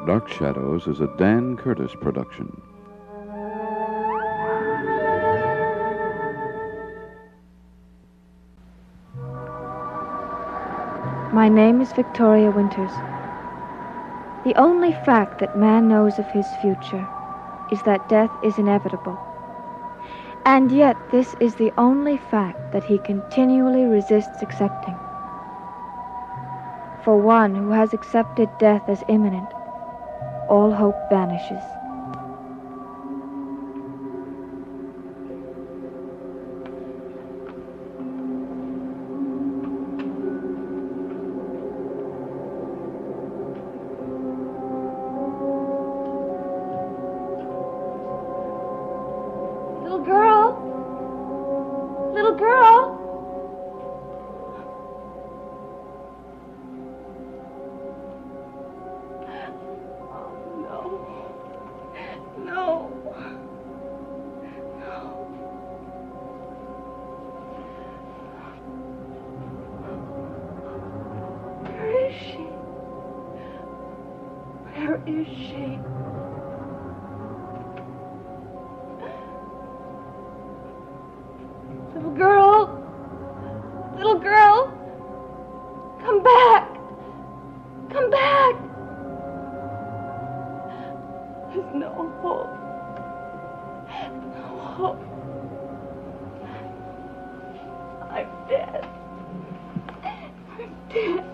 Dark Shadows is a Dan Curtis production. My name is Victoria Winters. The only fact that man knows of his future is that death is inevitable. And yet this is the only fact that he continually resists accepting. For one who has accepted death as imminent, all hope vanishes. Little girl! No. Where is she? Where is she? Little girl, come back. Come back. There's no hope. No hope. I'm dead. I'm dead.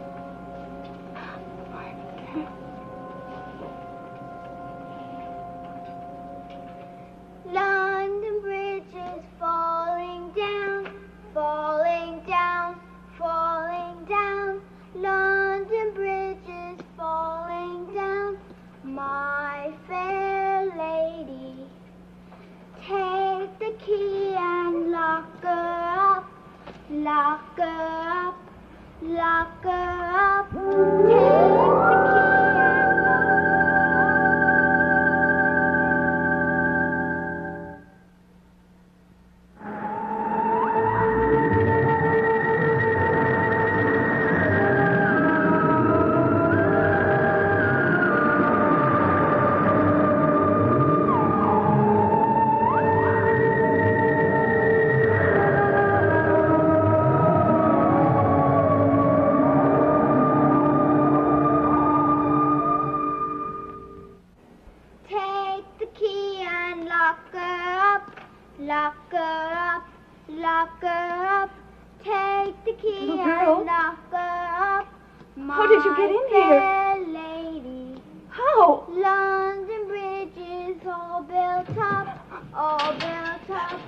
London Bridge is falling down, falling down, falling down. London Bridge is falling down. My fair lady, take the key and lock her up, lock her up, lock her up. Take the key and lock How did you get in here? lady. How? London Bridge is all built up, all built up,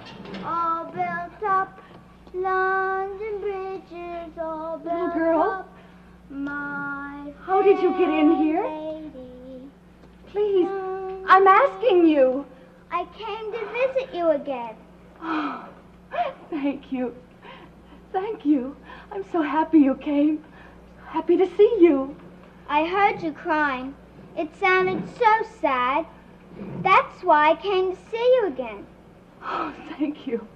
all built up. London Bridge is all built Little girl? up. My How did you get in here? lady. Please, I'm asking you. I came to visit you again. Oh, thank you. Thank you. I'm so happy you came. Happy to see you. I heard you crying. It sounded so sad. That's why I came to see you again. Oh, thank you.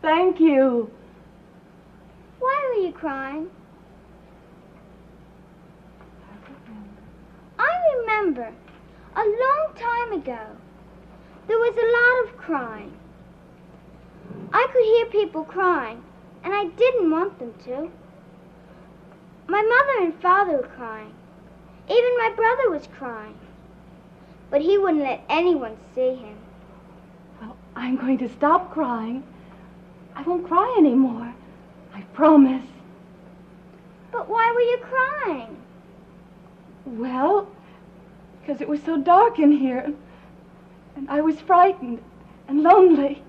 Thank you. Why were you crying? I remember a long time ago, there was a lot of crying. I could hear people crying, and I didn't want them to. My mother and father were crying. Even my brother was crying. But he wouldn't let anyone see him. Well, I'm going to stop crying. I won't cry anymore. I promise. But why were you crying? Well, because it was so dark in here, and I was frightened and lonely.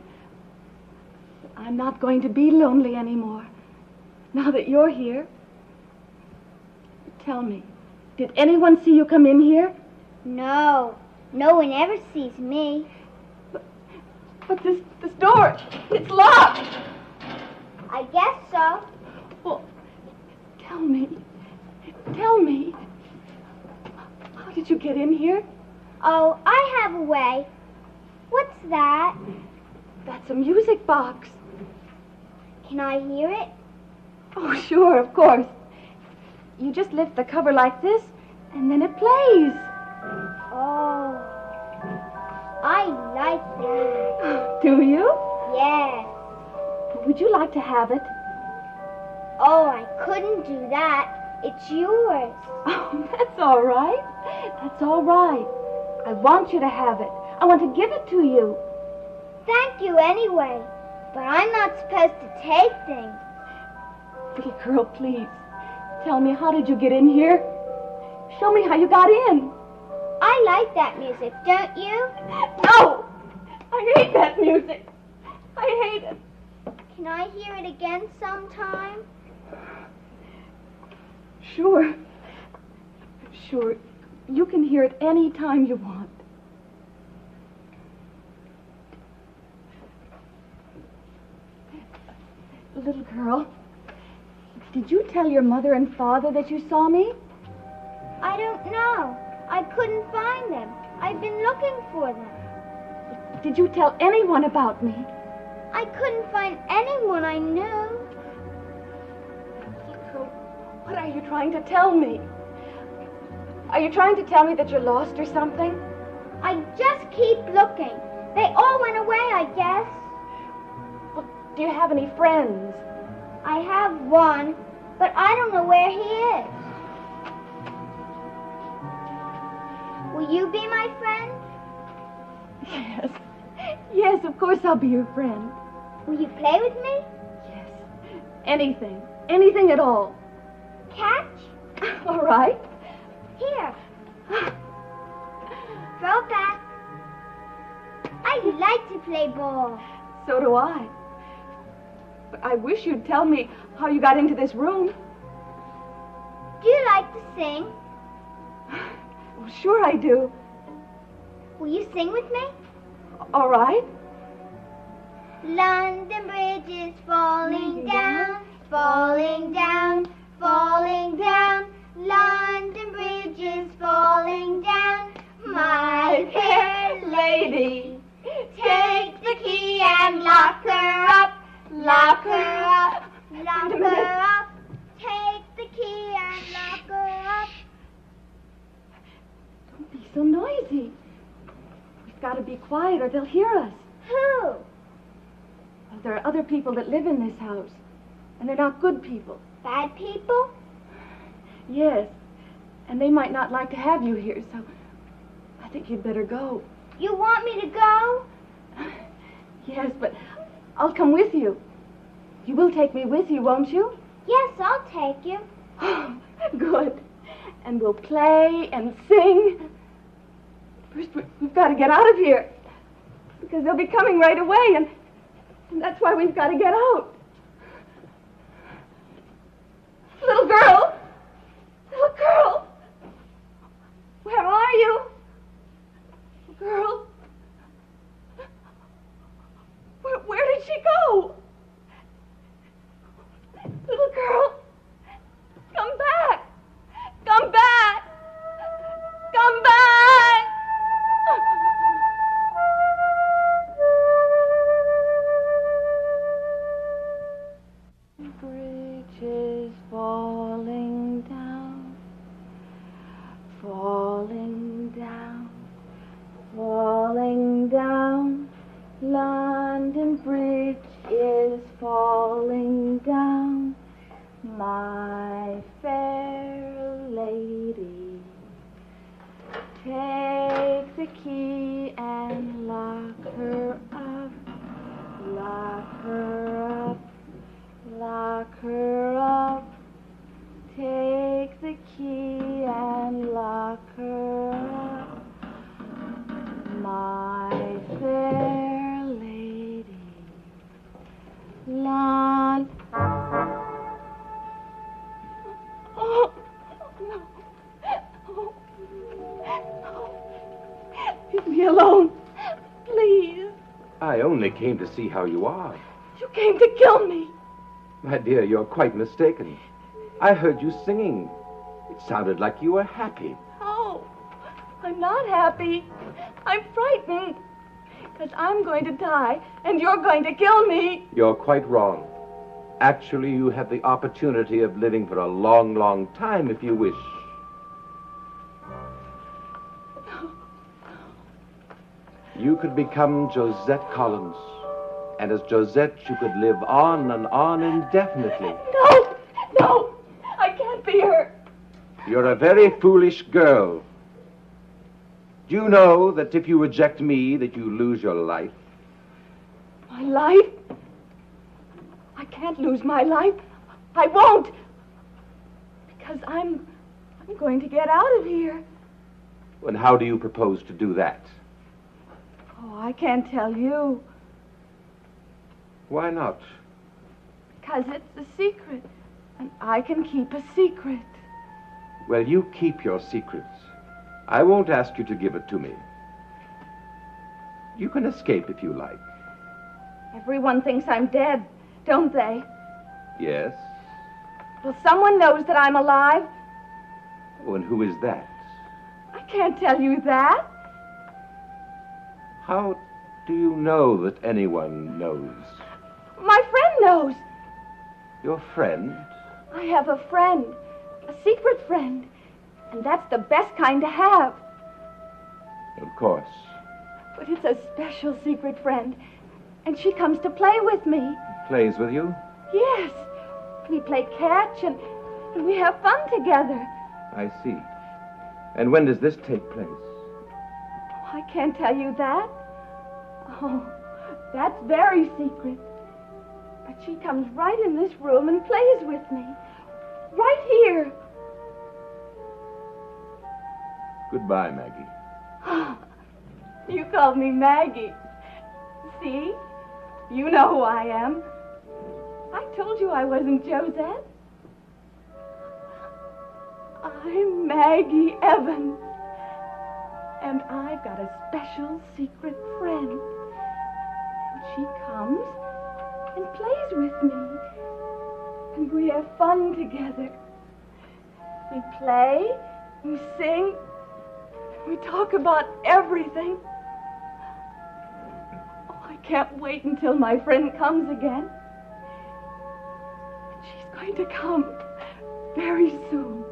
But I'm not going to be lonely anymore, now that you're here. Tell me, did anyone see you come in here? No, no one ever sees me. But this door, it's locked. I guess so. Well, tell me, how did you get in here? Oh, I have a way. What's that? That's a music box. Can I hear it? Oh, sure, of course. You just lift the cover like this, and then it plays. Oh, I like that. Do you? Yes. Would you like to have it? Oh, I couldn't do that. It's yours. Oh, that's all right. That's all right. I want you to have it. I want to give it to you. Thank you anyway. But I'm not supposed to take things. Little girl, please. Tell me, how did you get in here? Show me how you got in. I like that music, don't you? No! I hate that music. I hate it. Can I hear it again sometime? Sure. Sure. You can hear it any time you want. Little girl, did you tell your mother and father that you saw me? I don't know. I couldn't find them. I've been looking for them. Did you tell anyone about me? I couldn't find anyone I knew. Little girl, what are you trying to tell me? Are you trying to tell me that you're lost or something? I just keep looking. They all went away, I guess. Well, do you have any friends? I have one, but I don't know where he is. Will you be my friend? Yes. Yes, of course I'll be your friend. Will you play with me? Yes. Anything. Anything at all. Catch? All right. Here. Throw back. I like to play ball. So do I. But I wish you'd tell me how you got into this room. Do you like to sing? Well, sure I do. Will you sing with me? All right. London Bridge is falling down, falling down, falling down. London Bridge is falling down. My fair lady, take the key and lock her up. Lock her up, lock her up. Take the key and lock her up. Don't be so noisy. We've got to be quiet or they'll hear us. Who? Well, there are other people that live in this house, and they're not good people. Bad people? Yes, and they might not like to have you here, so I think you'd better go. You want me to go? Yes, but I'll come with you. You will take me with you, won't you? Yes, I'll take you. Good. And we'll play and sing. First, we've got to get out of here, because they'll be coming right away, and that's why we've got to get out. Little girl! Little girl! Where are you? Little girl? Where did she go? Little girl! Come back! Come back! Come back! Bridge is falling down, falling down, falling down. London Bridge is falling down. My fair lady, take the key and lock her up. Lock her up. Lock her up. Take the key and lock her up. My fair lady. Lon. Oh, no. Oh, no. Leave me alone. Please. I only came to see how you are. You came to kill me. My dear, you're quite mistaken. I heard you singing. It sounded like you were happy. Oh, I'm not happy. I'm frightened. Because I'm going to die, and you're going to kill me. You're quite wrong. Actually, you have the opportunity of living for a long, long time if you wish. You could become Josette Collins. And as Josette, you could live on and on indefinitely. No! No! I can't be her. You're a very foolish girl. Do you know that if you reject me, that you lose your life? My life? I can't lose my life. I won't. Because I'm going to get out of here. And how do you propose to do that? Oh, I can't tell you. Why not? Because it's a secret. And I can keep a secret. Well, you keep your secrets. I won't ask you to give it to me. You can escape if you like. Everyone thinks I'm dead, don't they? Yes? Well, someone knows that I'm alive. Oh, and who is that? I can't tell you that. How do you know that anyone knows? My friend knows. Your friend? I have a friend, a secret friend, and that's the best kind to have. Of course. But it's a special secret friend, and she comes to play with me. Plays with you? Yes. We play catch, and we have fun together. I see. And when does this take place? Oh, I can't tell you that. Oh, that's very secret. But she comes right in this room and plays with me. Right here. Goodbye, Maggie. You called me Maggie. See? You know who I am. I told you I wasn't Josette. I'm Maggie Evans. And I've got a special secret friend. And she comes and plays with me. And we have fun together. We play, we sing, we talk about everything. Oh, I can't wait until my friend comes again. And she's going to come very soon.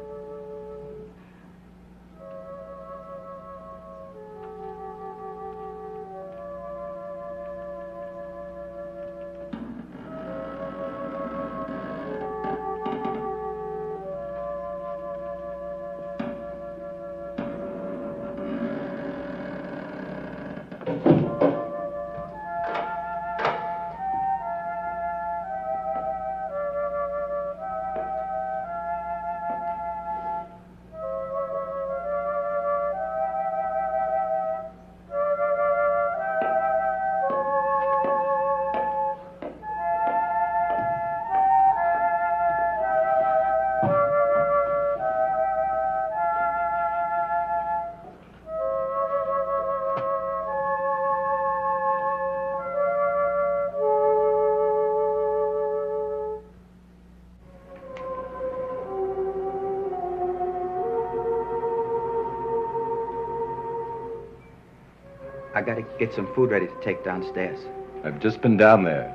I gotta get some food ready to take downstairs. I've just been down there,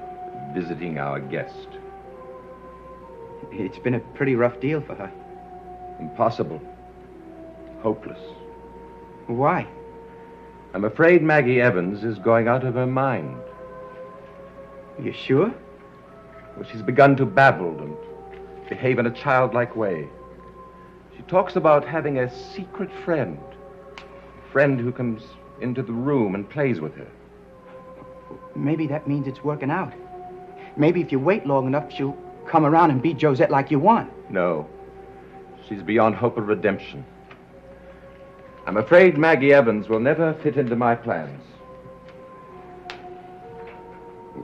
visiting our guest. It's been a pretty rough deal for her. Impossible. Hopeless. Why? I'm afraid Maggie Evans is going out of her mind. Are you sure? Well, she's begun to babble and behave in a childlike way. She talks about having a secret friend. A friend who comes into the room and plays with her. Maybe that means it's working out. Maybe if you wait long enough, she'll come around and be Josette like you want. No. She's beyond hope of redemption. I'm afraid Maggie Evans will never fit into my plans.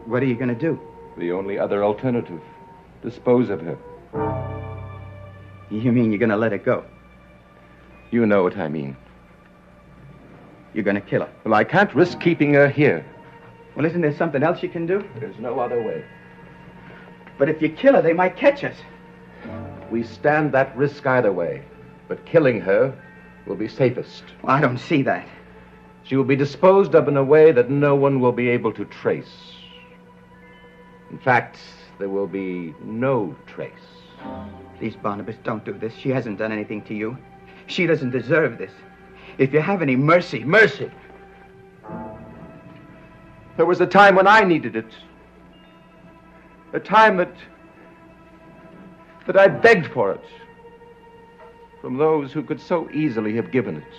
What are you going to do? The only other alternative. Dispose of her. You mean you're going to let her go? You know what I mean. You're going to kill her? Well, I can't risk keeping her here. Well, isn't there something else you can do? There's no other way. But if you kill her, they might catch us. We stand that risk either way. But killing her will be safest. Well, I don't see that. She will be disposed of in a way that no one will be able to trace. In fact, there will be no trace. Please, Barnabas, don't do this. She hasn't done anything to you. She doesn't deserve this. If you have any mercy... Mercy? There was a time when I needed it. A time that I begged for it. From those who could so easily have given it.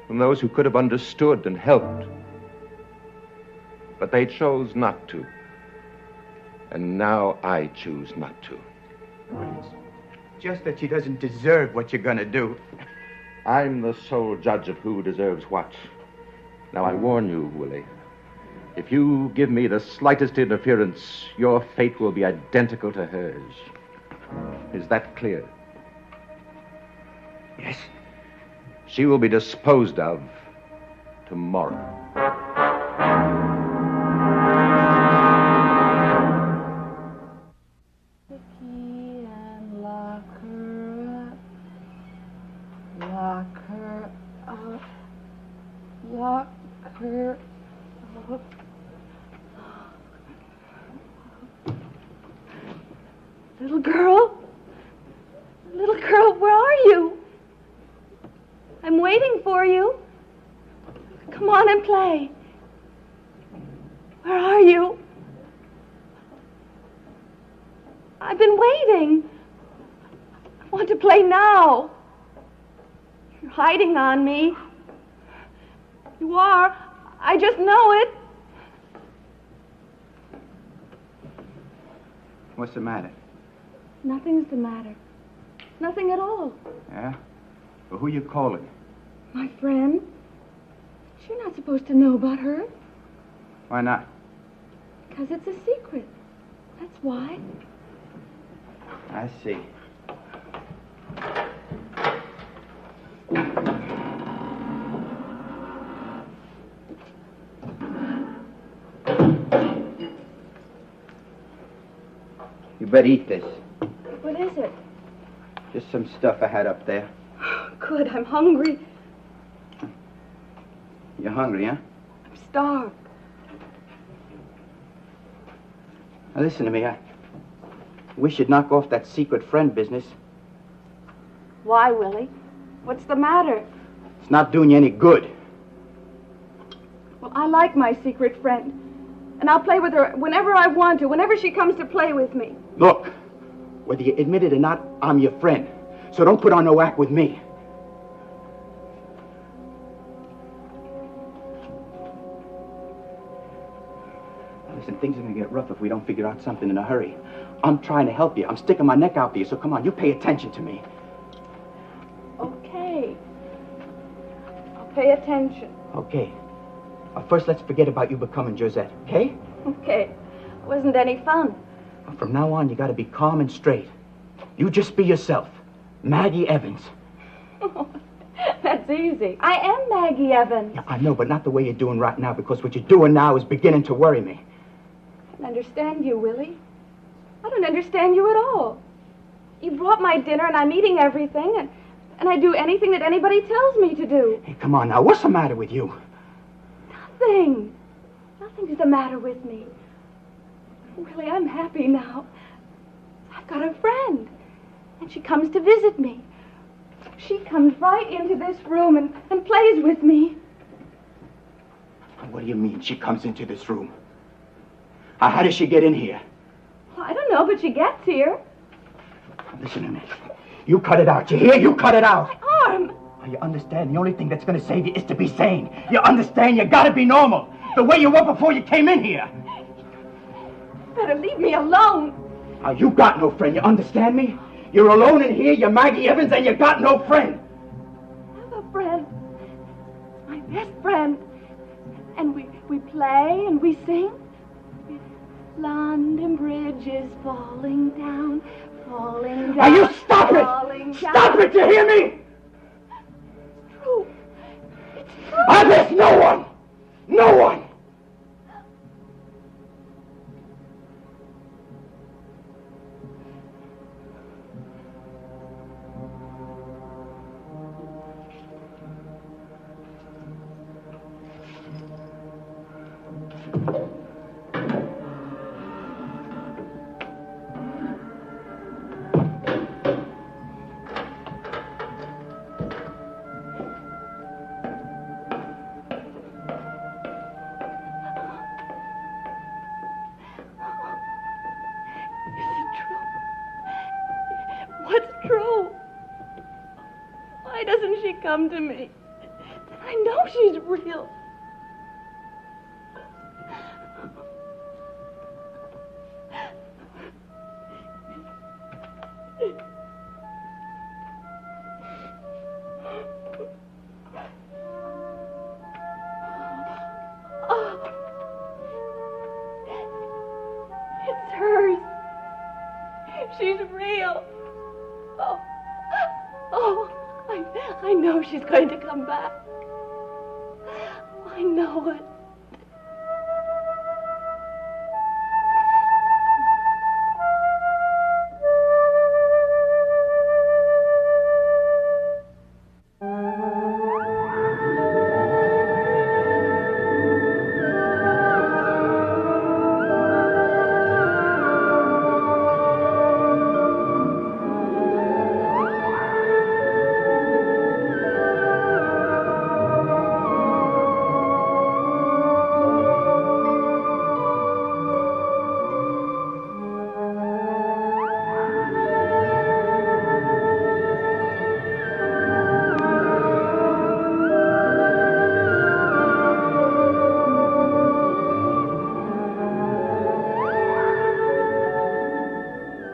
From those who could have understood and helped. But they chose not to. And now I choose not to. It's just that she doesn't deserve what you're gonna do. I'm the sole judge of who deserves what. Now, I warn you, Willie. If you give me the slightest interference, your fate will be identical to hers. Is that clear? Yes. She will be disposed of tomorrow. Lock her up. Lock her up. Little girl? Little girl, where are you? I'm waiting for you. Come on and play. Where are you? I've been waiting. I want to play now. You're hiding on me. You are. I just know it. What's the matter? Nothing's the matter. Nothing at all. Yeah? Well, who you calling? My friend. You're not supposed to know about her. Why not? Because it's a secret. That's why. I see. You better eat this. What is it? Just some stuff I had up there. Good, I'm hungry. You're hungry, huh? I'm starved. Now listen to me. I wish you'd knock off that secret friend business. Why, Willie? What's the matter? It's not doing you any good. Well, I like my secret friend. And I'll play with her whenever I want to, whenever she comes to play with me. Look, whether you admit it or not, I'm your friend. So don't put on no act with me. Listen, things are going to get rough if we don't figure out something in a hurry. I'm trying to help you. I'm sticking my neck out for you, so come on, you pay attention to me. Okay. I'll pay attention. Okay. First, let's forget about you becoming Josette, okay? Okay. It wasn't any fun. From now on, you got to be calm and straight. You just be yourself. Maggie Evans. That's easy. I am Maggie Evans. Yeah, I know, but not the way you're doing right now, because what you're doing now is beginning to worry me. I don't understand you, Willie. I don't understand you at all. You brought my dinner, and I'm eating everything, and I do anything that anybody tells me to do. Hey, come on now. What's the matter with you? Nothing. Nothing's the matter with me. Really, I'm happy now. I've got a friend, and she comes to visit me. She comes right into this room and plays with me. What do you mean she comes into this room? How does she get in here? Well, I don't know, but she gets here. Listen to me. You cut it out. You hear? You cut it out. My arm. You understand? The only thing that's going to save you is to be sane. You understand? You got to be normal. The way you were before you came in here. Better leave me alone. Now, you got no friend. You understand me? You're alone in here. You're Maggie Evans, and you got no friend. I have a friend. My best friend. And we play and we sing. London Bridge is falling down, falling down. Now, you stop it! Stop it! You hear me? It's true. It's true. I miss no one. No one. Why doesn't she come to me? I know she's real. Oh. It's hers. She's real. Oh, I know she's going to come back. I know it.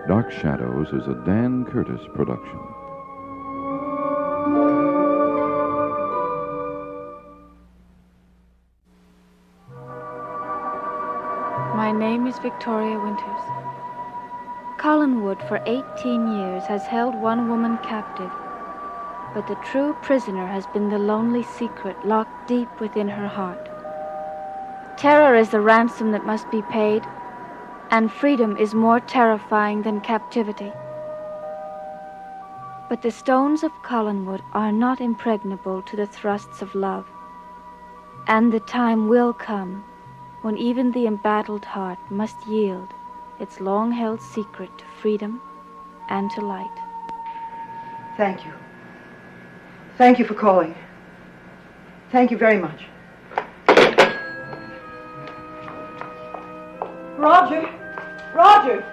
Dark Shadows is a Dan Curtis production. My name is Victoria Winters. Collinwood for 18 years has held one woman captive, but the true prisoner has been the lonely secret locked deep within her heart. Terror is the ransom that must be paid, and freedom is more terrifying than captivity. But the stones of Collinwood are not impregnable to the thrusts of love, and the time will come when even the embattled heart must yield its long-held secret to freedom and to light. Thank you. Thank you for calling. Thank you very much. Roger! Roger!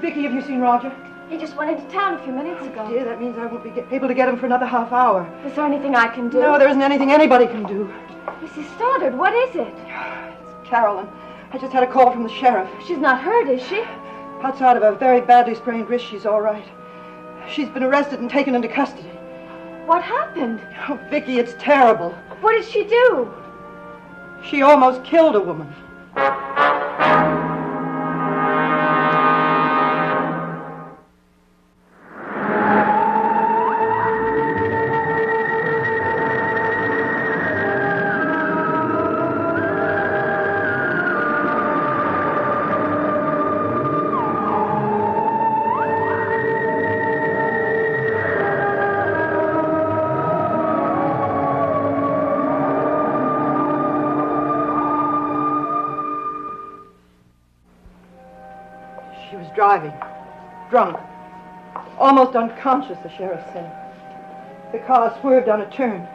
Vicky, have you seen Roger? He just went into town a few minutes ago. Dear, that means I won't be able to get him for another half hour. Is there anything I can do? No, there isn't anything anybody can do. Mrs. Stoddard, what is it? It's Carolyn. I just had a call from the sheriff. She's not hurt, is she? Outside of a very badly sprained wrist, she's all right. She's been arrested and taken into custody. What happened? Oh, Vicky, it's terrible. What did she do? She almost killed a woman. Driving. Drunk. Almost unconscious, the sheriff said. The car swerved on a turn.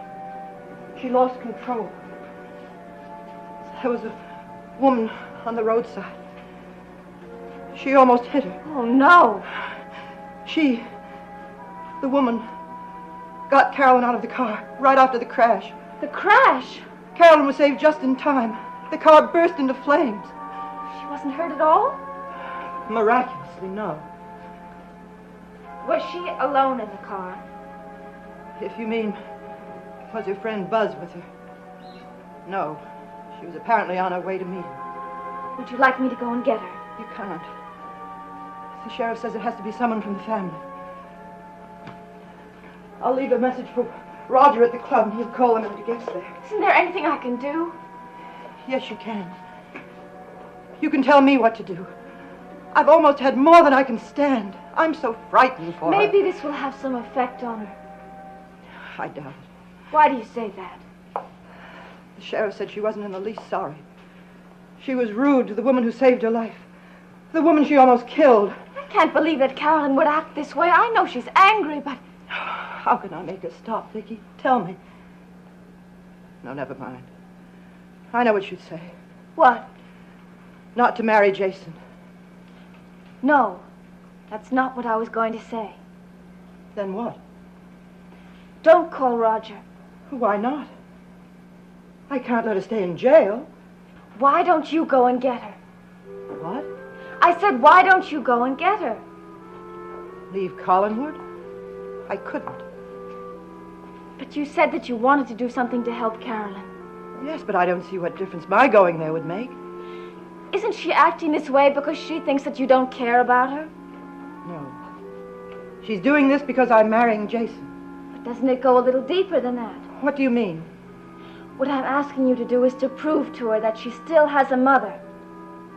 She lost control. There was a woman on the roadside. She almost hit her. Oh, no. The woman, got Carolyn out of the car right after the crash. The crash? Carolyn was saved just in time. The car burst into flames. She wasn't hurt at all? Miraculously, no. Was she alone in the car? If you mean, was her friend Buzz with her? No. She was apparently on her way to meet him. Would you like me to go and get her? You can't. The sheriff says it has to be someone from the family. I'll leave a message for Roger at the club, and he'll call him when he gets there. Isn't there anything I can do? Yes, you can. You can tell me what to do. I've almost had more than I can stand. I'm so frightened for her. Maybe this will have some effect on her. I doubt it. Why do you say that? The sheriff said she wasn't in the least sorry. She was rude to the woman who saved her life. The woman she almost killed. I can't believe that Carolyn would act this way. I know she's angry, but... How can I make her stop, Vicky? Tell me. No, never mind. I know what you'd say. What? Not to marry Jason. No, that's not what I was going to say. Then what? Don't call Roger. Why not? I can't let her stay in jail. Why don't you go and get her? What? I said, why don't you go and get her? Leave Collinwood? I couldn't. But you said that you wanted to do something to help Carolyn. Yes, but I don't see what difference my going there would make. Isn't she acting this way because she thinks that you don't care about her? No. She's doing this because I'm marrying Jason. But doesn't it go a little deeper than that? What do you mean? What I'm asking you to do is to prove to her that she still has a mother.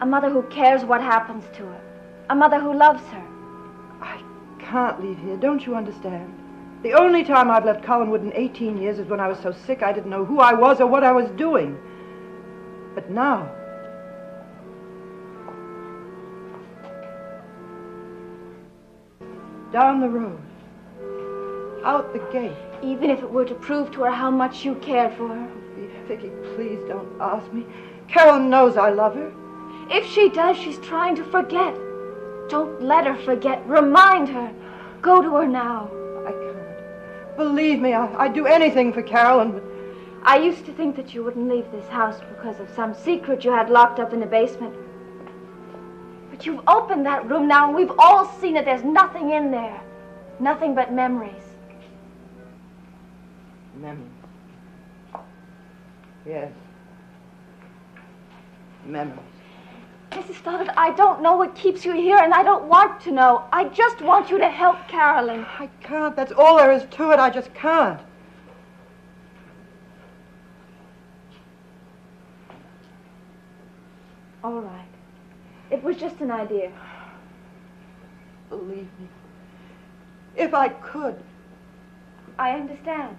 A mother who cares what happens to her. A mother who loves her. I can't leave here, don't you understand? The only time I've left Collinwood in 18 years is when I was so sick I didn't know who I was or what I was doing. But now... down the road. Out the gate. Even if it were to prove to her how much you cared for her. Vicky, please don't ask me. Carolyn knows I love her. If she does, she's trying to forget. Don't let her forget. Remind her. Go to her now. I can't. Believe me, I'd do anything for Carolyn, but... I used to think that you wouldn't leave this house because of some secret you had locked up in the basement. But you've opened that room now, and we've all seen that there's nothing in there. Nothing but memories. Memories. Yes. Memories. Mrs. Stoddard, I don't know what keeps you here, and I don't want to know. I just want you to help Carolyn. I can't. That's all there is to it. I just can't. All right. It was just an idea. Believe me. If I could. I understand.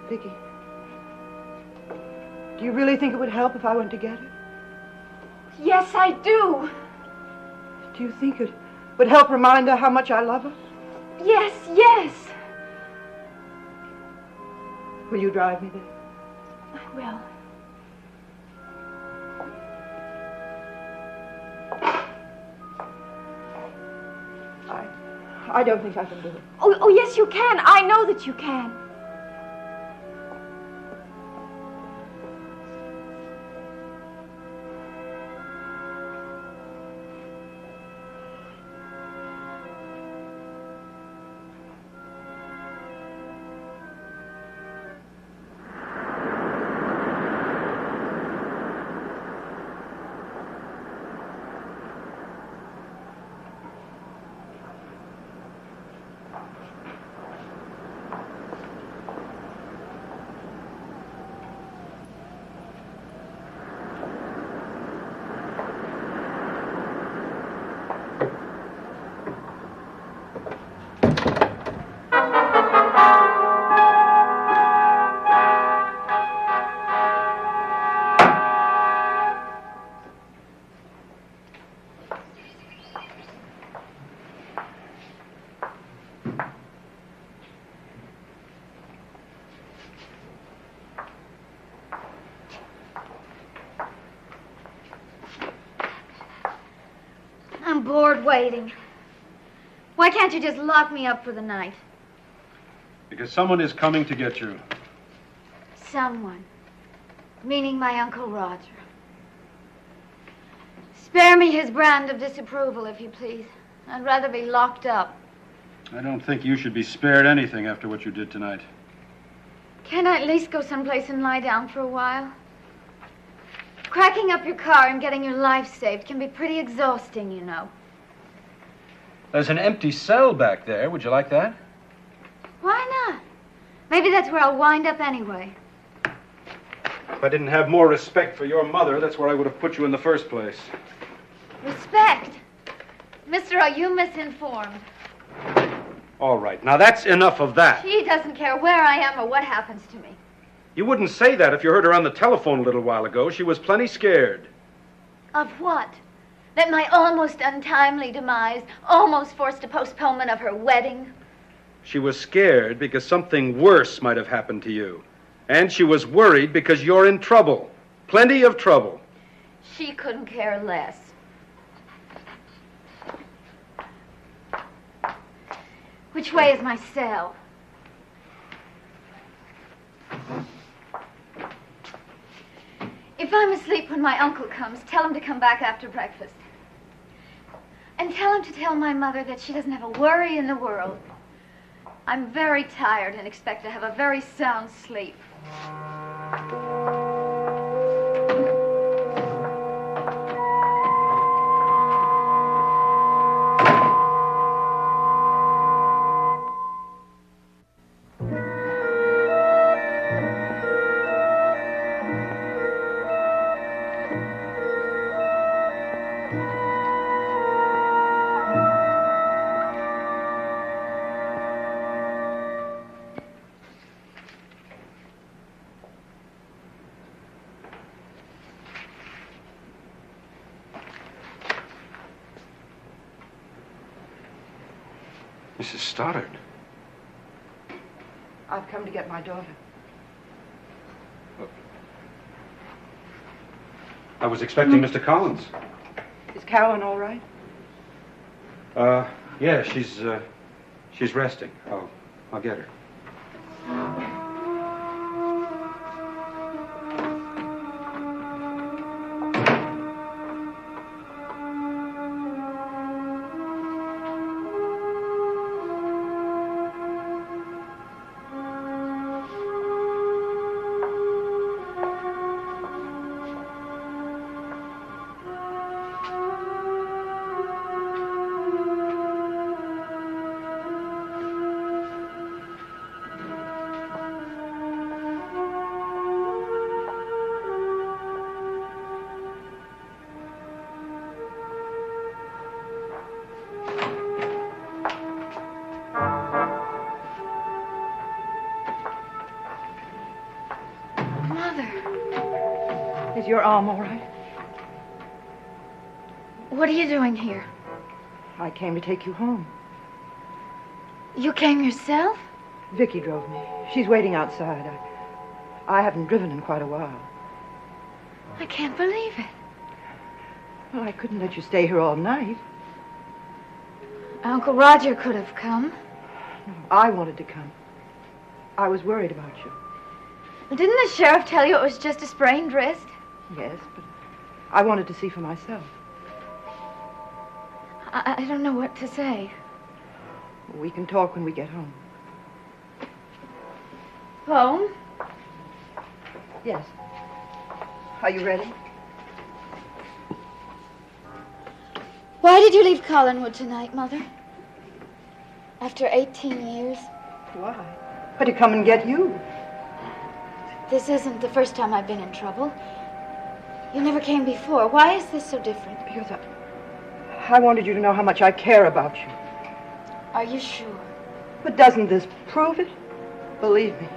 Vicky, do you really think it would help if I went to get her? Yes, I do. Do you think it would help remind her how much I love her? Yes, yes. Will you drive me there? I will. I don't think I can do it. Oh, yes, you can. I know that you can. I'm bored waiting. Why can't you just lock me up for the night? Because someone is coming to get you. Someone. Meaning my Uncle Roger. Spare me his brand of disapproval, if you please. I'd rather be locked up. I don't think you should be spared anything after what you did tonight. Can't I at least go someplace and lie down for a while? Cracking up your car and getting your life saved can be pretty exhausting, you know. There's an empty cell back there. Would you like that? Why not? Maybe that's where I'll wind up anyway. If I didn't have more respect for your mother, that's where I would have put you in the first place. Respect? Mister, are you misinformed? All right, now that's enough of that. She doesn't care where I am or what happens to me. You wouldn't say that if you heard her on the telephone a little while ago. She was plenty scared. Of what? That my almost untimely demise almost forced a postponement of her wedding? She was scared because something worse might have happened to you. And she was worried because you're in trouble. Plenty of trouble. She couldn't care less. Which way is my cell? If I'm asleep when my uncle comes, tell him to come back after breakfast. And tell him to tell my mother that she doesn't have a worry in the world. I'm very tired and expect to have a very sound sleep. Mrs. Stoddard. I've come to get my daughter. I was expecting Mr. Collins. Is Carolyn all right? Yeah, she's resting. I'll get her. Is your arm all right? What are you doing here? I came to take you home. You came yourself? Vicky drove me. She's waiting outside. I haven't driven in quite a while. I can't believe it. Well, I couldn't let you stay here all night. Uncle Roger could have come. No, I wanted to come. I was worried about you. Didn't the sheriff tell you it was just a sprained wrist? Yes, but I wanted to see for myself. I don't know what to say. We can talk when we get home. Home? Yes. Are you ready? Why did you leave Collinwood tonight, Mother? After 18 years? Why? But to come and get you. This isn't the first time I've been in trouble. You never came before. Why is this so different? Because I wanted you to know how much I care about you. Are you sure? But doesn't this prove it? Believe me,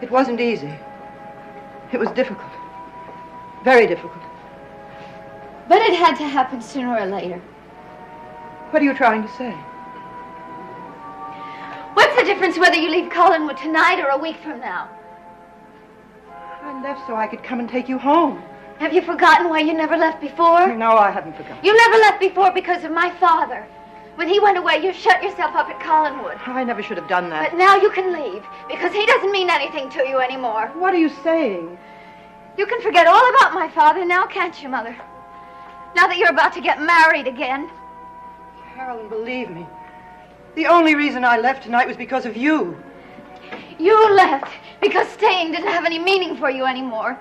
it wasn't easy. It was difficult. Very difficult. But it had to happen sooner or later. What are you trying to say? What's the difference whether you leave Collinwood tonight or a week from now? I left so I could come and take you home. Have you forgotten why you never left before? No, I haven't forgotten. You never left before because of my father. When he went away, you shut yourself up at Collinwood. I never should have done that. But now you can leave, because he doesn't mean anything to you anymore. What are you saying? You can forget all about my father now, can't you, Mother? Now that you're about to get married again. Carolyn, believe me. The only reason I left tonight was because of you. You left because staying didn't have any meaning for you anymore.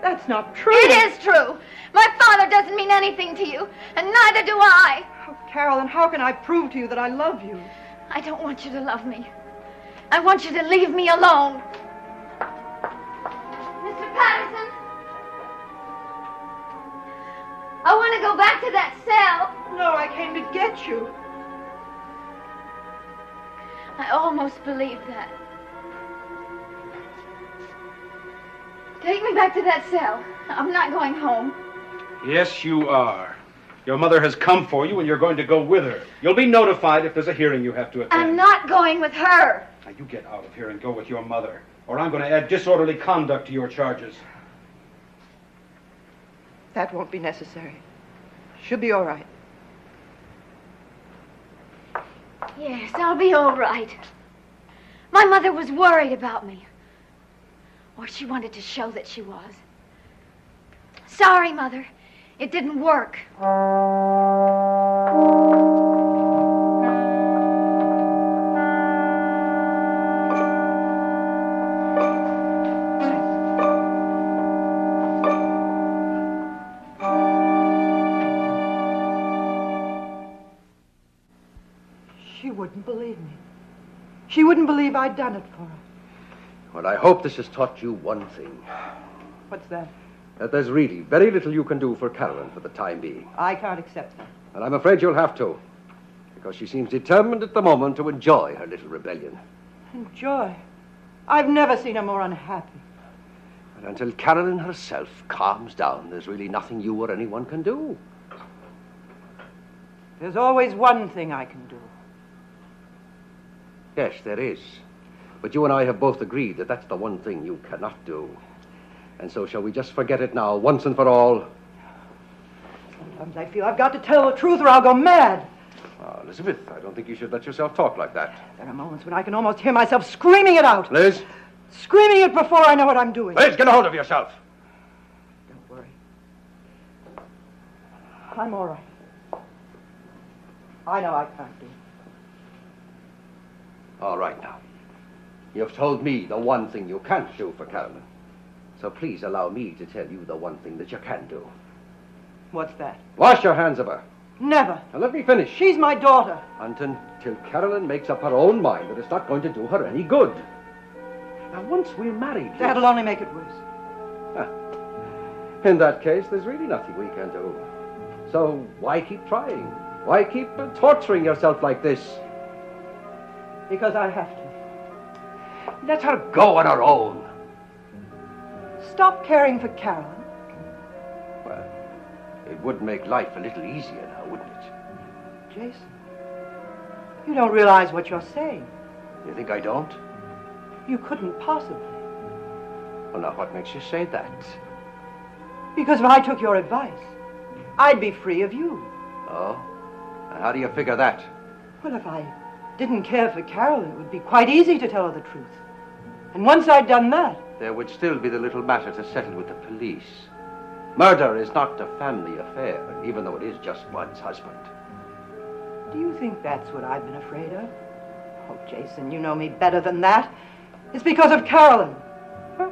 That's not true. It is true. My father doesn't mean anything to you, and neither do I. Oh, Carolyn, how can I prove to you that I love you? I don't want you to love me. I want you to leave me alone. Mr. Patterson? I want to go back to that cell. No, I came to get you. I almost believed that. Take me back to that cell. I'm not going home. Yes, you are. Your mother has come for you, and you're going to go with her. You'll be notified if there's a hearing you have to attend. I'm not going with her. Now, you get out of here and go with your mother, or I'm going to add disorderly conduct to your charges. That won't be necessary. She'll be all right. Yes, I'll be all right. My mother was worried about me. Or she wanted to show that she was. Sorry, Mother. It didn't work. She wouldn't believe me. She wouldn't believe I'd done it for her. Well, I hope this has taught you one thing. What's that? That there's really very little you can do for Carolyn for the time being. I can't accept that. And I'm afraid you'll have to. Because she seems determined at the moment to enjoy her little rebellion. Enjoy? I've never seen her more unhappy. And until Carolyn herself calms down, there's really nothing you or anyone can do. There's always one thing I can do. Yes, there is. But you and I have both agreed that that's the one thing you cannot do. And so shall we just forget it now, once and for all? Sometimes I feel I've got to tell the truth or I'll go mad. Oh, Elizabeth, I don't think you should let yourself talk like that. There are moments when I can almost hear myself screaming it out. Liz? Screaming it before I know what I'm doing. Liz, get a hold of yourself. Don't worry. I'm all right. I know I can't do it. All right now. You've told me the one thing you can't do for Carolyn. So please allow me to tell you the one thing that you can do. What's that? Wash your hands of her. Never. Now let me finish. She's my daughter. And until Carolyn makes up her own mind that it's not going to do her any good. Now once we're married... Liz, that'll only make it worse. in that case, there's really nothing we can do. So why keep trying? Why keep torturing yourself like this? Because I have to. Let her go on her own. Stop caring for Carolyn. Well, it would make life a little easier now, wouldn't it? Jason, you don't realize what you're saying. You think I don't? You couldn't possibly. Well, now, what makes you say that? Because if I took your advice, I'd be free of you. Oh? And how do you figure that? Well, if I didn't care for Carolyn, it would be quite easy to tell her the truth. And once I'd done that... there would still be the little matter to settle with the police. Murder is not a family affair, even though it is just one's husband. Do you think that's what I've been afraid of? Oh, Jason, you know me better than that. It's because of Carolyn. Huh?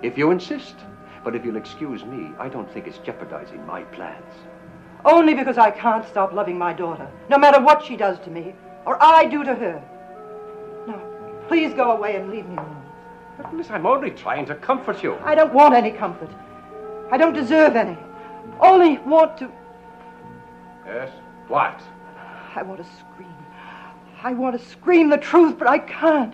If you insist. But if you'll excuse me, I don't think it's jeopardizing my plans. Only because I can't stop loving my daughter, no matter what she does to me, or I do to her. Now, please go away and leave me alone. But Miss, I'm only trying to comfort you. I don't want any comfort. I don't deserve any. Only want to... Yes? What? I want to scream. I want to scream the truth, but I can't.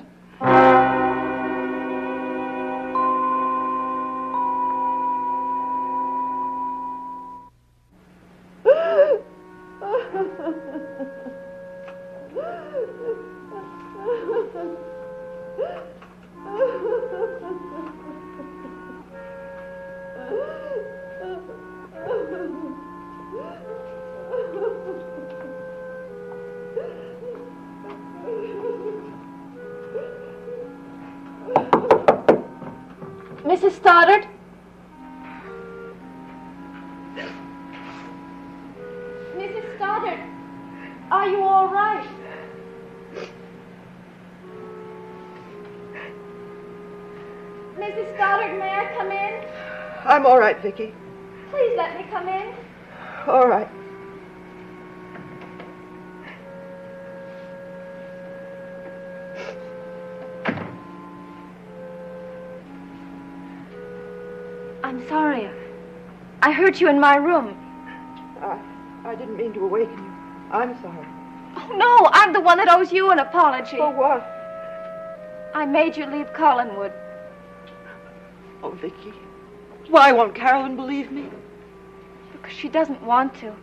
Mrs. Stoddard? Mrs. Stoddard, are you all right? Mrs. Stoddard, may I come in? I'm all right, Vicky. Please let me come in. All right. I'm sorry. I hurt you in my room. I didn't mean to awaken you. I'm sorry. Oh, no, I'm the one that owes you an apology. For what? I made you leave Collinwood. Oh, Vicky, why won't Carolyn believe me? because she doesn't want to.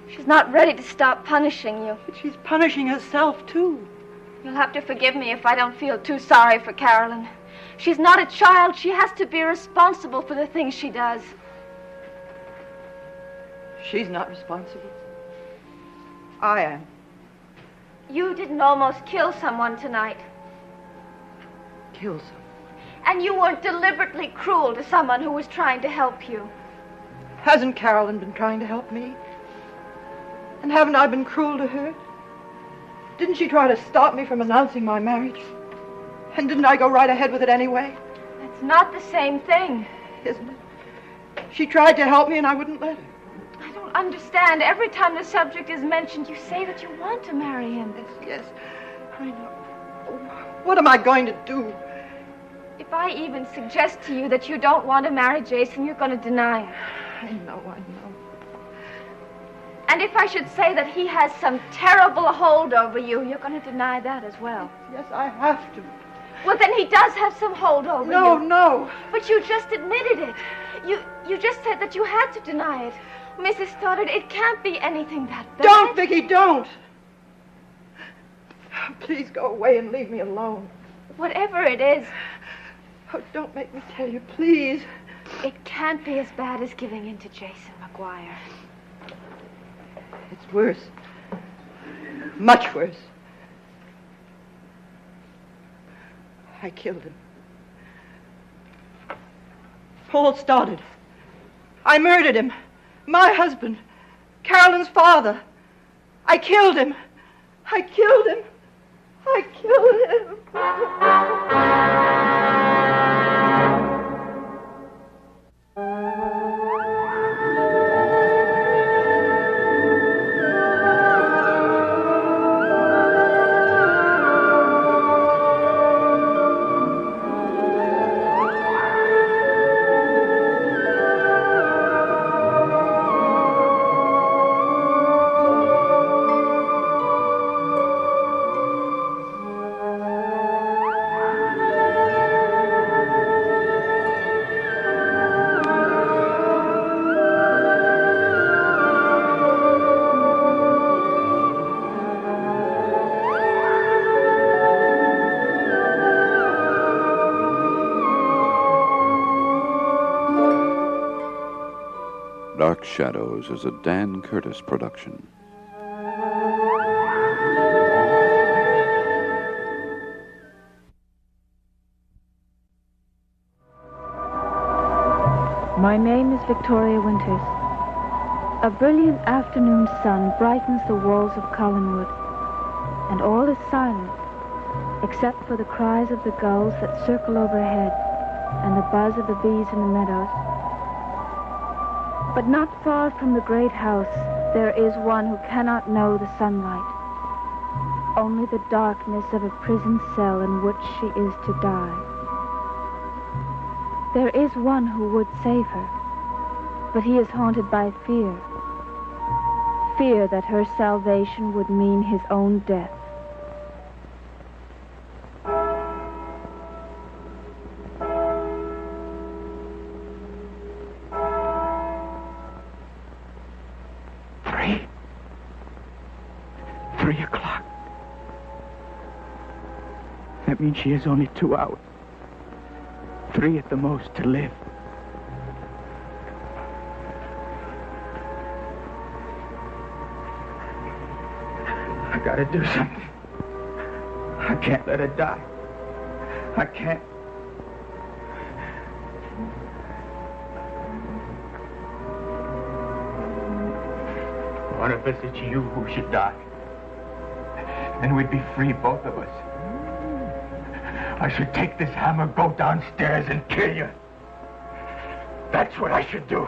She's not ready to stop punishing you. But she's punishing herself, too. You'll have to forgive me if I don't feel too sorry for Carolyn. She's not a child. She has to be responsible for the things she does. She's not responsible. I am. You didn't almost kill someone tonight. Kill someone? And you weren't deliberately cruel to someone who was trying to help you. Hasn't Carolyn been trying to help me? And haven't I been cruel to her? Didn't she try to stop me from announcing my marriage? And didn't I go right ahead with it anyway? That's not the same thing. Isn't it? She tried to help me and I wouldn't let her. I don't understand. Every time the subject is mentioned, you say that you want to marry him. Yes, I know. What am I going to do? If I even suggest to you that you don't want to marry Jason, you're going to deny it. I know. And if I should say that he has some terrible hold over you, you're going to deny that as well. Yes, I have to. Well, then he does have some hold over you. No. But you just admitted it. You just said that you had to deny it. Mrs. Stoddard, it can't be anything that bad. Don't, Vicky, don't. Please go away and leave me alone. Whatever it is. Oh, don't make me tell you, please. It can't be as bad as giving in to Jason McGuire. It's worse. Much worse. I killed him. Paul Stoddard. I murdered him. My husband. Carolyn's father. I killed him. I killed him. I killed him. Dark Shadows is a Dan Curtis production. My name is Victoria Winters. A brilliant afternoon sun brightens the walls of Collinwood, and all is silent, except for the cries of the gulls that circle overhead and the buzz of the bees in the meadows. But not far from the great house, there is one who cannot know the sunlight, only the darkness of a prison cell in which she is to die. There is one who would save her, but he is haunted by fear. Fear that her salvation would mean his own death. Three o'clock. That means she has only 2 hours. 3 at the most to live. I gotta do something. I can't let her die. I can't. What if it's you who should die? Then we'd be free, both of us. I should take this hammer, go downstairs, and kill you. That's what I should do.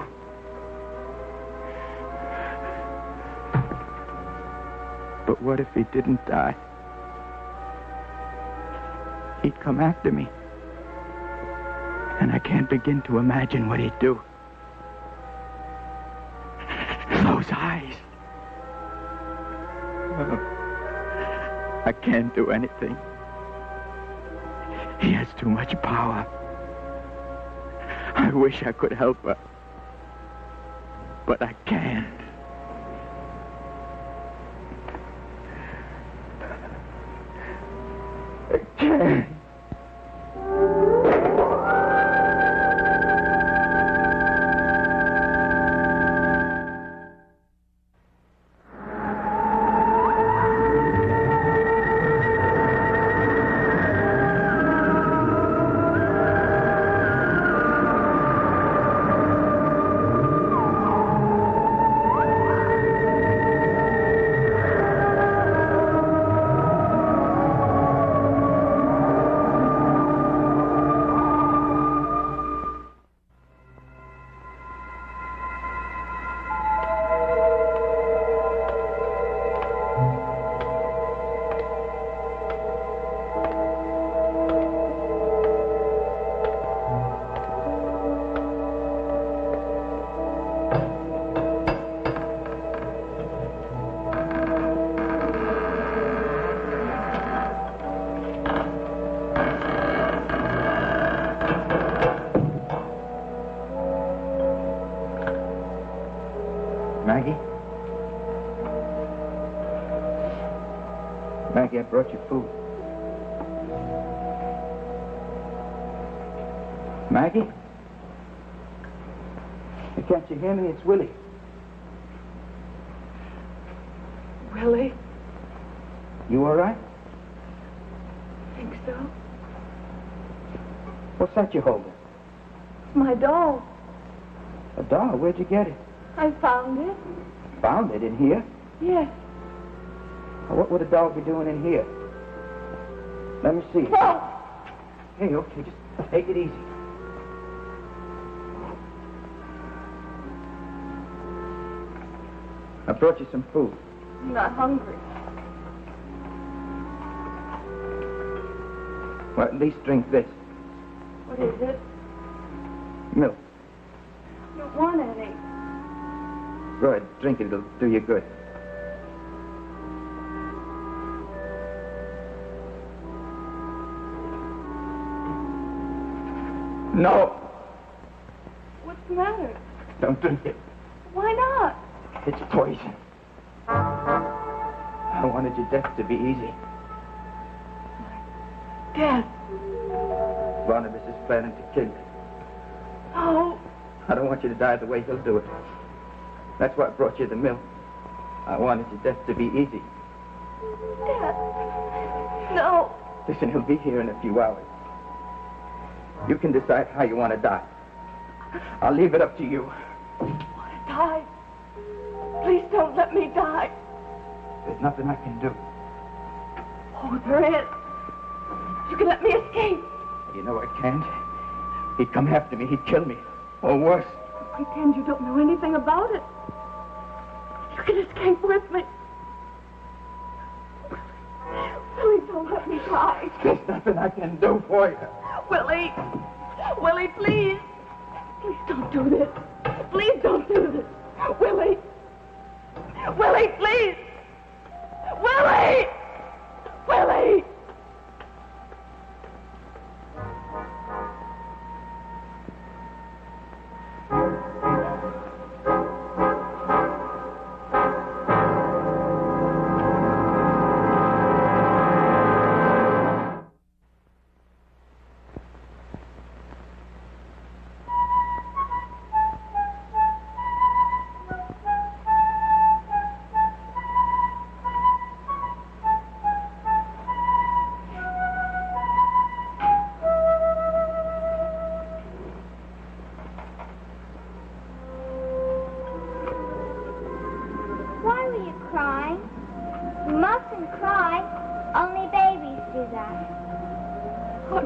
But what if he didn't die? He'd come after me. And I can't begin to imagine what he'd do. Those eyes. Oh, I can't do anything. He has too much power. I wish I could help her. But I can't. I can't. Maggie? Maggie, I brought you food. Maggie? Can't you hear me? It's Willie. Willie? You all right? Think so? What's that you're holding? It's my doll. A doll? Where'd you get it? I found it. Found it in here? Yes. Well, what would a doll be doing in here? Let me see. No! Hey, okay, just take it easy. I brought you some food. I'm not hungry. Well, at least drink this. What is it? Milk. I don't want any. Go ahead, drink it. It'll do you good. No! What's the matter? Don't drink it. Why not? It's poison. I wanted your death to be easy. Death? Barnabas is planning to kill you. No. I don't want you to die the way he'll do it. That's why I brought you the milk. I wanted your death to be easy. Death? No. Listen, he'll be here in a few hours. You can decide how you want to die. I'll leave it up to you. I want to die. Please don't let me die. There's nothing I can do. Oh, there is. You can let me escape. You know I can't. He'd come after me. He'd kill me. Or worse. Pretend you don't know anything about it. You can escape with me. Willie, don't let me die. There's nothing I can do for you. Willie! Willie, please! Please don't do this. Please don't do this. Willie! Willie, please! Willie! Willie!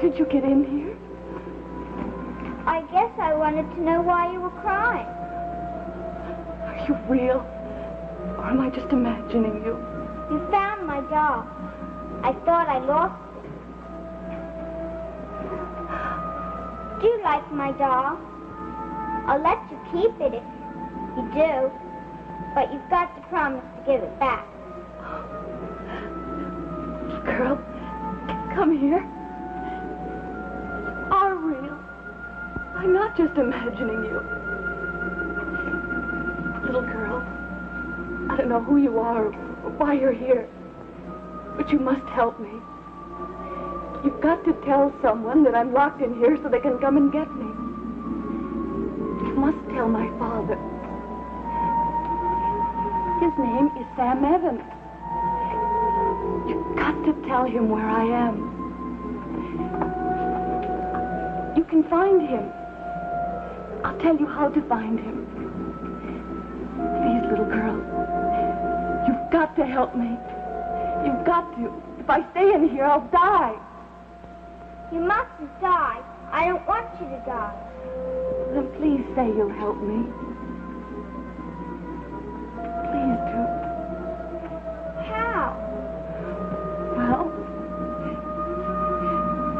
Did you get in here? I guess I wanted to know why you were crying. Are you real? Or am I just imagining you? You found my doll. I thought I lost it. Do you like my doll? I'll let you keep it if you do. But you've got to promise to give it back. Girl, come here. Are real. I'm not just imagining you. know who you are or why you're here, but you must help me. You've got to tell someone that I'm locked in here so they can come and get me. You must tell my father. His name is Sam Evans. You've got to tell him where I am. You can find him. I'll tell you how to find him. Please, little girl, you've got to help me. You've got to. If I stay in here, I'll die. You mustn't die. I don't want you to die. Then please say you'll help me. Please do. How? Well,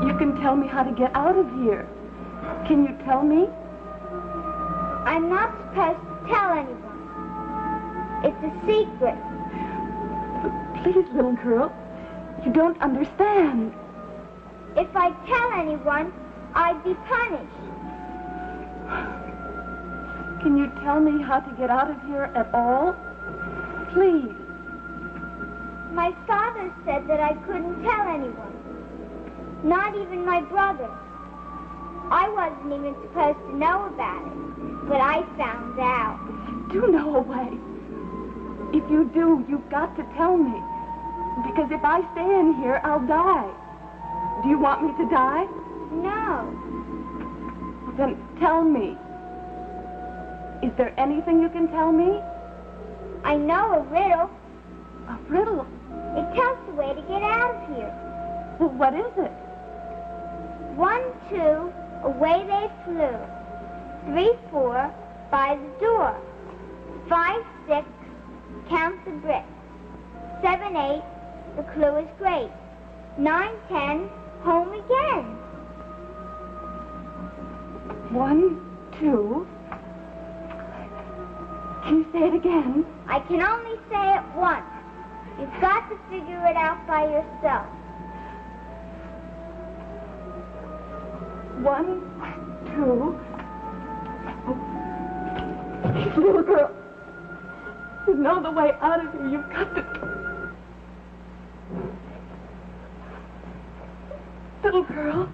you can tell me how to get out of here. Can you tell me? I'm not supposed to tell anyone. It's a secret. But please, little girl, you don't understand. If I tell anyone, I'd be punished. Can you tell me how to get out of here at all? Please. My father said that I couldn't tell anyone. Not even my brother. I wasn't even supposed to know about it, but I found out. You do know a way. If you do, you've got to tell me. Because if I stay in here, I'll die. Do you want me to die? No. Then tell me. Is there anything you can tell me? I know a riddle. A riddle? It tells the way to get out of here. Well, what is it? 1, 2, away they flew. 3, 4, by the door. 5, 6, count the bricks. 7, 8, the clue is great. 9, 10, home again. 1, 2. Can you say it again? I can only say it once. You've got to figure it out by yourself. 1, 2. Little girl, you know the way out of here. You've got to. Little girl.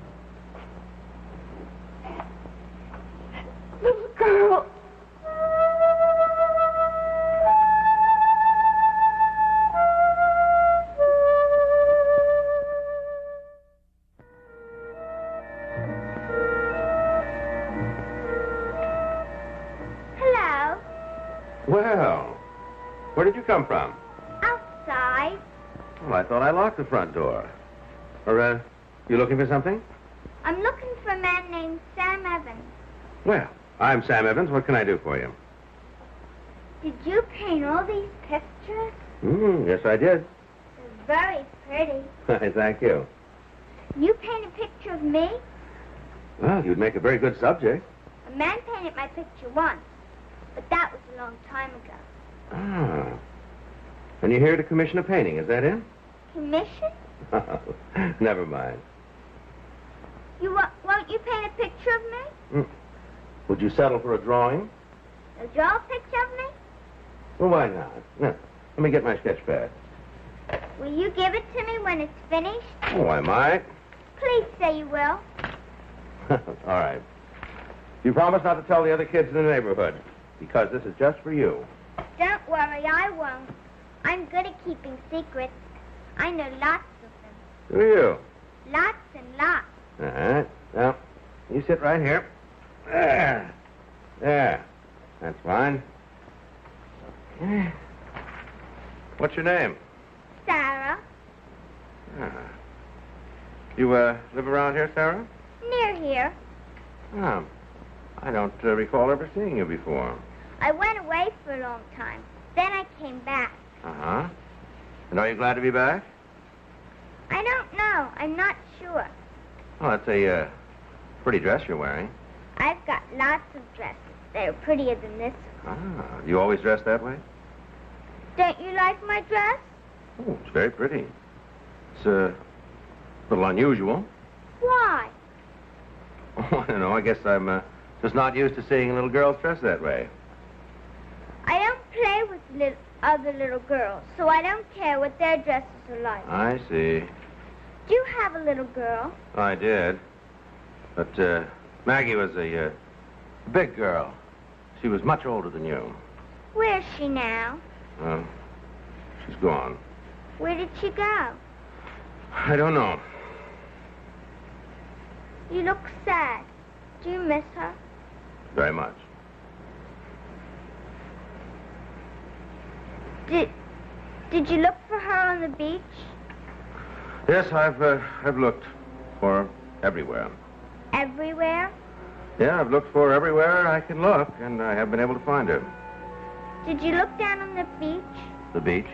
Little girl. Hello. Well, where did you come from? Outside. Well, I thought I locked the front door. Or, you looking for something? I'm looking for a man named Sam Evans. Well, I'm Sam Evans. What can I do for you? Did you paint all these pictures? Yes, I did. They're very pretty. Thank you. You paint a picture of me? Well, you'd make a very good subject. A man painted my picture once, but that was a long time ago. Ah. And you're here to commission a painting, is that it? Commission? Never mind. Won't you paint a picture of me? Would you settle for a drawing? You'll draw a picture of me? Well, why not? No. Let me get my sketch pad. Will you give it to me when it's finished? Oh, I might. Please say you will. All right. You promise not to tell the other kids in the neighborhood, because this is just for you. Don't worry, I won't. I'm good at keeping secrets. I know lots of them. Do you? Lots and lots. All right. Well, you sit right here. There. There. That's fine. What's your name? Sarah. Ah. You, live around here, Sarah? Near here. Oh. I don't recall ever seeing you before. I went away for a long time. Then I came back. Uh-huh. And are you glad to be back? I don't know. I'm not sure. Well, that's a, pretty dress you're wearing. I've got lots of dresses. They're prettier than this one. Ah, you always dress that way? Don't you like my dress? Oh, it's very pretty. It's, a little unusual. Why? Oh, I don't know. I guess I'm, just not used to seeing little girls dressed that way. I don't play with other little girls, so I don't care what their dresses are like. I see. Do you have a little girl? I did. But Maggie was a big girl. She was much older than you. Where's she now? Well, she's gone. Where did she go? I don't know. You look sad. Do you miss her? Very much. Did you look for her on the beach? Yes, I've looked for her everywhere. Everywhere? Yeah, I've looked for her everywhere I can look, and I haven't been able to find her. Did you look down on the beach? The beach?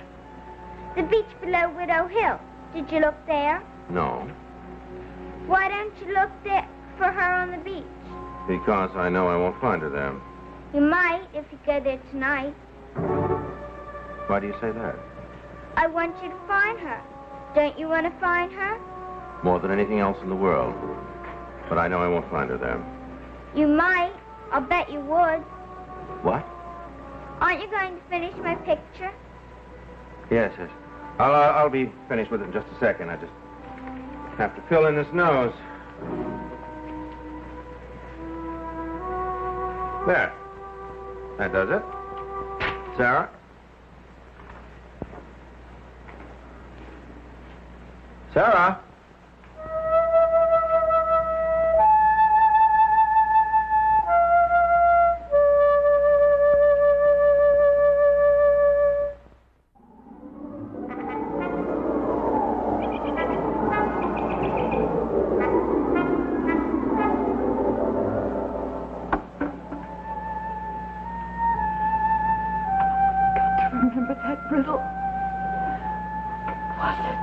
The beach below Widow Hill. Did you look there? No, Why don't you look there for her on the beach? because I know I won't find her there. You might if you go there tonight. Why do you say that? I want you to find her. Don't you want to find her? More than anything else in the world. But I know I won't find her there. You might. I'll bet you would. What? Aren't you going to finish my picture? Yes. I'll be finished with it in just a second. I just have to fill in this nose. There. That does it. Sarah? Sarah? Remember that riddle? Was it?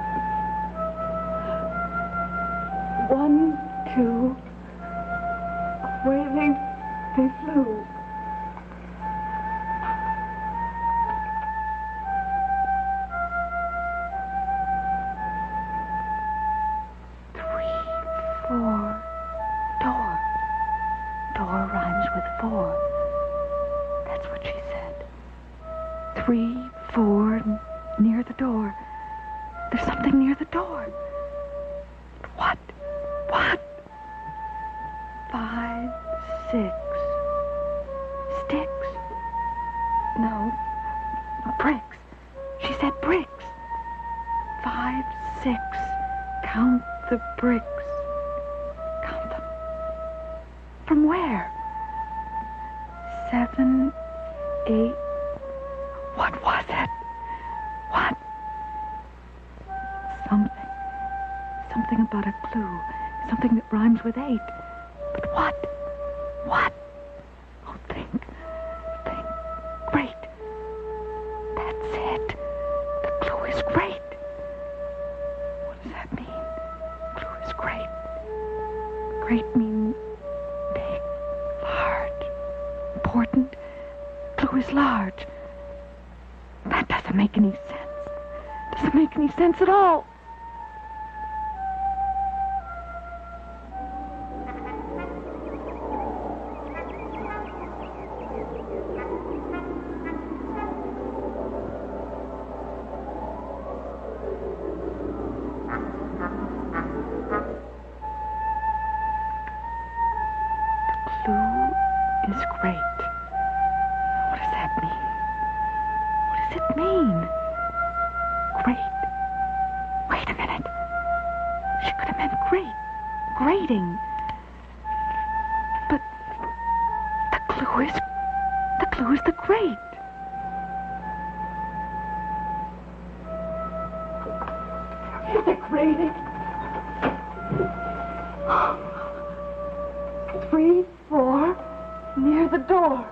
1, 2, away they flew. Door rhymes with 4. That's what she said. 3, 4, near the door. There's something near the door. What? What? 5, 6. Sticks? No. Bricks. She said bricks. 5, 6. Count the bricks. Count them. From where? 7, 8. What was it? What? Something about a clue. Something that rhymes with 8. But what? What? Oh, think. Great. That's it. The clue is great. What does that mean? Clue is great. Great means big, large, important. Clue is large. That doesn't make any sense. Doesn't make any sense at all. Is great. What does that mean? What does it mean? Great. Wait a minute. She could have meant great. Grating. But the clue is the great. The grating. 3, 4. Near the door.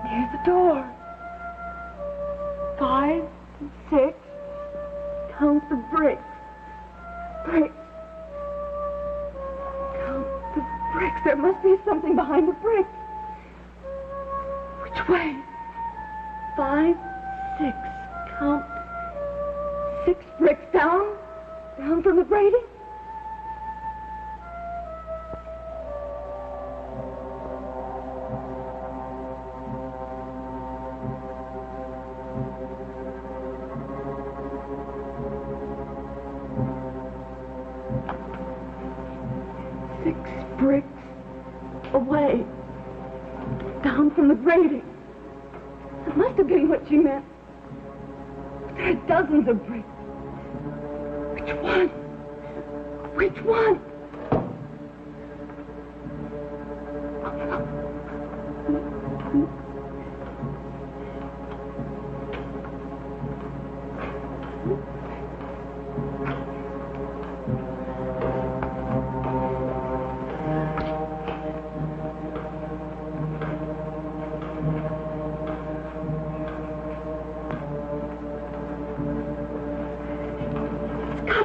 Near the door. 5, 6. Count the bricks. Bricks. Count the bricks. There must be something behind the bricks. Which way? 5, 6. Count 6 bricks down. Down from the grating. That must have been what she meant. There are dozens of bricks. Which one? Which one?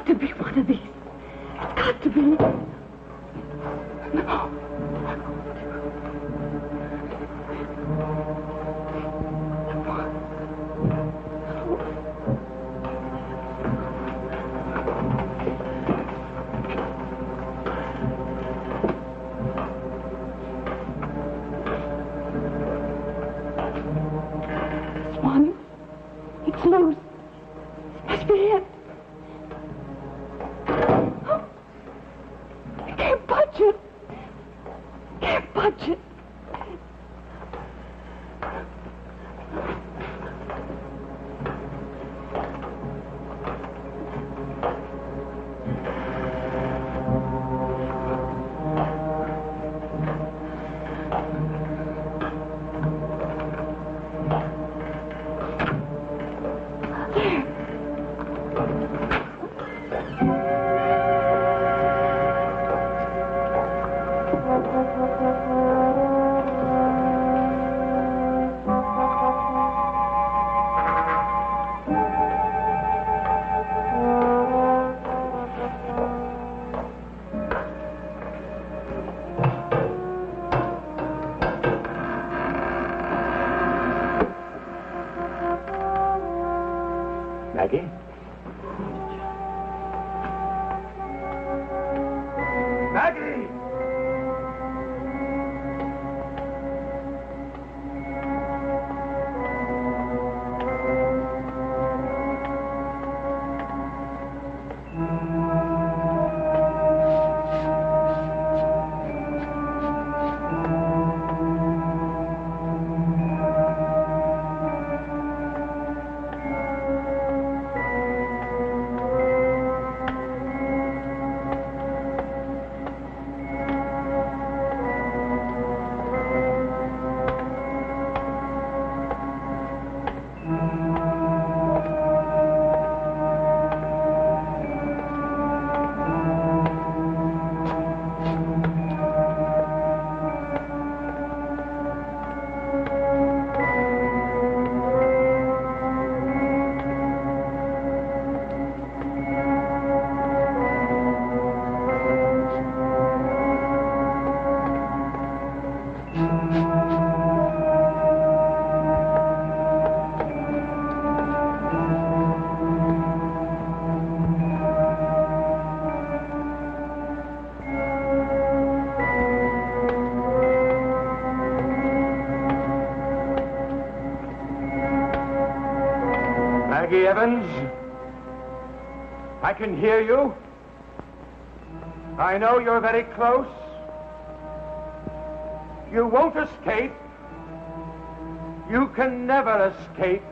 To be one of these. It's got to be. No. This one. It's loose. This must be it. Can't budge it. Maggie? Maggie! Maggie Evans, I can hear you. I know you're very close. You won't escape. You can never escape.